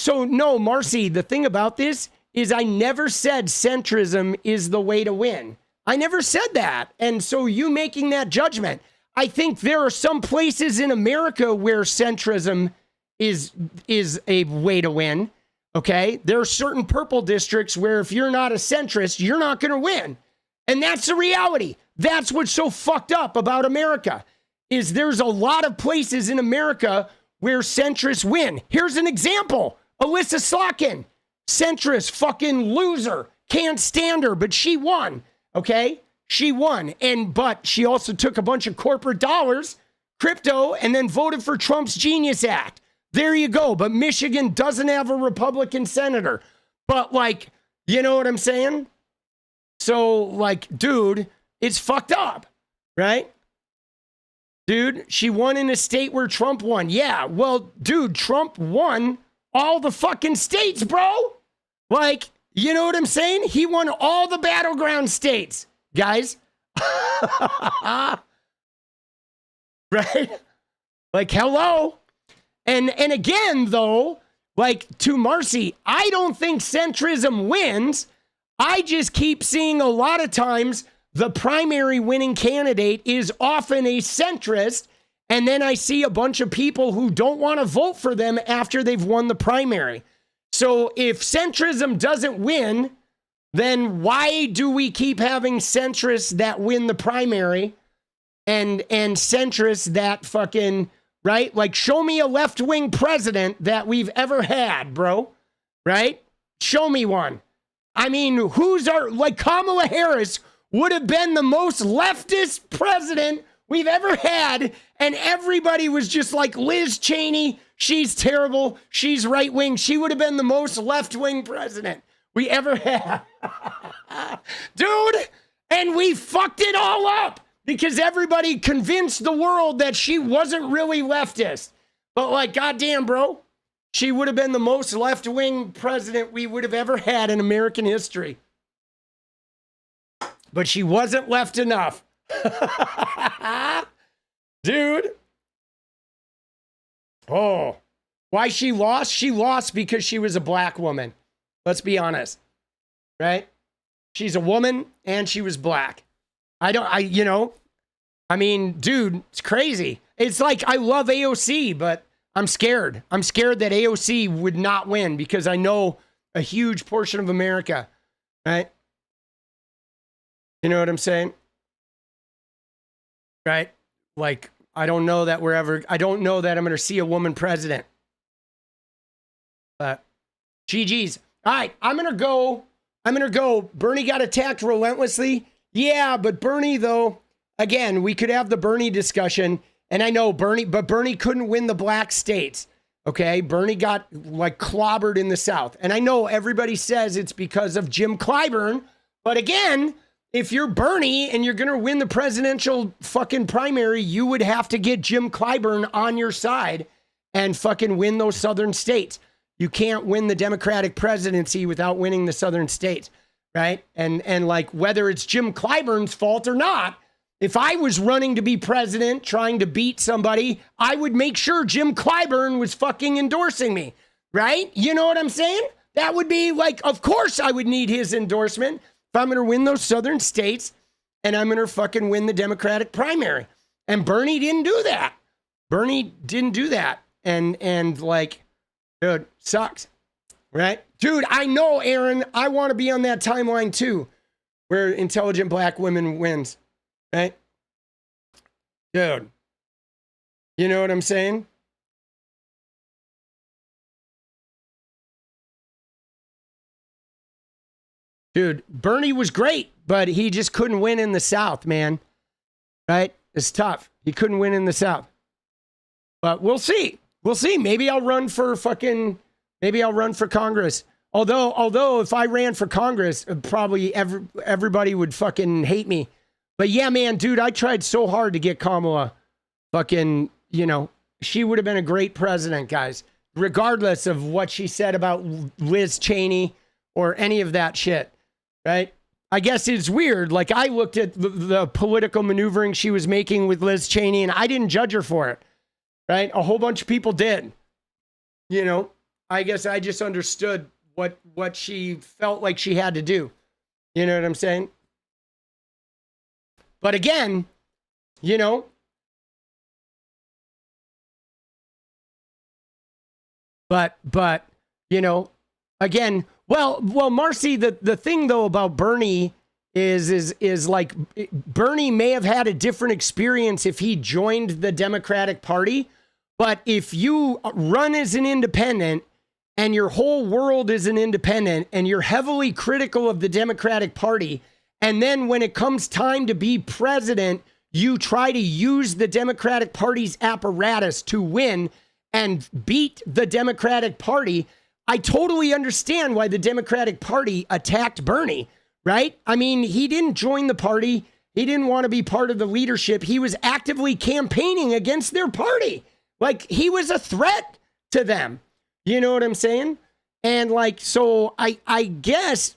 no, Marcy, the thing about this is I never said centrism is the way to win. I never said that. And so you making that judgment, I think there are some places in America where centrism is a way to win, okay? There are certain purple districts where if you're not a centrist, you're not going to win. And that's the reality. That's what's so fucked up about America, is there's a lot of places in America where centrists win. Here's an example. 𝗙𝗚𝗡𝗏𝗏. Centrist fucking loser. Can't stand her, but she won. Okay? She won. But she also took a bunch of corporate dollars, crypto, and then voted for Trump's Genius Act. There you go. But Michigan doesn't have a Republican senator. But like, you know what I'm saying? So like, dude, it's fucked up, right? Dude, she won in a state where Trump won. Yeah, well, dude, Trump won all the fucking states, bro. Like, You know what I'm saying? He won all the battleground states, guys. Right? Like, hello. And again, though, like to 𝗙𝗪cy, I don't think centrism wins. I just keep seeing a lot of times the primary winning candidate is often a centrist. And then I see a bunch of people who don't want to vote for them after they've won the primary. So if centrism doesn't win, then why do we keep having centrists that win the primary and centrists that fucking, right? Like, show me a left-wing president that we've ever had, bro, right? Show me one. I mean, like Kamala Harris would have been the most leftist president we've ever had, and everybody was just like, Liz Cheney, she's terrible, she's right-wing. She would have been the most left-wing president we ever had. Dude, and we fucked it all up because everybody convinced the world that she wasn't really leftist. But like, goddamn, bro, she would have been the most left-wing president we would have ever had in American history. But she wasn't left enough. Dude. Oh, why she lost? She lost because she was a black woman. Let's be honest, right? She's a woman and she was black. I mean, dude, it's crazy. It's like, I love AOC, but I'm scared. I'm scared that AOC would not win because I know a huge portion of America, right? You know what I'm saying? Right? Like, I don't know that I don't know that I'm going to see a woman president. But GG's. All right, I'm going to go. Bernie got attacked relentlessly. Yeah, but Bernie, though, again, we could have the Bernie discussion. And I know but Bernie couldn't win the black states. Okay, Bernie got like clobbered in the South. And I know everybody says it's because of Jim Clyburn. But again, if you're Bernie and you're going to win the presidential fucking primary, you would have to get Jim Clyburn on your side and fucking win those southern states. You can't win the Democratic presidency without winning the southern states, right? And like, whether it's Jim Clyburn's fault or not, if I was running to be president, trying to beat somebody, I would make sure Jim Clyburn was fucking endorsing me, right? You know what I'm saying? That would be like, of course I would need his endorsement if I'm going to win those southern states and I'm going to fucking win the Democratic primary. And Bernie didn't do that. Bernie didn't do that. And like, dude, sucks, right? Dude, I know, Aaron, I want to be on that timeline too, where intelligent black women wins, right? Dude, you know what I'm saying? Dude, Bernie was great, but he just couldn't win in the South, man. Right? It's tough. He couldn't win in the South. But we'll see. We'll see. Maybe I'll run for Congress. Although if I ran for Congress, probably everybody would fucking hate me. But yeah, man, dude, I tried so hard to get Kamala fucking, she would have been a great president, guys, regardless of what she said about Liz Cheney or any of that shit. Right? I guess it's weird. Like, I looked at the political maneuvering she was making with Liz Cheney, and I didn't judge her for it. Right? A whole bunch of people did. I guess I just understood what she felt like she had to do. You know what I'm saying? But again, but again, well, 𝗙𝗪cy, the thing though about Bernie is like, Bernie may have had a different experience if he joined the Democratic Party, but if you run as an independent and your whole world is an independent and you're heavily critical of the Democratic Party, and then when it comes time to be president, you try to use the Democratic Party's apparatus to win and beat the Democratic Party, I totally understand why the Democratic Party attacked Bernie, right? I mean, he didn't join the party. He didn't want to be part of the leadership. He was actively campaigning against their party. Like, he was a threat to them. You know what I'm saying? And like, so I guess,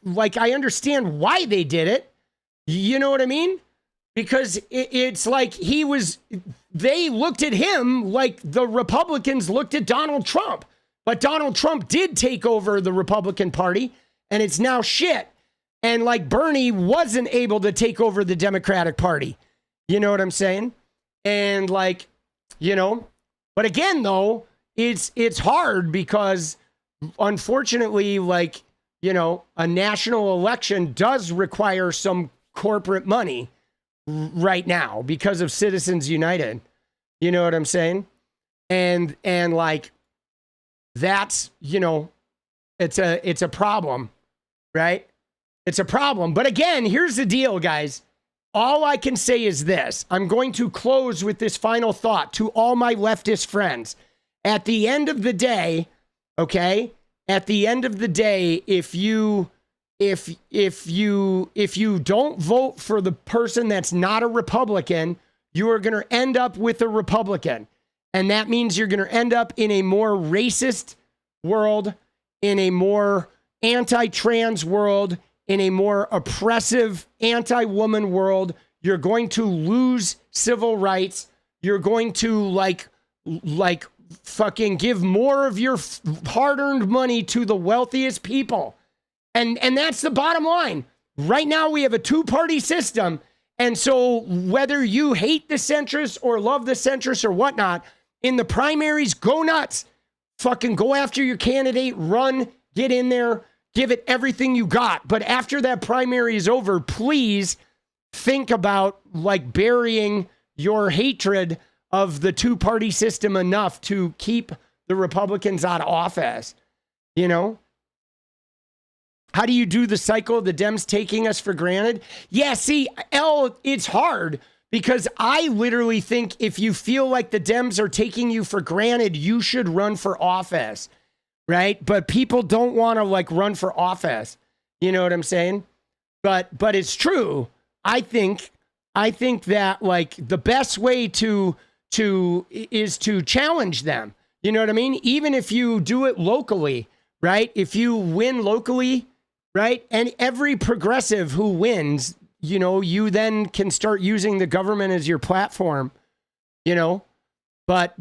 like, I understand why they did it. You know what I mean? Because it's like they looked at him like the Republicans looked at Donald Trump. But Donald Trump did take over the Republican Party, and it's now shit. And like Bernie wasn't able to take over the Democratic Party. You know what I'm saying? And like, you know, but again, though, it's hard because unfortunately, like, you know, a national election does require some corporate money right now because of Citizens United. You know what I'm saying? And like, that's, you know, it's a problem, right? It's a problem. But again, here's the deal, guys. All I can say is this. I'm going to close with this final thought to all my leftist friends. At the end of the day, okay? At the end of the day, if you don't vote for the person that's not a Republican, you are going to end up with a Republican. And that means you're going to end up in a more racist world, in a more anti-trans world, in a more oppressive anti-woman world. You're going to lose civil rights. You're going to like fucking give more of your hard-earned money to the wealthiest people. And that's the bottom line. Right now we have a two-party system. And so whether you hate the centrists or love the centrists or whatnot, in the primaries, go nuts. Fucking go after your candidate, run, get in there, give it everything you got. But after that primary is over, please think about like burying your hatred of the two-party system enough to keep the Republicans out of office. You know? How do you do the cycle of the Dems taking us for granted? Yeah, see, it's hard because I literally think if you feel like the Dems are taking you for granted, you should run for office, right? But people don't want to like run for office. You know what I'm saying? But it's true. I think that like the best way is to challenge them. You know what I mean? Even if you do it locally, right? If you win locally, right? And every progressive who wins, you know, you then can start using the government as your platform, you know? But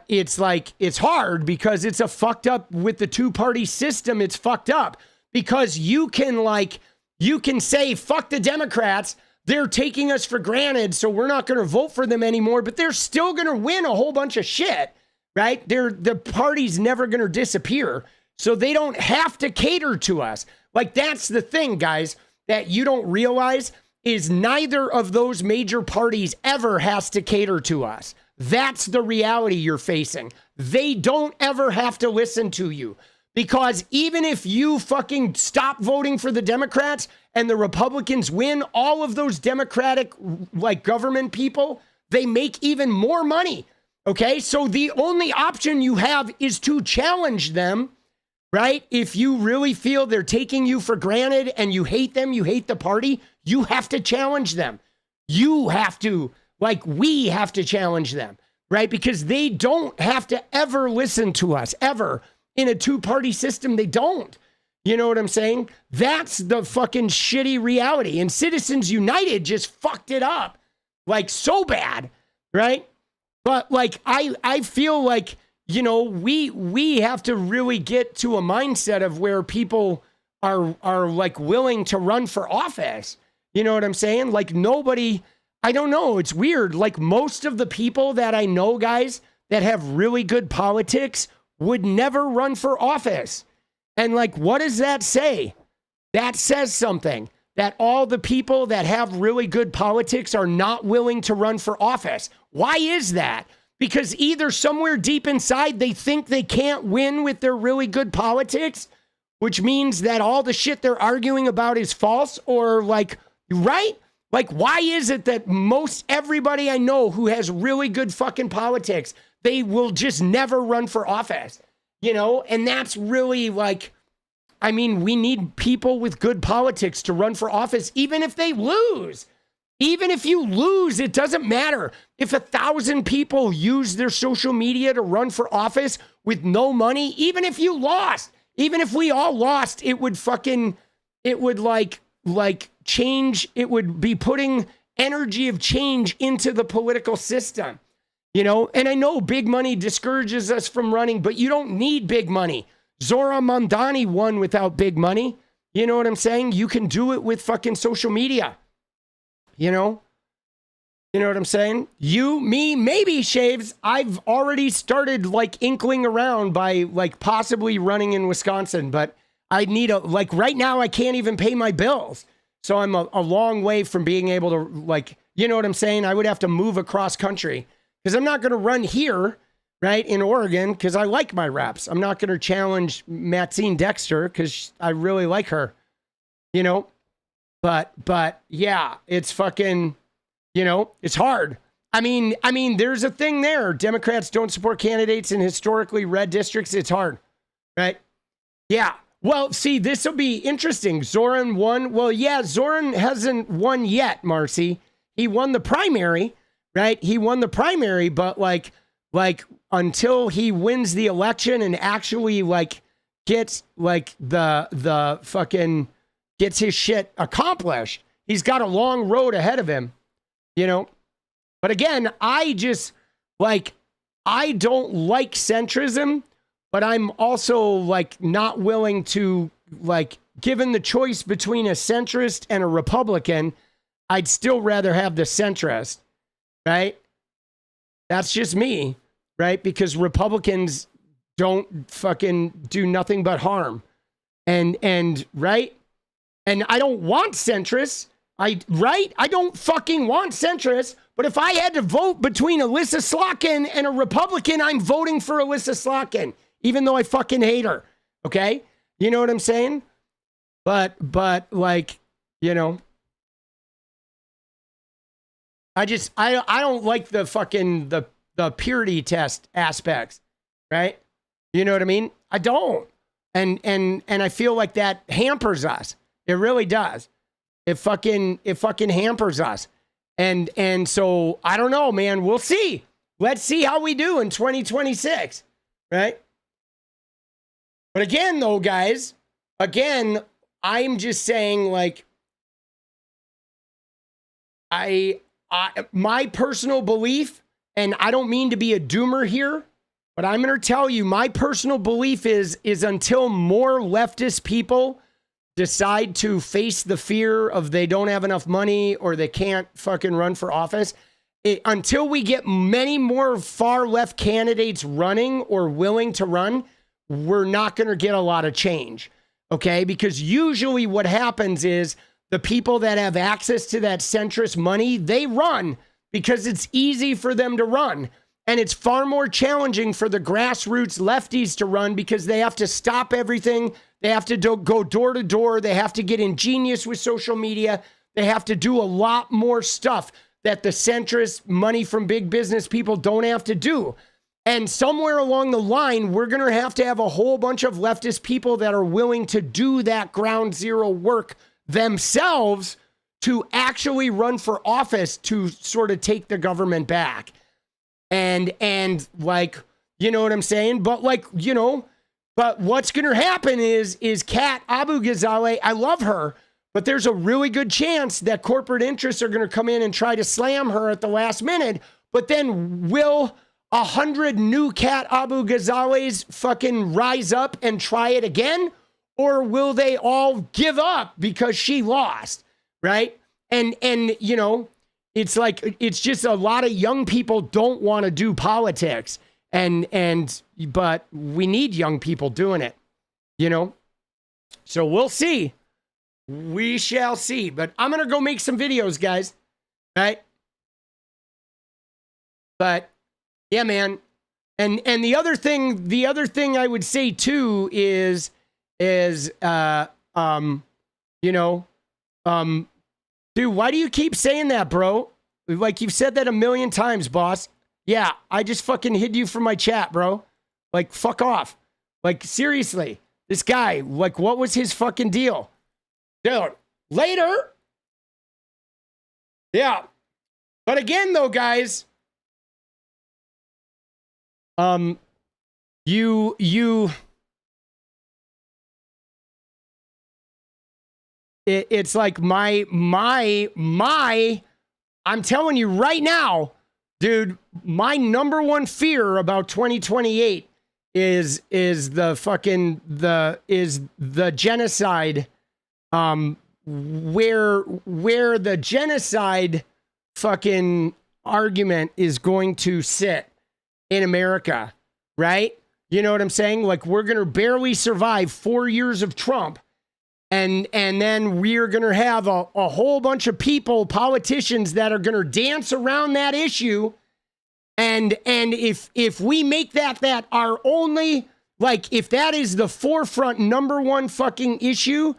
it's like, it's hard because it's a fucked up with the two-party system. It's fucked up because you can say, fuck the Democrats. They're taking us for granted. So we're not going to vote for them anymore, but they're still going to win a whole bunch of shit, right? The party's never going to disappear. So they don't have to cater to us. Like, that's the thing, guys, that you don't realize is neither of those major parties ever has to cater to us. That's the reality you're facing. They don't ever have to listen to you because even if you fucking stop voting for the Democrats and the Republicans win, all of those Democratic like government people, they make even more money. Okay. So the only option you have is to challenge them, right? If you really feel they're taking you for granted and you hate them, you hate the party, you have to challenge them. You have to. Like, we have to challenge them, right? Because they don't have to ever listen to us, ever. In a two-party system, they don't. You know what I'm saying? That's the fucking shitty reality. And Citizens United just fucked it up, like, so bad, right? But, like, I feel like, you know, we have to really get to a mindset of where people are like, willing to run for office. You know what I'm saying? Like, nobody... I don't know. It's weird. Like most of the people that I know, guys, that have really good politics would never run for office. And like, what does that say? That says something that all the people that have really good politics are not willing to run for office. Why is that? Because either somewhere deep inside, they think they can't win with their really good politics, which means that all the shit they're arguing about is false or like, right? Like, why is it that most everybody I know who has really good fucking politics, they will just never run for office, you know? And that's really like, I mean, we need people with good politics to run for office, even if they lose. Even if you lose, it doesn't matter. If 1,000 people use their social media to run for office with no money, even if you lost, Even if we all lost, it would change. It would be putting energy of change into the political system, you know? And I know big money discourages us from running, but you don't need big money. Zohran Mamdani won without big money. You know what I'm saying? You can do it with fucking social media, you know? You know what I'm saying? You, me, maybe Shaves. I've already started like inkling around by like possibly running in Wisconsin, but I need like right now I can't even pay my bills. So I'm a long way from being able to like, you know what I'm saying? I would have to move across country because I'm not going to run here, right, in Oregon because I like my reps. I'm not going to challenge Maxine Dexter because I really like her, you know? But yeah, it's fucking... You know, it's hard. I mean, there's a thing there. Democrats don't support candidates in historically red districts. It's hard, right? Yeah. Well, see, this will be interesting. Zoran won. Well, yeah, Zoran hasn't won yet, Marcy. He won the primary, right? He won the primary, but like until he wins the election and actually like gets like the fucking gets his shit accomplished, he's got a long road ahead of him. You know, but again, I don't like centrism, but I'm also like not willing to like, given the choice between a centrist and a Republican, I'd still rather have the centrist, right? That's just me, right? Because Republicans don't fucking do nothing but harm. And right? And I don't want centrists. I don't fucking want centrists, but if I had to vote between 𝗙𝗪𝗡 and a Republican, I'm voting for 𝗙𝗪𝗡, even though I fucking hate her. Okay? You know what I'm saying? But like, you know, I don't like the fucking, the purity test aspects, right? You know what I mean? I don't. And I feel like that hampers us. It really does. It fucking hampers us. And so I don't know, man. We'll see. Let's see how we do in 2026. Right? But again, though, guys, I'm just saying, like, my personal belief, and I don't mean to be a doomer here, but I'm going to tell you, my personal belief is until more leftist people decide to face the fear of they don't have enough money or they can't fucking run for office, until we get many more far left candidates running or willing to run, we're not going to get a lot of change. Okay? Because usually what happens is the people that have access to that centrist money, they run because it's easy for them to run. And it's far more challenging for the grassroots lefties to run because they have to stop everything. They have to go door to door. They have to get ingenious with social media. They have to do a lot more stuff that the centrist money from big business people don't have to do. And somewhere along the line, we're going to have a whole bunch of leftist people that are willing to do that ground zero work themselves to actually run for office to sort of take the government back. And like, you know what I'm saying? But like, you know, but what's going to happen is 𝗏𝗏𝗄𝗽𝗪, I love her, but there's a really good chance that corporate interests are going to come in and try to slam her at the last minute. But then will 100 new 𝗏𝗏𝗄𝗽𝗪s fucking rise up and try it again? Or will they all give up because she lost, right? And you know, it's like, it's just a lot of young people don't want to do politics. But we need young people doing it, you know? So we'll see. We shall see. But I'm going to go make some videos, guys. Right? But yeah, man. And the other thing I would say too is, you know, dude, why do you keep saying that, bro? Like, you've said that a million times, boss. Yeah, I just fucking hid you from my chat, bro. Like, fuck off. Like, seriously. This guy, like, what was his fucking deal? Dude, later. Yeah. But again, though, guys, it's like I'm telling you right now, dude, my number one fear about 2028 is the genocide, where the genocide fucking argument is going to sit in America, right? You know what I'm saying? Like, we're going to barely survive 4 years of Trump. And then we're going to have a whole bunch of people, politicians, that are going to dance around that issue. And if we make that our only, like, if that is the forefront number one fucking issue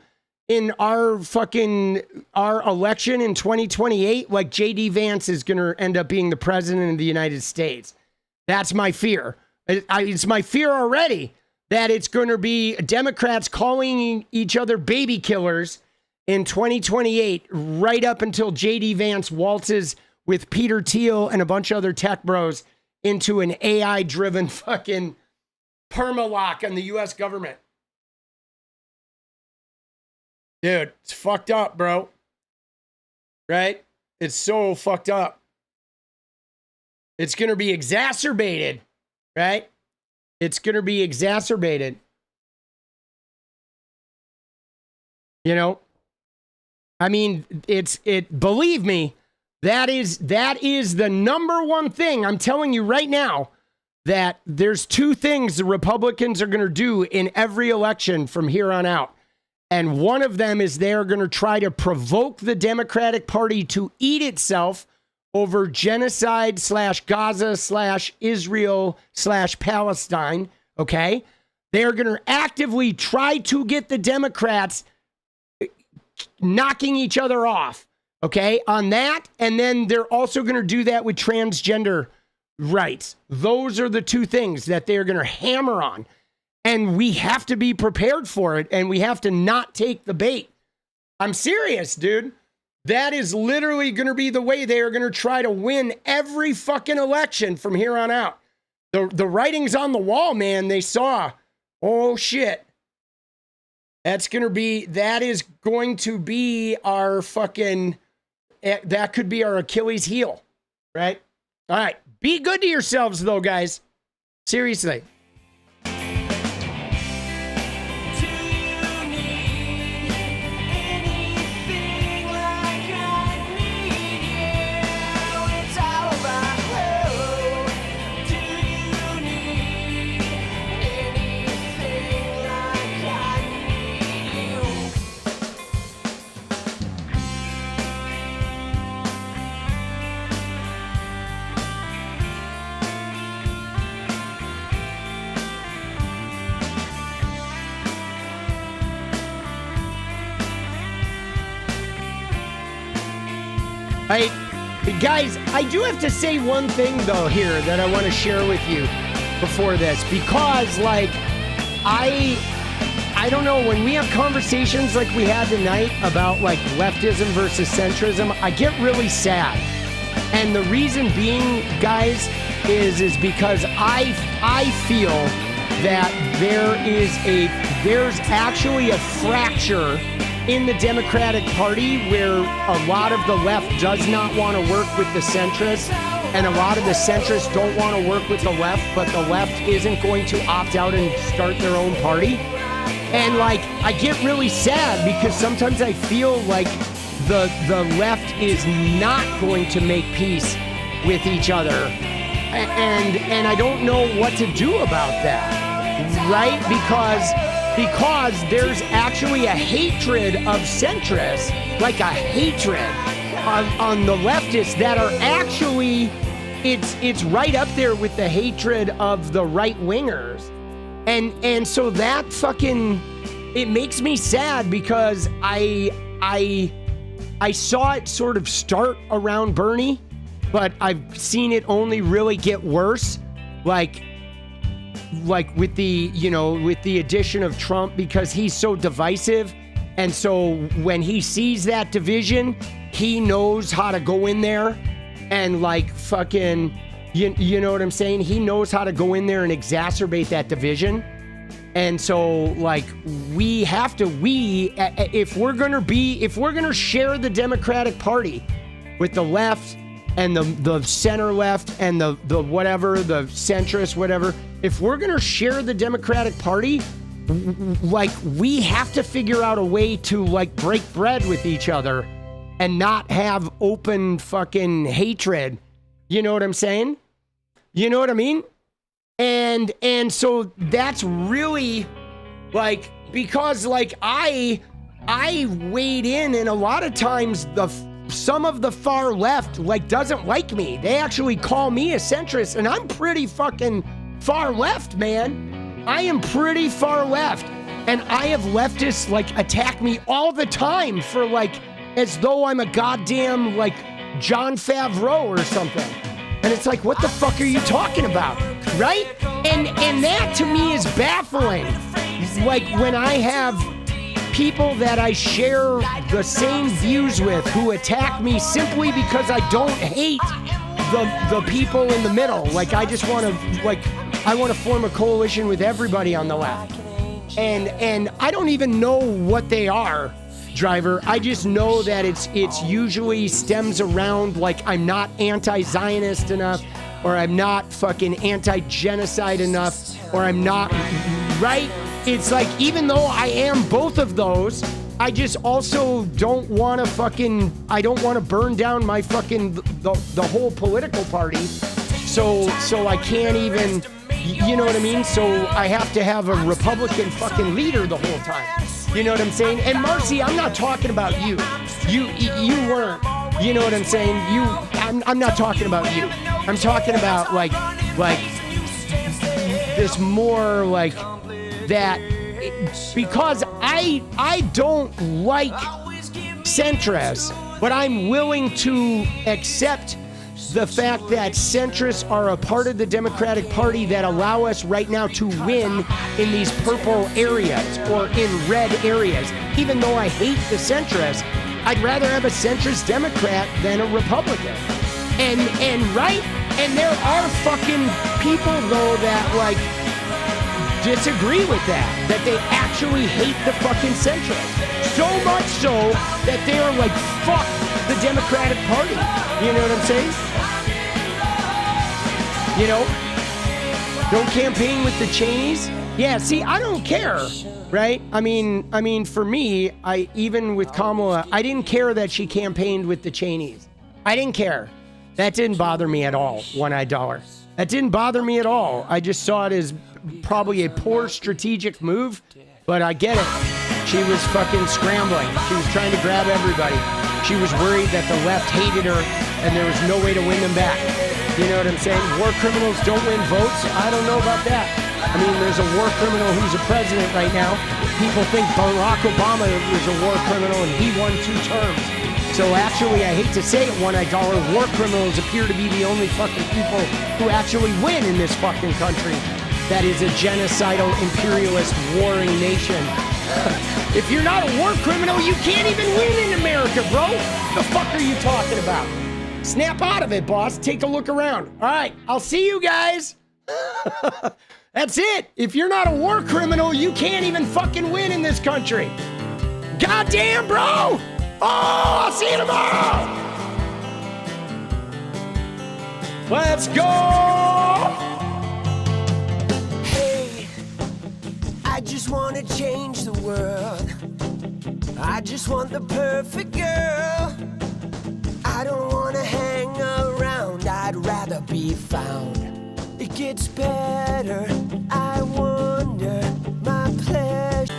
in our election in 2028, like, J.D. Vance is going to end up being the president of the United States. That's my fear. It's my fear already that it's going to be Democrats calling each other baby killers in 2028, right up until J.D. Vance waltzes with Peter Thiel and a bunch of other tech bros into an AI-driven fucking permalock on the U.S. government. Dude, it's fucked up, bro. Right? It's so fucked up. It's going to be exacerbated, right? It's going to be exacerbated. You know? I mean, believe me, that is the number one thing. I'm telling you right now that there's two things the Republicans are going to do in every election from here on out. And one of them is they're going to try to provoke the Democratic Party to eat itself over genocide /Gaza/Israel/Palestine. Okay. They're going to actively try to get the Democrats knocking each other off. Okay. On that. And then they're also going to do that with transgender rights. Those are the two things that they're going to hammer on. And we have to be prepared for it. And we have to not take the bait. I'm serious, dude. That is literally going to be the way they are going to try to win every fucking election from here on out. The writing's on the wall, man. They saw, oh shit. That is going to be our fucking, that could be our Achilles heel, right? All right. Be good to yourselves though, guys. Seriously. Guys, I do have to say one thing, though, here that I want to share with you before this. Because, like, I don't know, when we have conversations like we had tonight about, like, leftism versus centrism, I get really sad. And the reason being, guys, is because I feel that there's actually a fracture in the Democratic Party where a lot of the left does not want to work with the centrists, and a lot of the centrists don't want to work with the left, but the left isn't going to opt out and start their own party. And, like, I get really sad because sometimes I feel like the left is not going to make peace with each other. And I don't know what to do about that, right? Because there's actually a hatred of centrists, like a hatred on the leftists that are actually, it's right up there with the hatred of the right-wingers. And so that fucking, it makes me sad because I saw it sort of start around Bernie, but I've seen it only really get worse, like with the addition of Trump, because he's so divisive. And so when he sees that division, he knows how to go in there and, like, fucking, you know what I'm saying? He knows how to go in there and exacerbate that division. And so, like, if we're gonna share the Democratic Party with the left and the center left and the whatever, the centrist, whatever, if we're gonna share the Democratic Party, like, we have to figure out a way to, like, break bread with each other and not have open fucking hatred. You know what I'm saying? You know what I mean? And so that's really, like, because, like, I weighed in, and a lot of times some of the far left, like, doesn't like me. They actually call me a centrist, and I'm pretty fucking far left, man. I am pretty far left, and I have leftists, like, attack me all the time for, like, as though I'm a goddamn, like, Jon Favreau or something. And it's like, what the fuck are you talking about? Right? And that to me is baffling. Like, when I have people that I share the same views with who attack me simply because I don't hate the people in the middle. Like, I just want to, like, I want to form a coalition with everybody on the left. And I don't even know what they are, Driver. I just know that it's usually stems around, like, I'm not anti-Zionist enough, or I'm not fucking anti-genocide enough, or I'm not, right? It's like, even though I am both of those, I just also don't want to I don't want to burn down my fucking, the whole political party. So I can't even, you know what I mean? So I have to have a Republican fucking leader the whole time. You know what I'm saying? And Marcy, I'm not talking about you. You weren't. You know what I'm saying? I'm not talking about you. I'm talking about like this more like that, because I don't like centrists, but I'm willing to accept the fact that centrists are a part of the Democratic Party that allow us right now to win in these purple areas or in red areas. Even though I hate the centrists, I'd rather have a centrist Democrat than a Republican. And right? And there are fucking people, though, that, like, disagree with that they actually hate the fucking centrists. So much so that they are like, fuck the Democratic Party. You know what I'm saying? You know? Don't campaign with the Cheneys. Yeah, see, I don't care, right? I mean, for me, even with Kamala, I didn't care that she campaigned with the Cheneys. I didn't care. That didn't bother me at all, One-Eyed Dollar. That didn't bother me at all. I just saw it as probably a poor strategic move, but I get it. She was fucking scrambling. She was trying to grab everybody. She was worried that the left hated her and there was no way to win them back. You know what I'm saying? War criminals don't win votes? I don't know about that. I mean, there's a war criminal who's a president right now. People think Barack Obama is a war criminal and he won 2 terms. So actually, I hate to say it, One-Eyed Dollar, war criminals appear to be the only fucking people who actually win in this fucking country. That is a genocidal, imperialist, warring nation. If you're not a war criminal, you can't even win in America, bro. The fuck are you talking about? Snap out of it, boss. Take a look around. All right, I'll see you guys. That's it. If you're not a war criminal, you can't even fucking win in this country. Goddamn, bro. Oh, I'll see you tomorrow. Let's go. Hey, I just want to change the world. I just want the perfect girl. I don't want to hang around. I'd rather be found. It gets better. I wonder my pleasure.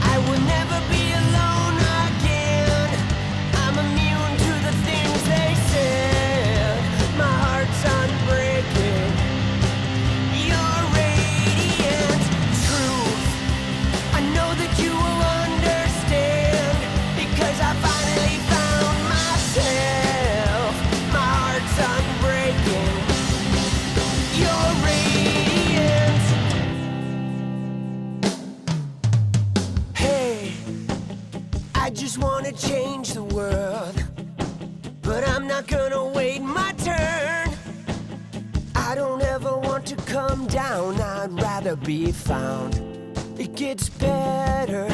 I will never be alone again. I'm immune to the things they said. My heart's unbreaking. You're radiant truth. I know that you will understand, because I finally found myself. My heart's unbreaking. to be found. It gets better